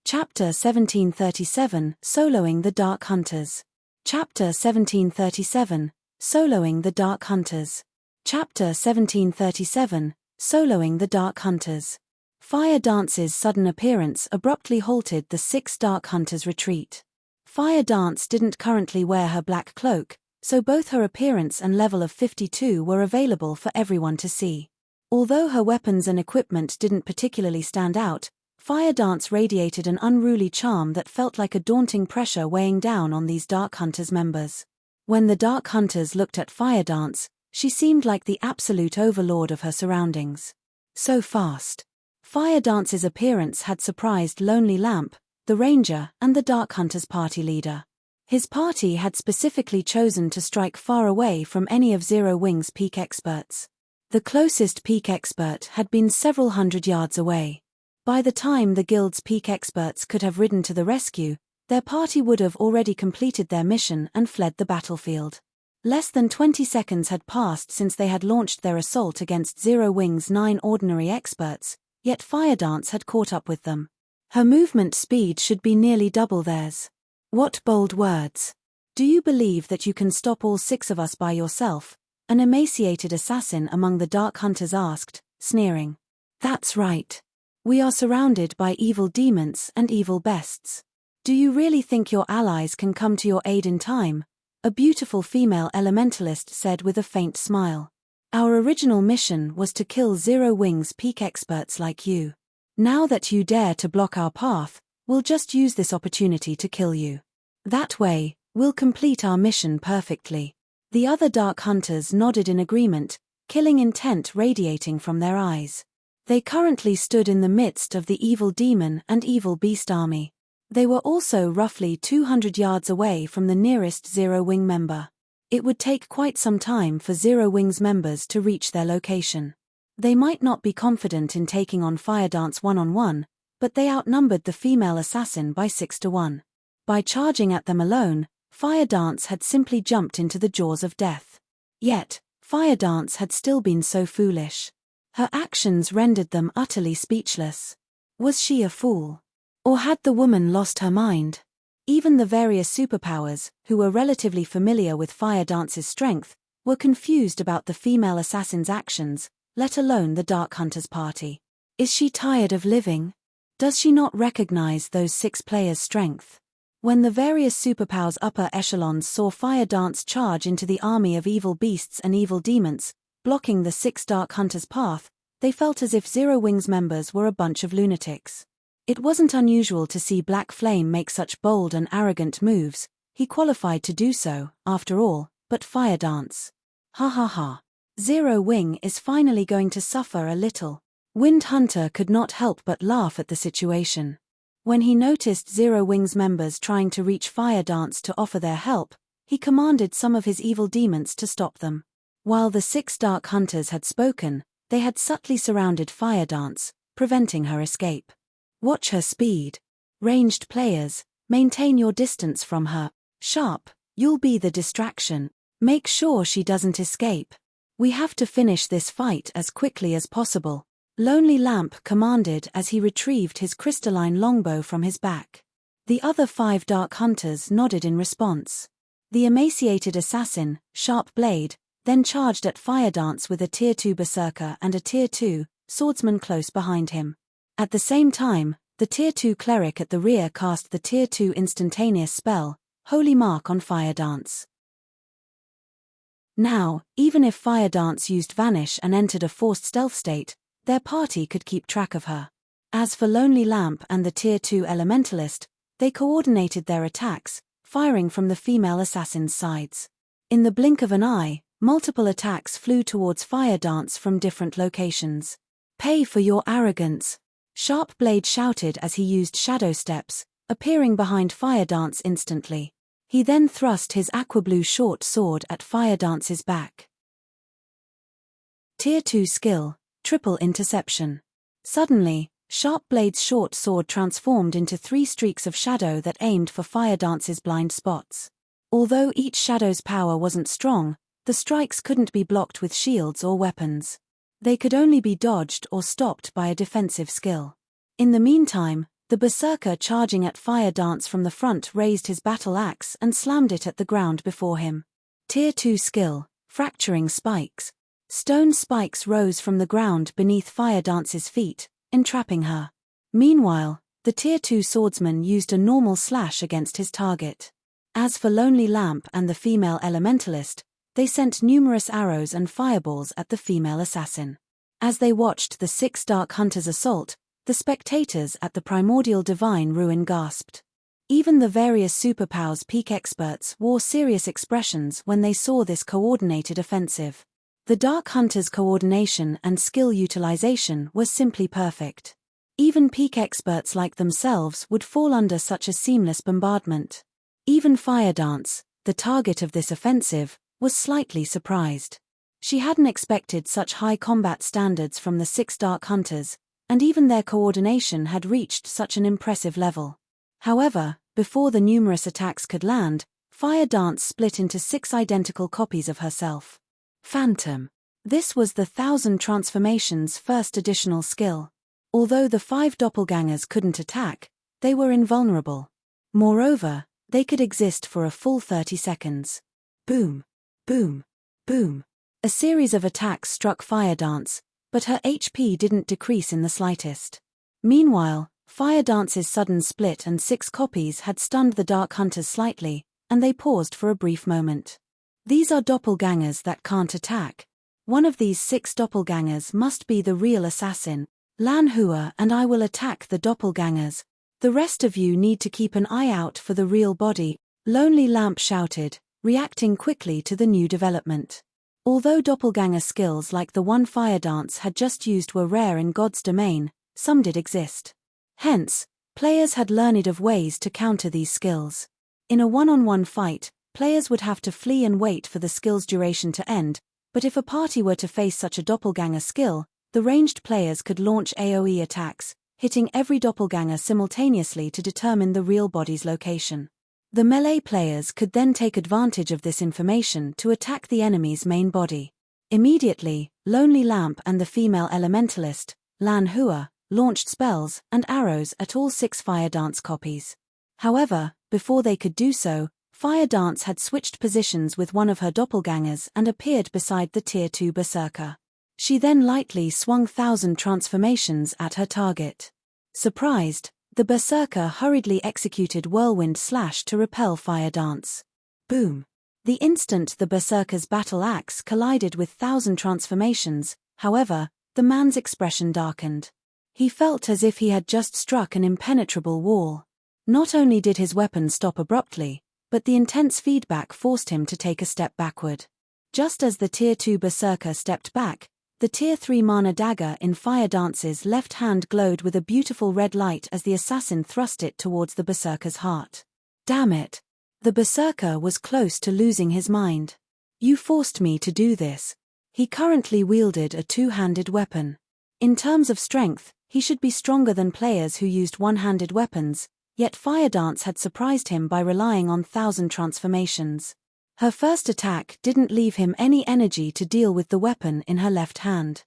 Chapter 1737, Soloing the Dark Hunters. Chapter 1737, Soloing the Dark Hunters. Chapter 1737, Soloing the Dark Hunters. Fire Dance's sudden appearance abruptly halted the 6 Dark Hunters' retreat. Fire Dance didn't currently wear her black cloak, so both her appearance and level of 52 were available for everyone to see. Although her weapons and equipment didn't particularly stand out, Fire Dance radiated an unruly charm that felt like a daunting pressure weighing down on these Dark Hunters members. When the Dark Hunters looked at Fire Dance, she seemed like the absolute overlord of her surroundings. So fast. Fire Dance's appearance had surprised Lonely Lamp, the Ranger, and the Dark Hunters' party leader. His party had specifically chosen to strike far away from any of Zero Wing's peak experts. The closest peak expert had been several hundred yards away. By the time the guild's peak experts could have ridden to the rescue, their party would have already completed their mission and fled the battlefield. Less than 20 seconds had passed since they had launched their assault against Zero Wing's 9 ordinary experts, yet Fire Dance had caught up with them. Her movement speed should be nearly double theirs. What bold words. "Do you believe that you can stop all 6 of us by yourself?" an emaciated assassin among the Dark Hunters asked, sneering. "That's right. We are surrounded by evil demons and evil beasts. Do you really think your allies can come to your aid in time?" a beautiful female elementalist said with a faint smile. "Our original mission was to kill Zero Wing's peak experts like you. Now that you dare to block our path, we'll just use this opportunity to kill you. That way, we'll complete our mission perfectly." The other Dark Hunters nodded in agreement, killing intent radiating from their eyes. They currently stood in the midst of the evil demon and evil beast army. They were also roughly 200 yards away from the nearest Zero Wing member. It would take quite some time for Zero Wing's members to reach their location. They might not be confident in taking on Fire Dance one-on-one, but they outnumbered the female assassin by 6 to 1. By charging at them alone, Fire Dance had simply jumped into the jaws of death. Yet, Fire Dance had still been so foolish. Her actions rendered them utterly speechless. Was she a fool? Or had the woman lost her mind? Even the various superpowers, who were relatively familiar with Fire Dance's strength, were confused about the female assassin's actions, let alone the Dark Hunters' party. Is she tired of living? Does she not recognize those 6 players' strength? When the various superpowers' upper echelons saw Fire Dance charge into the army of evil beasts and evil demons, blocking the 6 Dark Hunters' path, they felt as if Zero Wing's members were a bunch of lunatics. It wasn't unusual to see Black Flame make such bold and arrogant moves. He qualified to do so, after all, but Fire Dance. Ha ha ha. Zero Wing is finally going to suffer a little. Wind Hunter could not help but laugh at the situation. When he noticed Zero Wing's members trying to reach Fire Dance to offer their help, he commanded some of his evil demons to stop them. While the 6 Dark Hunters had spoken, they had subtly surrounded Fire Dance, preventing her escape. Watch her speed. Ranged players, maintain your distance from her. Sharp, you'll be the distraction. Make sure she doesn't escape. We have to finish this fight as quickly as possible. Lonely Lamp commanded as he retrieved his crystalline longbow from his back. The other 5 Dark Hunters nodded in response. The emaciated assassin, Sharp Blade, then charged at Fire Dance with a Tier 2 Berserker and a Tier 2 Swordsman close behind him. At the same time, the Tier 2 Cleric at the rear cast the Tier 2 instantaneous spell, Holy Mark on Fire Dance. Now, even if Fire Dance used Vanish and entered a forced stealth state, their party could keep track of her. As for Lonely Lamp and the Tier 2 Elementalist, they coordinated their attacks, firing from the female assassin's sides. In the blink of an eye, multiple attacks flew towards Fire Dance from different locations. Pay for your arrogance. Sharp Blade shouted as he used shadow steps, appearing behind Fire Dance instantly. He then thrust his aquablue short sword at Fire Dance's back. Tier 2 skill, Triple Interception. Suddenly, Sharp Blade's short sword transformed into 3 streaks of shadow that aimed for Fire Dance's blind spots. Although each shadow's power wasn't strong, the strikes couldn't be blocked with shields or weapons. They could only be dodged or stopped by a defensive skill. In the meantime, the berserker charging at Fire Dance from the front raised his battle axe and slammed it at the ground before him. Tier 2 skill, Fracturing Spikes. Stone spikes rose from the ground beneath Fire Dance's feet, entrapping her. Meanwhile, the Tier 2 swordsman used a normal slash against his target. As for Lonely Lamp and the female elementalist, they sent numerous arrows and fireballs at the female assassin. As they watched the 6 Dark Hunters assault, the spectators at the Primordial Divine Ruin gasped. Even the various Superpowers Peak experts wore serious expressions when they saw this coordinated offensive. The Dark Hunters' coordination and skill utilization was simply perfect. Even peak experts like themselves would fall under such a seamless bombardment. Even Fire Dance, the target of this offensive, was slightly surprised. She hadn't expected such high combat standards from the 6 Dark Hunters, and even their coordination had reached such an impressive level. However, before the numerous attacks could land, Fire Dance split into 6 identical copies of herself. Phantom. This was the 1000 Transformations' first additional skill. Although the 5 doppelgangers couldn't attack, they were invulnerable. Moreover, they could exist for a full 30 seconds. Boom. Boom. Boom. A series of attacks struck Fire Dance, but her HP didn't decrease in the slightest. Meanwhile, Fire Dance's sudden split and 6 copies had stunned the Dark Hunters slightly, and they paused for a brief moment. These are doppelgangers that can't attack. One of these 6 doppelgangers must be the real assassin. Lan Hua and I will attack the doppelgangers. The rest of you need to keep an eye out for the real body, Lonely Lamp shouted, reacting quickly to the new development. Although doppelganger skills like the one Fire Dance had just used were rare in God's domain, some did exist. Hence, players had learned of ways to counter these skills. In a one-on-one fight, players would have to flee and wait for the skill's duration to end, but if a party were to face such a doppelganger skill, the ranged players could launch AoE attacks, hitting every doppelganger simultaneously to determine the real body's location. The melee players could then take advantage of this information to attack the enemy's main body. Immediately, Lonely Lamp and the female elementalist, Lan Hua, launched spells and arrows at all 6 Fire Dance copies. However, before they could do so, Fire Dance had switched positions with one of her doppelgangers and appeared beside the Tier 2 berserker. She then lightly swung 1000 transformations at her target. Surprised, the berserker hurriedly executed Whirlwind Slash to repel Fire Dance. Boom! The instant the berserker's battle axe collided with 1000 transformations, however, the man's expression darkened. He felt as if he had just struck an impenetrable wall. Not only did his weapon stop abruptly, but the intense feedback forced him to take a step backward. Just as the Tier 2 berserker stepped back, the Tier 3 mana dagger in Fire Dance's left hand glowed with a beautiful red light as the assassin thrust it towards the berserker's heart. Damn it! The berserker was close to losing his mind. You forced me to do this. He currently wielded a two-handed weapon. In terms of strength, he should be stronger than players who used one-handed weapons, yet Fire Dance had surprised him by relying on 1000 transformations. Her first attack didn't leave him any energy to deal with the weapon in her left hand.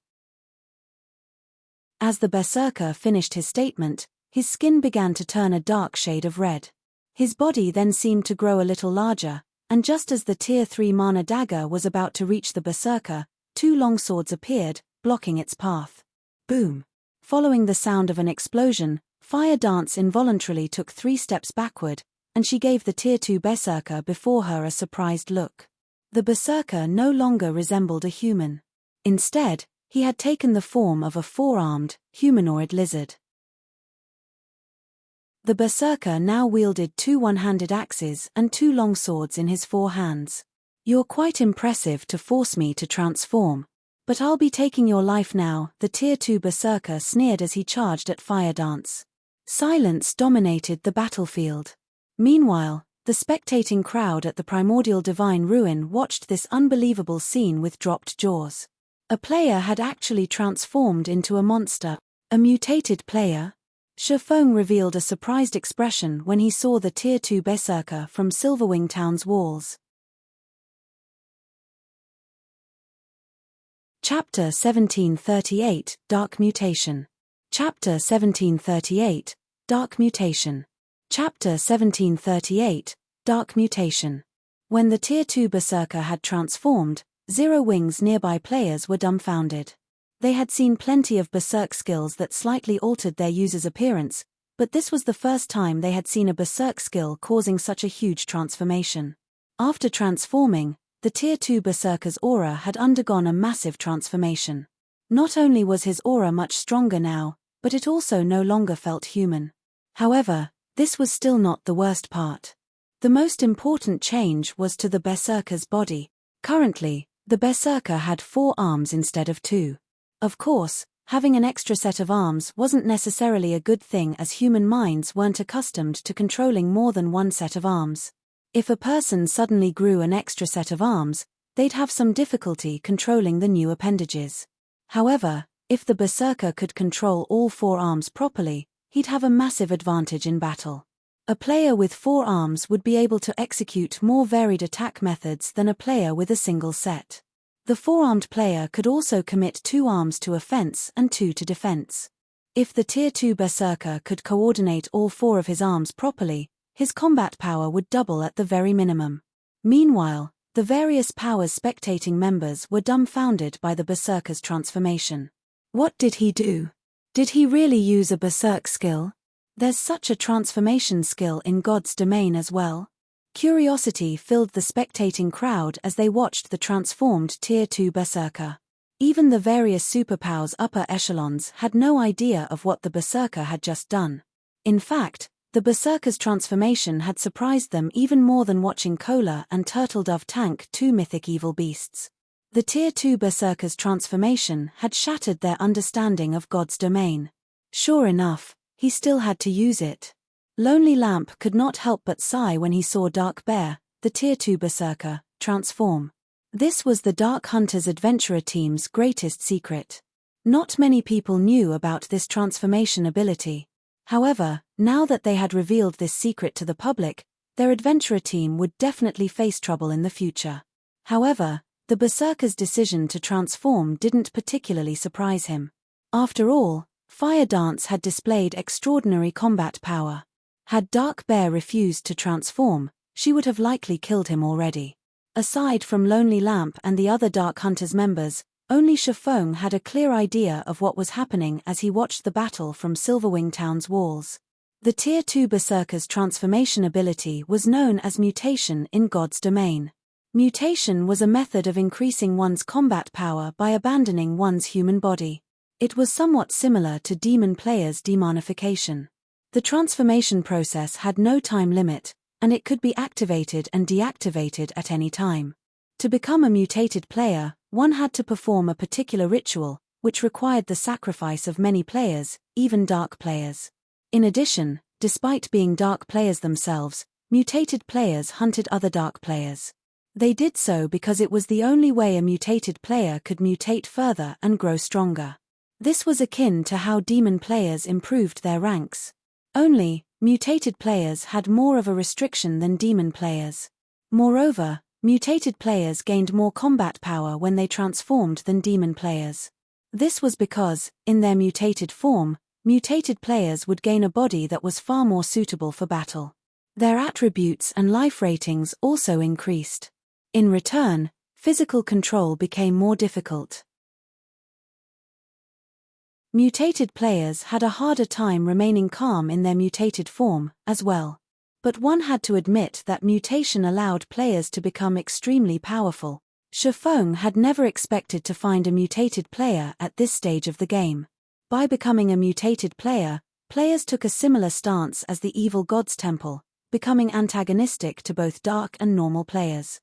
As the berserker finished his statement, his skin began to turn a dark shade of red. His body then seemed to grow a little larger, and just as the Tier 3 mana dagger was about to reach the berserker, 2 longswords appeared, blocking its path. Boom! Following the sound of an explosion, Fire Dance involuntarily took 3 steps backward, and she gave the Tier 2 berserker before her a surprised look. The berserker no longer resembled a human. Instead, he had taken the form of a 4-armed, humanoid lizard. The berserker now wielded 2 one-handed axes and 2 longswords in his 4 hands. You're quite impressive to force me to transform. "But I'll be taking your life now," the Tier 2 berserker sneered as he charged at Fire Dance. Silence dominated the battlefield. Meanwhile, the spectating crowd at the primordial divine ruin watched this unbelievable scene with dropped jaws. A player had actually transformed into a monster. A mutated player? Shifeng revealed a surprised expression when he saw the Tier 2 berserker from Silverwing Town's walls. Chapter 1738, Dark Mutation. Chapter 1738, Dark Mutation. Chapter 1738, Dark Mutation. When the Tier 2 berserker had transformed, Zero Wings nearby players were dumbfounded. They had seen plenty of berserk skills that slightly altered their user's appearance, but this was the first time they had seen a berserk skill causing such a huge transformation. After transforming, the Tier 2 berserker's aura had undergone a massive transformation. Not only was his aura much stronger now, but it also no longer felt human. However, this was still not the worst part. The most important change was to the berserker's body. Currently, the berserker had 4 arms instead of 2. Of course, having an extra set of arms wasn't necessarily a good thing, as human minds weren't accustomed to controlling more than one set of arms. If a person suddenly grew an extra set of arms, they'd have some difficulty controlling the new appendages. However, if the berserker could control all 4 arms properly, he'd have a massive advantage in battle. A player with 4 arms would be able to execute more varied attack methods than a player with a single set. The 4-armed player could also commit 2 arms to offense and 2 to defense. If the Tier 2 berserker could coordinate all 4 of his arms properly, his combat power would double at the very minimum. Meanwhile, the various powers spectating members were dumbfounded by the berserker's transformation. What did he do? Did he really use a berserk skill? There's such a transformation skill in God's domain as well. Curiosity filled the spectating crowd as they watched the transformed Tier 2 berserker. Even the various superpowers upper echelons had no idea of what the berserker had just done. In fact, the berserker's transformation had surprised them even more than watching Cola and Turtledove tank 2 mythic evil beasts. The Tier 2 berserker's transformation had shattered their understanding of God's domain. Sure enough, he still had to use it. Lonely Lamp could not help but sigh when he saw Dark Bear, the Tier 2 berserker, transform. This was the Dark Hunters Adventurer team's greatest secret. Not many people knew about this transformation ability. However, now that they had revealed this secret to the public, their adventurer team would definitely face trouble in the future. However, the berserker's decision to transform didn't particularly surprise him. After all, Fire Dance had displayed extraordinary combat power. Had Dark Bear refused to transform, she would have likely killed him already. Aside from Lonely Lamp and the other Dark Hunters members, only Shifeng had a clear idea of what was happening as he watched the battle from Silverwing Town's walls. The Tier 2 berserker's transformation ability was known as mutation in God's domain. Mutation was a method of increasing one's combat power by abandoning one's human body. It was somewhat similar to demon players' demonification. The transformation process had no time limit, and it could be activated and deactivated at any time. To become a mutated player, one had to perform a particular ritual, which required the sacrifice of many players, even dark players. In addition, despite being dark players themselves, mutated players hunted other dark players. They did so because it was the only way a mutated player could mutate further and grow stronger. This was akin to how demon players improved their ranks. Only, mutated players had more of a restriction than demon players. Moreover, mutated players gained more combat power when they transformed than demon players. This was because, in their mutated form, mutated players would gain a body that was far more suitable for battle. Their attributes and life ratings also increased. In return, physical control became more difficult. Mutated players had a harder time remaining calm in their mutated form, as well. But one had to admit that mutation allowed players to become extremely powerful. Shifeng had never expected to find a mutated player at this stage of the game. By becoming a mutated player, players took a similar stance as the evil god's temple, becoming antagonistic to both dark and normal players.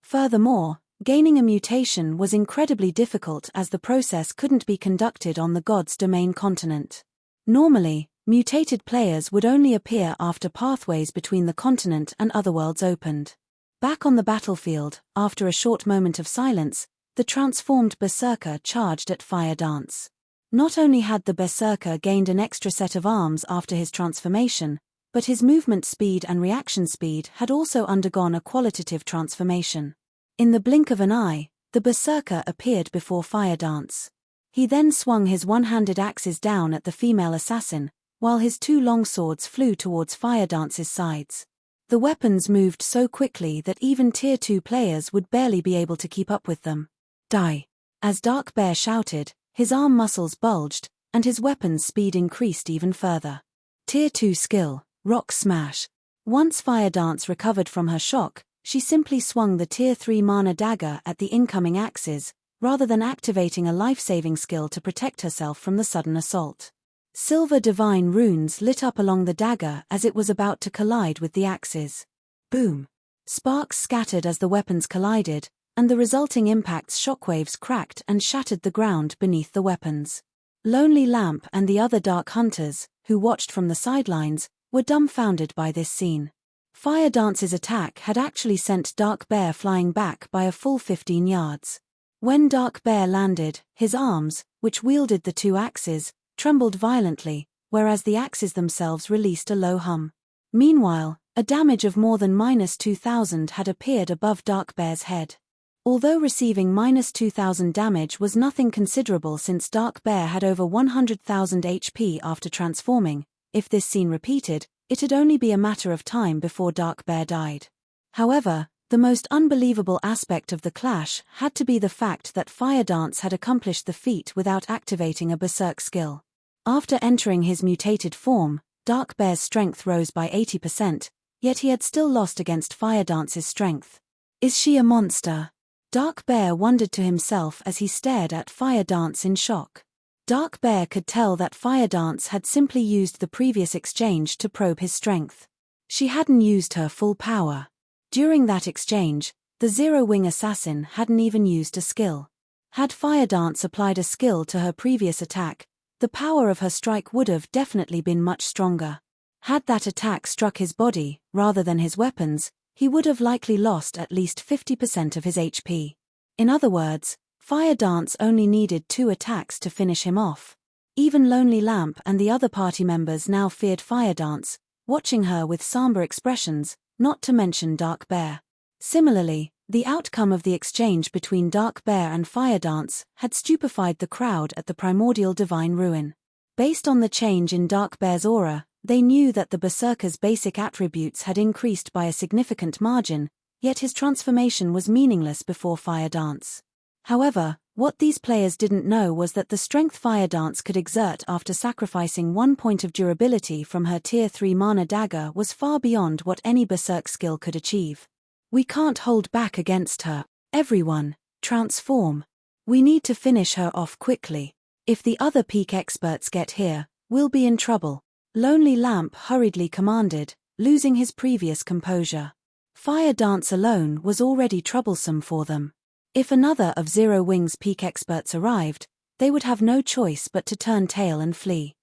Furthermore, Gaining a mutation was incredibly difficult as the process couldn't be conducted on the god's domain continent. Normally, mutated players would only appear after pathways between the continent and otherworlds opened. Back on the battlefield, after a short moment of silence, the transformed berserker charged at Fire Dance. Not only had the berserker gained an extra set of arms after his transformation, but his movement speed and reaction speed had also undergone a qualitative transformation. In the blink of an eye, the berserker appeared before Fire Dance. He then swung his one-handed axes down at the female assassin, while his two long swords flew towards Fire Dance's sides. The weapons moved so quickly that even Tier 2 players would barely be able to keep up with them. Die! As Dark Bear shouted, his arm muscles bulged, and his weapon's speed increased even further. Tier 2 skill, Rock Smash. Once Fire Dance recovered from her shock, she simply swung the Tier 3 mana dagger at the incoming axes, rather than activating a life-saving skill to protect herself from the sudden assault. Silver divine runes lit up along the dagger as it was about to collide with the axes. Boom! Sparks scattered as the weapons collided, and the resulting impact's shockwaves cracked and shattered the ground beneath the weapons. Lonely Lamp and the other Dark Hunters, who watched from the sidelines, were dumbfounded by this scene. Fire Dance's attack had actually sent Dark Bear flying back by a full 15 yards. When Dark Bear landed, his arms, which wielded the two axes, trembled violently, whereas the axes themselves released a low hum. Meanwhile, a damage of more than -2,000 had appeared above Dark Bear's head. Although receiving -2,000 damage was nothing considerable since Dark Bear had over 100,000 HP after transforming, if this scene repeated, it'd only be a matter of time before Dark Bear died. However, the most unbelievable aspect of the clash had to be the fact that Fire Dance had accomplished the feat without activating a berserk skill. After entering his mutated form, Dark Bear's strength rose by 80%, yet he had still lost against Fire Dance's strength. Is she a monster? Dark Bear wondered to himself as he stared at Fire Dance in shock. Dark Bear could tell that Fire Dance had simply used the previous exchange to probe his strength. She hadn't used her full power. During that exchange, the Zero-Wing assassin hadn't even used a skill. Had Fire Dance applied a skill to her previous attack, the power of her strike would have definitely been much stronger. Had that attack struck his body, rather than his weapons, he would have likely lost at least 50% of his HP. In other words, Fire Dance only needed 2 attacks to finish him off. Even Lonely Lamp and the other party members now feared Fire Dance, watching her with somber expressions, not to mention Dark Bear. Similarly, the outcome of the exchange between Dark Bear and Fire Dance had stupefied the crowd at the primordial divine ruin. Based on the change in Dark Bear's aura, they knew that the Berserker's basic attributes had increased by a significant margin, yet his transformation was meaningless before Fire Dance. However, what these players didn't know was that the strength Fire Dance could exert after sacrificing 1 point of durability from her Tier 3 mana dagger was far beyond what any berserk skill could achieve. We can't hold back against her. Everyone, transform. We need to finish her off quickly. If the other peak experts get here, we'll be in trouble. Lonely Lamp hurriedly commanded, losing his previous composure. Fire Dance alone was already troublesome for them. If another of Zero-Wing's peak experts arrived, they would have no choice but to turn tail and flee.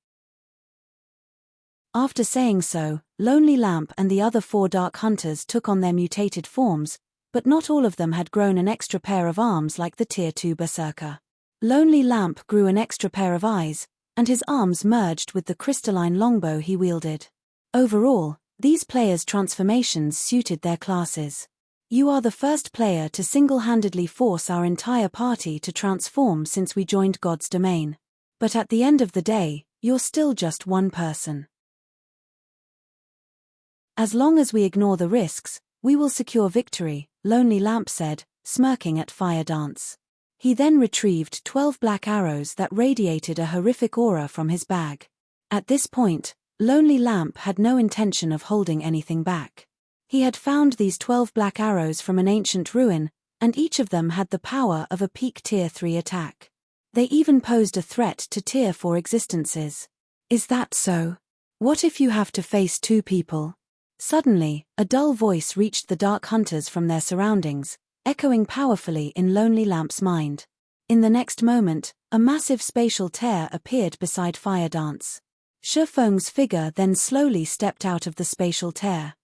After saying so, Lonely Lamp and the other 4 Dark Hunters took on their mutated forms, but not all of them had grown an extra pair of arms like the Tier 2 Berserker. Lonely Lamp grew an extra pair of eyes, and his arms merged with the crystalline longbow he wielded. Overall, these players' transformations suited their classes. You are the first player to single-handedly force our entire party to transform since we joined God's domain. But at the end of the day, you're still just one person. As long as we ignore the risks, we will secure victory, Lonely Lamp said, smirking at Fire Dance. He then retrieved 12 black arrows that radiated a horrific aura from his bag. At this point, Lonely Lamp had no intention of holding anything back. He had found these 12 black arrows from an ancient ruin, and each of them had the power of a peak Tier 3 attack. They even posed a threat to Tier 4 existences. Is that so? What if you have to face 2 people? Suddenly, a dull voice reached the Dark Hunters from their surroundings, echoing powerfully in Lonely Lamp's mind. In the next moment, a massive spatial tear appeared beside Fire Dance. Shifeng's figure then slowly stepped out of the spatial tear.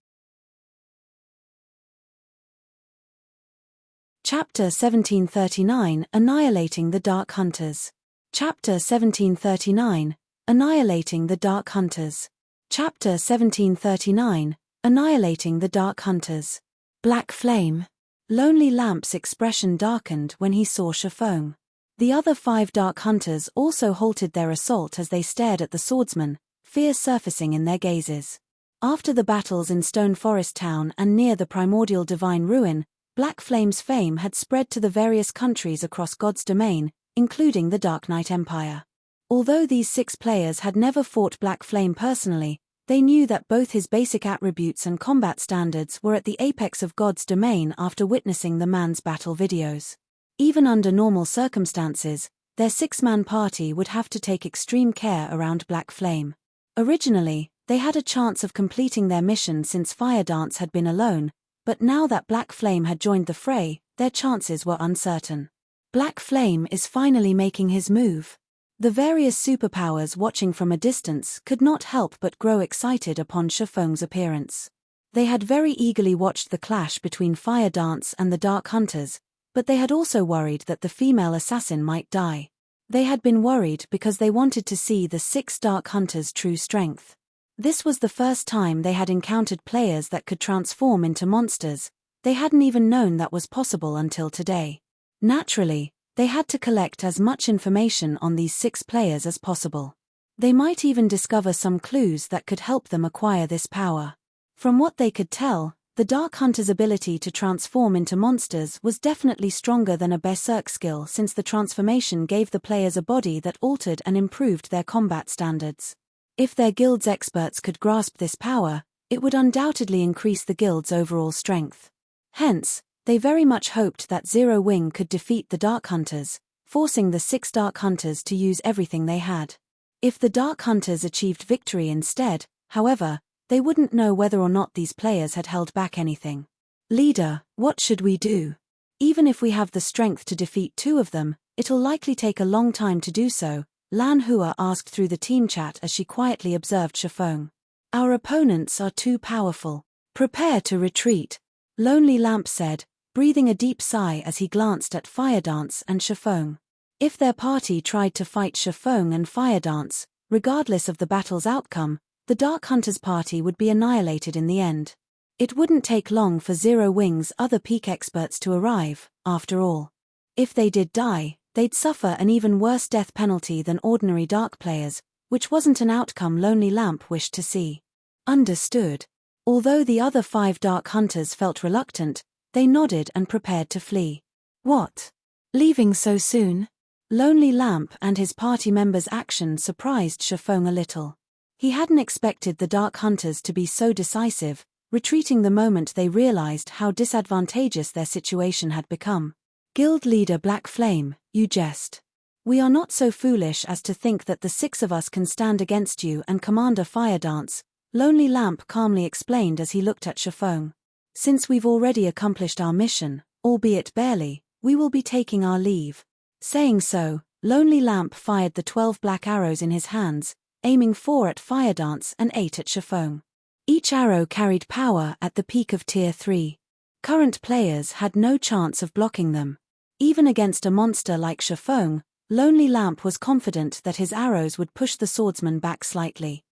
Chapter 1739 Annihilating the Dark Hunters. Chapter 1739 Annihilating the Dark Hunters. Chapter 1739 Annihilating the Dark Hunters. Black Flame. Lonely Lamp's expression darkened when he saw Shifeng. The other 5 Dark Hunters also halted their assault as they stared at the swordsman, fear surfacing in their gazes. After the battles in Stone Forest Town and near the primordial divine ruin, Black Flame's fame had spread to the various countries across God's domain, including the Dark Knight Empire. Although these 6 players had never fought Black Flame personally, they knew that both his basic attributes and combat standards were at the apex of God's domain after witnessing the man's battle videos. Even under normal circumstances, their 6-man party would have to take extreme care around Black Flame. Originally, they had a chance of completing their mission since Fire Dance had been alone, but now that Black Flame had joined the fray, their chances were uncertain. Black Flame is finally making his move. The various superpowers watching from a distance could not help but grow excited upon Shifeng's appearance. They had very eagerly watched the clash between Fire Dance and the Dark Hunters, but they had also worried that the female assassin might die. They had been worried because they wanted to see the 6 Dark Hunters' true strength. This was the first time they had encountered players that could transform into monsters. They hadn't even known that was possible until today. Naturally, they had to collect as much information on these 6 players as possible. They might even discover some clues that could help them acquire this power. From what they could tell, the Dark Hunter's ability to transform into monsters was definitely stronger than a berserk skill, since the transformation gave the players a body that altered and improved their combat standards. If their guild's experts could grasp this power, it would undoubtedly increase the guild's overall strength. Hence, they very much hoped that Zero Wing could defeat the Dark Hunters, forcing the 6 Dark Hunters to use everything they had. If the Dark Hunters achieved victory instead, however, they wouldn't know whether or not these players had held back anything. Leader, what should we do? Even if we have the strength to defeat 2 of them, it'll likely take a long time to do so, Lan Hua asked through the team chat as she quietly observed Shifeng. Our opponents are too powerful. Prepare to retreat, Lonely Lamp said, breathing a deep sigh as he glanced at Fire Dance and Shifeng. If their party tried to fight Shifeng and Fire Dance, regardless of the battle's outcome, the Dark Hunters' party would be annihilated in the end. It wouldn't take long for Zero Wing's other peak experts to arrive, after all. If they did die, they'd suffer an even worse death penalty than ordinary Dark players, which wasn't an outcome Lonely Lamp wished to see. Understood. Although the other 5 Dark Hunters felt reluctant, they nodded and prepared to flee. What? Leaving so soon? Lonely Lamp and his party members' action surprised Shifeng a little. He hadn't expected the Dark Hunters to be so decisive, retreating the moment they realized how disadvantageous their situation had become. Guild leader Black Flame, you jest. We are not so foolish as to think that the 6 of us can stand against you and Commander Fire Dance, Lonely Lamp calmly explained as he looked at Shifeng. Since we've already accomplished our mission, albeit barely, we will be taking our leave. Saying so, Lonely Lamp fired the 12 black arrows in his hands, aiming 4 at Fire Dance and 8 at Shifeng. Each arrow carried power at the peak of Tier 3. Current players had no chance of blocking them. Even against a monster like Shifeng, Lonely Lamp was confident that his arrows would push the swordsman back slightly.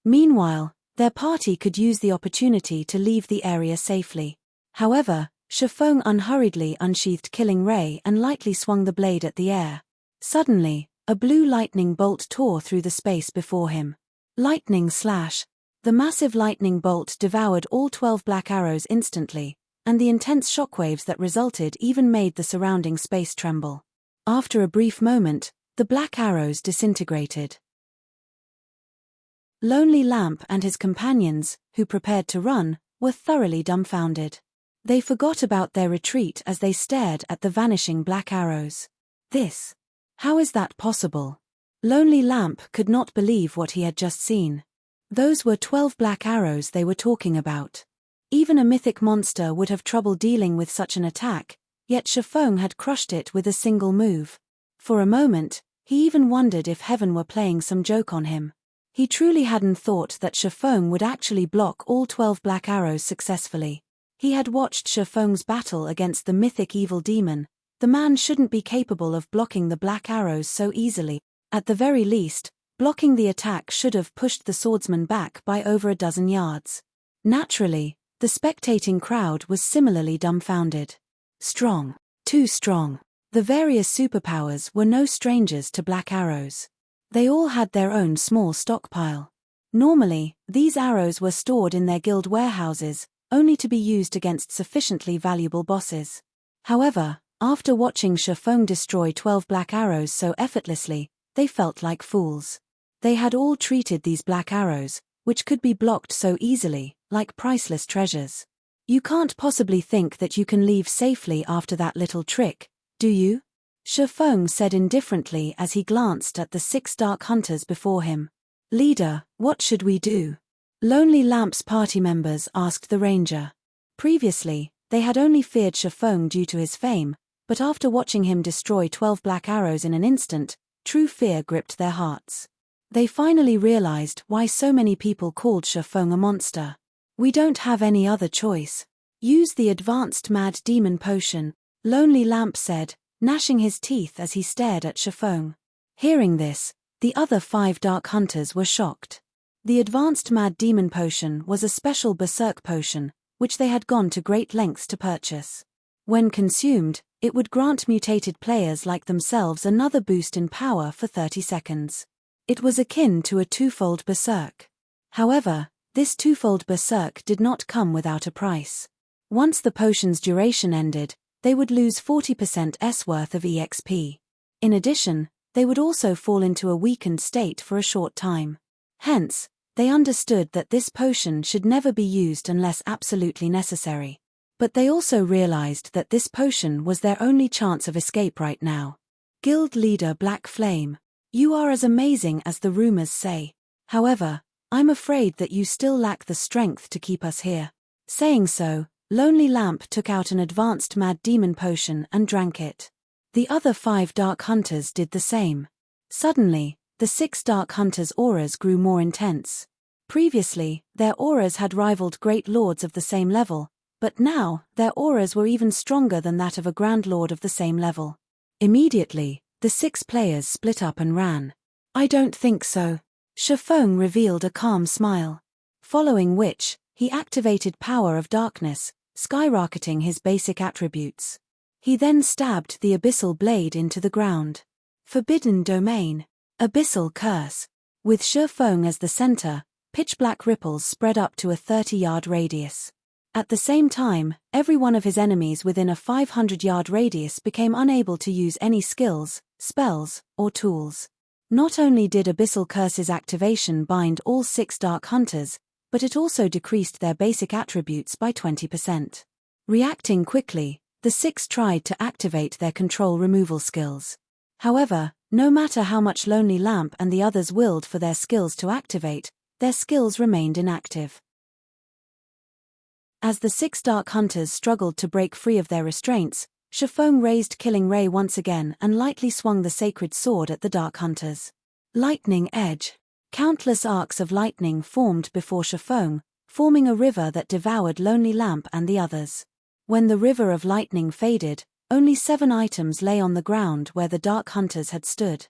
Meanwhile, their party could use the opportunity to leave the area safely. However, Shifeng unhurriedly unsheathed Killing Ray and lightly swung the blade at the air. Suddenly, a blue lightning bolt tore through the space before him. Lightning slash. The massive lightning bolt devoured all 12 black arrows instantly, and the intense shockwaves that resulted even made the surrounding space tremble. After a brief moment, the black arrows disintegrated. Lonely Lamp and his companions, who prepared to run, were thoroughly dumbfounded. They forgot about their retreat as they stared at the vanishing black arrows. How is that possible? Lonely Lamp could not believe what he had just seen. Those were 12 black arrows they were talking about. Even a mythic monster would have trouble dealing with such an attack, yet Shifeng had crushed it with a single move. For a moment, he even wondered if heaven were playing some joke on him. He truly hadn't thought that Shifeng would actually block all 12 black arrows successfully. He had watched Shifeng's battle against the mythic evil demon. The man shouldn't be capable of blocking the black arrows so easily. At the very least, blocking the attack should have pushed the swordsman back by over a dozen yards. Naturally, the spectating crowd was similarly dumbfounded. Strong. Too strong. The various superpowers were no strangers to black arrows. They all had their own small stockpile. Normally, these arrows were stored in their guild warehouses, only to be used against sufficiently valuable bosses. However, after watching Shifeng destroy 12 black arrows so effortlessly, they felt like fools. They had all treated these black arrows, which could be blocked so easily, like priceless treasures. You can't possibly think that you can leave safely after that little trick, do you? Shifeng said indifferently as he glanced at the 6 dark hunters before him. Leader, what should we do? Lonely Lamp's party members asked the ranger. Previously, they had only feared Shifeng due to his fame, but after watching him destroy 12 black arrows in an instant, true fear gripped their hearts. They finally realized why so many people called Shifeng a monster. We don't have any other choice. Use the advanced mad demon potion, Lonely Lamp said, gnashing his teeth as he stared at Shifeng. Hearing this, the other 5 dark hunters were shocked. The advanced mad demon potion was a special berserk potion, which they had gone to great lengths to purchase. When consumed, it would grant mutated players like themselves another boost in power for 30 seconds. It was akin to a twofold berserk. However, this twofold berserk did not come without a price. Once the potion's duration ended, they would lose 40% S worth of EXP. In addition, they would also fall into a weakened state for a short time. Hence, they understood that this potion should never be used unless absolutely necessary. But they also realized that this potion was their only chance of escape right now. Guild leader Black Flame, you are as amazing as the rumors say. However, I'm afraid that you still lack the strength to keep us here. Saying so, Lonely Lamp took out an advanced mad demon potion and drank it. The other 5 dark hunters did the same. Suddenly, the 6 dark hunters' auras grew more intense. Previously, their auras had rivaled great lords of the same level, but now, their auras were even stronger than that of a grand lord of the same level. Immediately, the 6 players split up and ran. I don't think so. Shifeng revealed a calm smile. Following which, he activated Power of Darkness, skyrocketing his basic attributes. He then stabbed the abyssal blade into the ground. Forbidden Domain. Abyssal Curse. With Shifeng as the center, pitch-black ripples spread up to a 30-yard radius. At the same time, every one of his enemies within a 500-yard radius became unable to use any skills, spells, or tools. Not only did Abyssal Curse's activation bind all 6 dark hunters, but it also decreased their basic attributes by 20%. Reacting quickly, the 6 tried to activate their control removal skills. However, no matter how much Lonely Lamp and the others willed for their skills to activate, their skills remained inactive. As the 6 dark hunters struggled to break free of their restraints, Shifeng raised Killing Ray once again and lightly swung the sacred sword at the dark hunters. Lightning Edge. Countless arcs of lightning formed before Shifeng, forming a river that devoured Lonely Lamp and the others. When the river of lightning faded, only 7 items lay on the ground where the dark hunters had stood.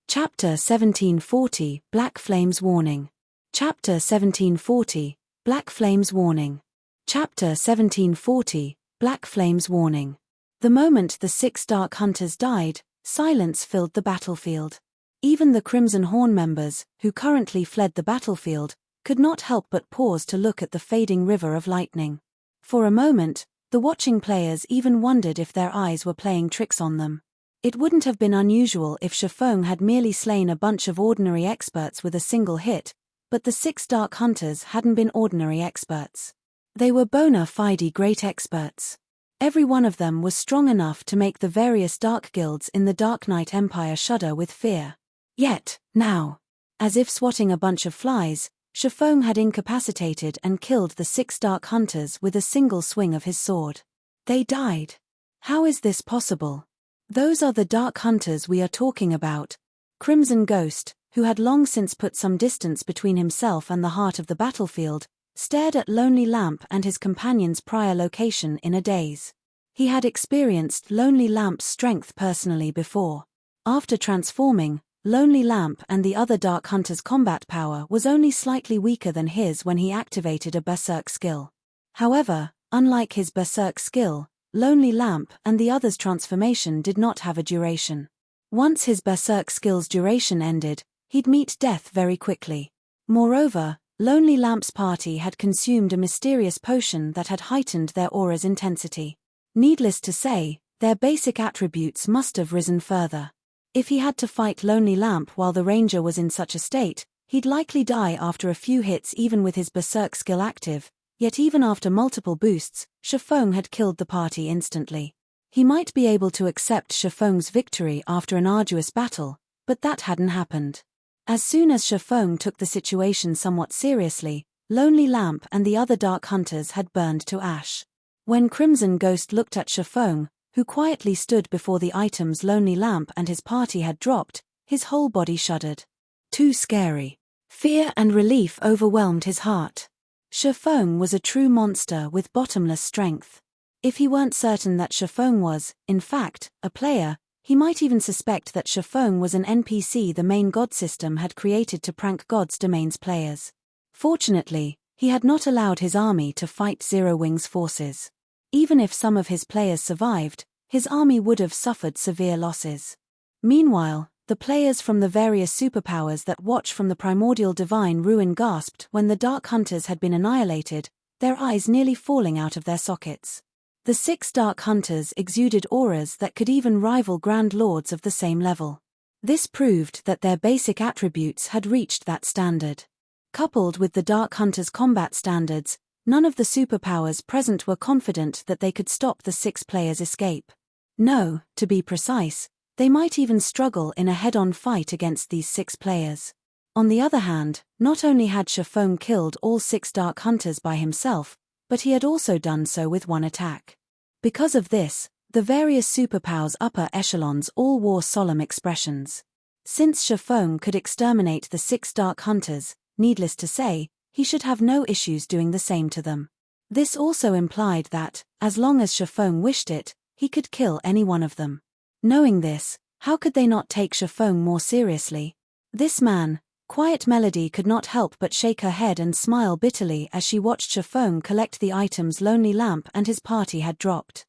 Chapter 1740, Black Flames Warning. Chapter 1740, Black Flames Warning. Chapter 1740, Black Flames Warning. The moment the 6 dark hunters died, silence filled the battlefield. Even the Crimson Horn members, who currently fled the battlefield, could not help but pause to look at the fading river of lightning. For a moment, the watching players even wondered if their eyes were playing tricks on them. It wouldn't have been unusual if Shifeng had merely slain a bunch of ordinary experts with a single hit, but the 6 dark hunters hadn't been ordinary experts. They were bona fide great experts. Every one of them was strong enough to make the various dark guilds in the Dark Knight Empire shudder with fear. Yet, now, As if swatting a bunch of flies, Shifeng had incapacitated and killed the 6 dark hunters with a single swing of his sword. They died. How is this possible? Those are the dark hunters we are talking about. Crimson Ghost, who had long since put some distance between himself and the heart of the battlefield, stared at Lonely Lamp and his companion's prior location in a daze. He had experienced Lonely Lamp's strength personally before. After transforming, Lonely Lamp and the other Dark Hunter's combat power was only slightly weaker than his when he activated a Berserk skill. However, unlike his Berserk skill, Lonely Lamp and the other's transformation did not have a duration. Once his Berserk skill's duration ended, he'd meet death very quickly. Moreover, Lonely Lamp's party had consumed a mysterious potion that had heightened their aura's intensity. Needless to say, their basic attributes must have risen further. If he had to fight Lonely Lamp while the ranger was in such a state, he'd likely die after a few hits even with his Berserk skill active, yet even after multiple boosts, Shifeng had killed the party instantly. He might be able to accept Shifeng's victory after an arduous battle, but that hadn't happened. As soon as Shifeng took the situation somewhat seriously, Lonely Lamp and the other Dark Hunters had burned to ash. When Crimson Ghost looked at Shifeng, who quietly stood before the items Lonely Lamp and his party had dropped, his whole body shuddered. Too scary. Fear and relief overwhelmed his heart. Shifeng was a true monster with bottomless strength. If he weren't certain that Shifeng was, in fact, a player, he might even suspect that Shifeng was an NPC the main god system had created to prank God's domain's players. Fortunately, he had not allowed his army to fight Zero Wing's forces. Even if some of his players survived, his army would have suffered severe losses. Meanwhile, the players from the various superpowers that watch from the primordial divine ruin gasped when the Dark Hunters had been annihilated, their eyes nearly falling out of their sockets. The 6 Dark Hunters exuded auras that could even rival Grand Lords of the same level. This proved that their basic attributes had reached that standard. Coupled with the Dark Hunters' combat standards, none of the superpowers present were confident that they could stop the 6 players' escape. No, to be precise, they might even struggle in a head-on fight against these 6 players. On the other hand, not only had Shifeng killed all 6 Dark Hunters by himself, but he had also done so with one attack. Because of this, the various superpowers' upper echelons all wore solemn expressions. Since Shifeng could exterminate the 6 Dark Hunters, needless to say, he should have no issues doing the same to them. This also implied that, as long as Shifeng wished it, he could kill any one of them. Knowing this, how could they not take Shifeng more seriously? This man, Quiet Melody, could not help but shake her head and smile bitterly as she watched Shifeng collect the items Lonely Lamp and his party had dropped.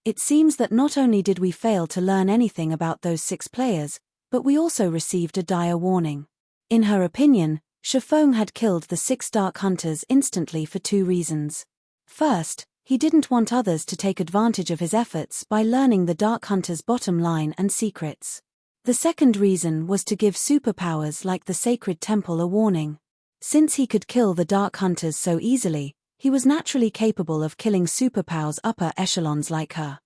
It seems that not only did we fail to learn anything about those 6 players, but we also received a dire warning. In her opinion, Shifeng had killed the 6 Dark Hunters instantly for 2 reasons. First, he didn't want others to take advantage of his efforts by learning the Dark Hunters' bottom line and secrets. The second reason was to give superpowers like the Sacred Temple a warning. Since he could kill the Dark Hunters so easily, he was naturally capable of killing superpowers upper echelons like her.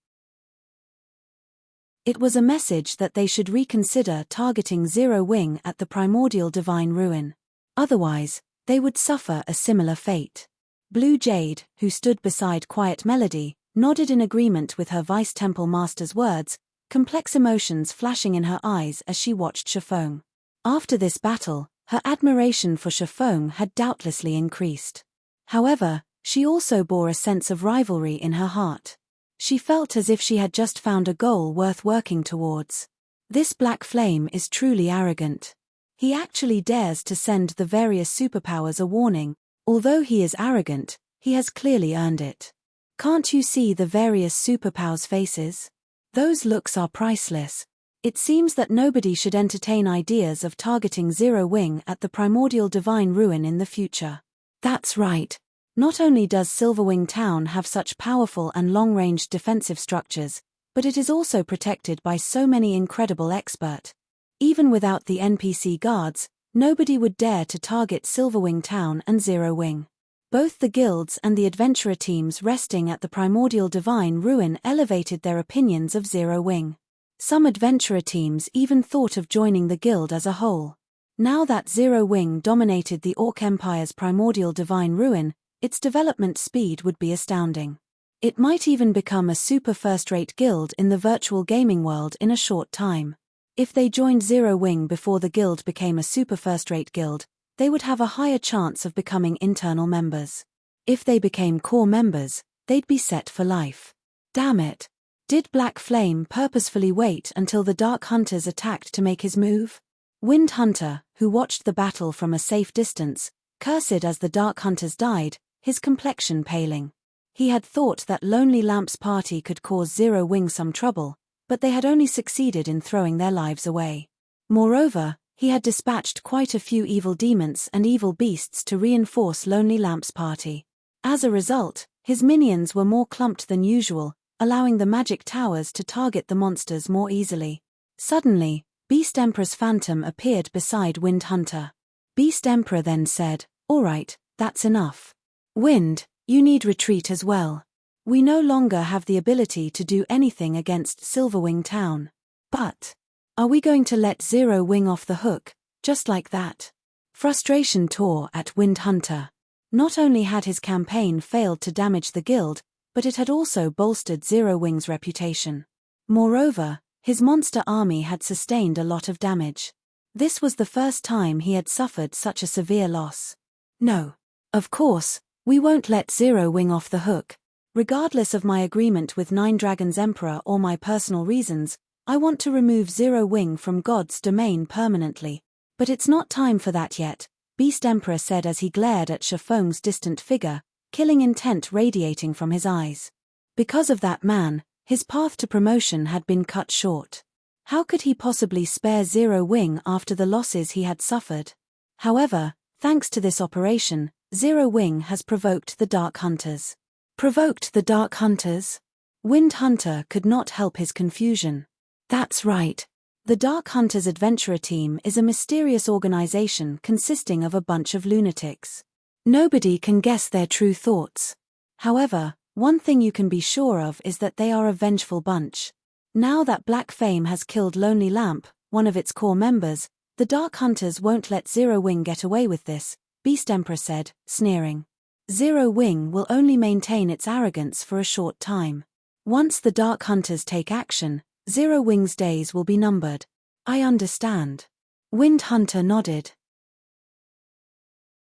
It was a message that they should reconsider targeting Zero Wing at the primordial divine ruin. Otherwise, they would suffer a similar fate. Blue Jade, who stood beside Quiet Melody, nodded in agreement with her Vice Temple Master's words, complex emotions flashing in her eyes as she watched Shifeng. After this battle, her admiration for Shifeng had doubtlessly increased. However, she also bore a sense of rivalry in her heart. She felt as if she had just found a goal worth working towards. This black flame is truly arrogant. He actually dares to send the various superpowers a warning. Although he is arrogant, he has clearly earned it. Can't you see the various superpowers' faces? Those looks are priceless. It seems that nobody should entertain ideas of targeting Zero Wing at the primordial divine ruin in the future. That's right. Not only does Silverwing Town have such powerful and long-range defensive structures, but it is also protected by so many incredible experts. Even without the NPC guards, nobody would dare to target Silverwing Town and Zero Wing. Both the guilds and the adventurer teams resting at the primordial divine ruin elevated their opinions of Zero Wing. Some adventurer teams even thought of joining the guild as a whole. Now that Zero Wing dominated the Orc Empire's primordial divine ruin, its development speed would be astounding. It might even become a super first-rate guild in the virtual gaming world in a short time. If they joined Zero Wing before the guild became a super first-rate guild, they would have a higher chance of becoming internal members. If they became core members, they'd be set for life. Damn it. Did Black Flame purposefully wait until the Dark Hunters attacked to make his move? Wind Hunter, who watched the battle from a safe distance, cursed as the Dark Hunters died, his complexion paling. He had thought that Lonely Lamp's party could cause Zero Wing some trouble, but they had only succeeded in throwing their lives away. Moreover, he had dispatched quite a few evil demons and evil beasts to reinforce Lonely Lamp's party. As a result, his minions were more clumped than usual, allowing the magic towers to target the monsters more easily. Suddenly, Beast Emperor's phantom appeared beside Wind Hunter. Beast Emperor then said, "All right, that's enough. Wind, you need retreat as well. We no longer have the ability to do anything against Silverwing Town. But are we going to let Zero Wing off the hook, just like that?" Frustration tore at Wind Hunter. Not only had his campaign failed to damage the guild, but it had also bolstered Zero Wing's reputation. Moreover, his monster army had sustained a lot of damage. This was the first time he had suffered such a severe loss. No. Of course, we won't let Zero Wing off the hook. Regardless of my agreement with Nine Dragons Emperor or my personal reasons, I want to remove Zero Wing from God's domain permanently. But it's not time for that yet, Beast Emperor said as he glared at Shifeng's distant figure, killing intent radiating from his eyes. Because of that man, his path to promotion had been cut short. How could he possibly spare Zero Wing after the losses he had suffered? However, thanks to this operation, Zero Wing has provoked the Dark Hunters. Provoked the Dark Hunters? Wind Hunter could not help his confusion. That's right. The Dark Hunters adventurer team is a mysterious organization consisting of a bunch of lunatics. Nobody can guess their true thoughts. However, one thing you can be sure of is that they are a vengeful bunch. Now that Black Flame has killed Lonely Lamp, one of its core members, the Dark Hunters won't let Zero Wing get away with this, Beast Emperor said, sneering. Zero Wing will only maintain its arrogance for a short time. Once the Dark Hunters take action, Zero Wing's days will be numbered. I understand. Wind Hunter nodded.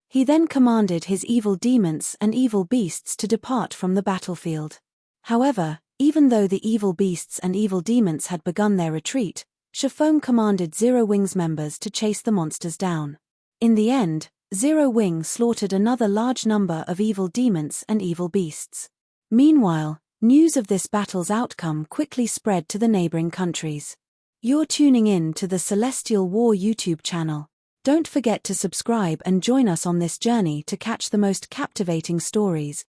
He then commanded his evil demons and evil beasts to depart from the battlefield. However, even though the evil beasts and evil demons had begun their retreat, Shifeng commanded Zero Wing's members to chase the monsters down. In the end, Zero Wing slaughtered another large number of evil demons and evil beasts. Meanwhile, news of this battle's outcome quickly spread to the neighboring countries. You're tuning in to the Celestial War YouTube channel. Don't forget to subscribe and join us on this journey to catch the most captivating stories,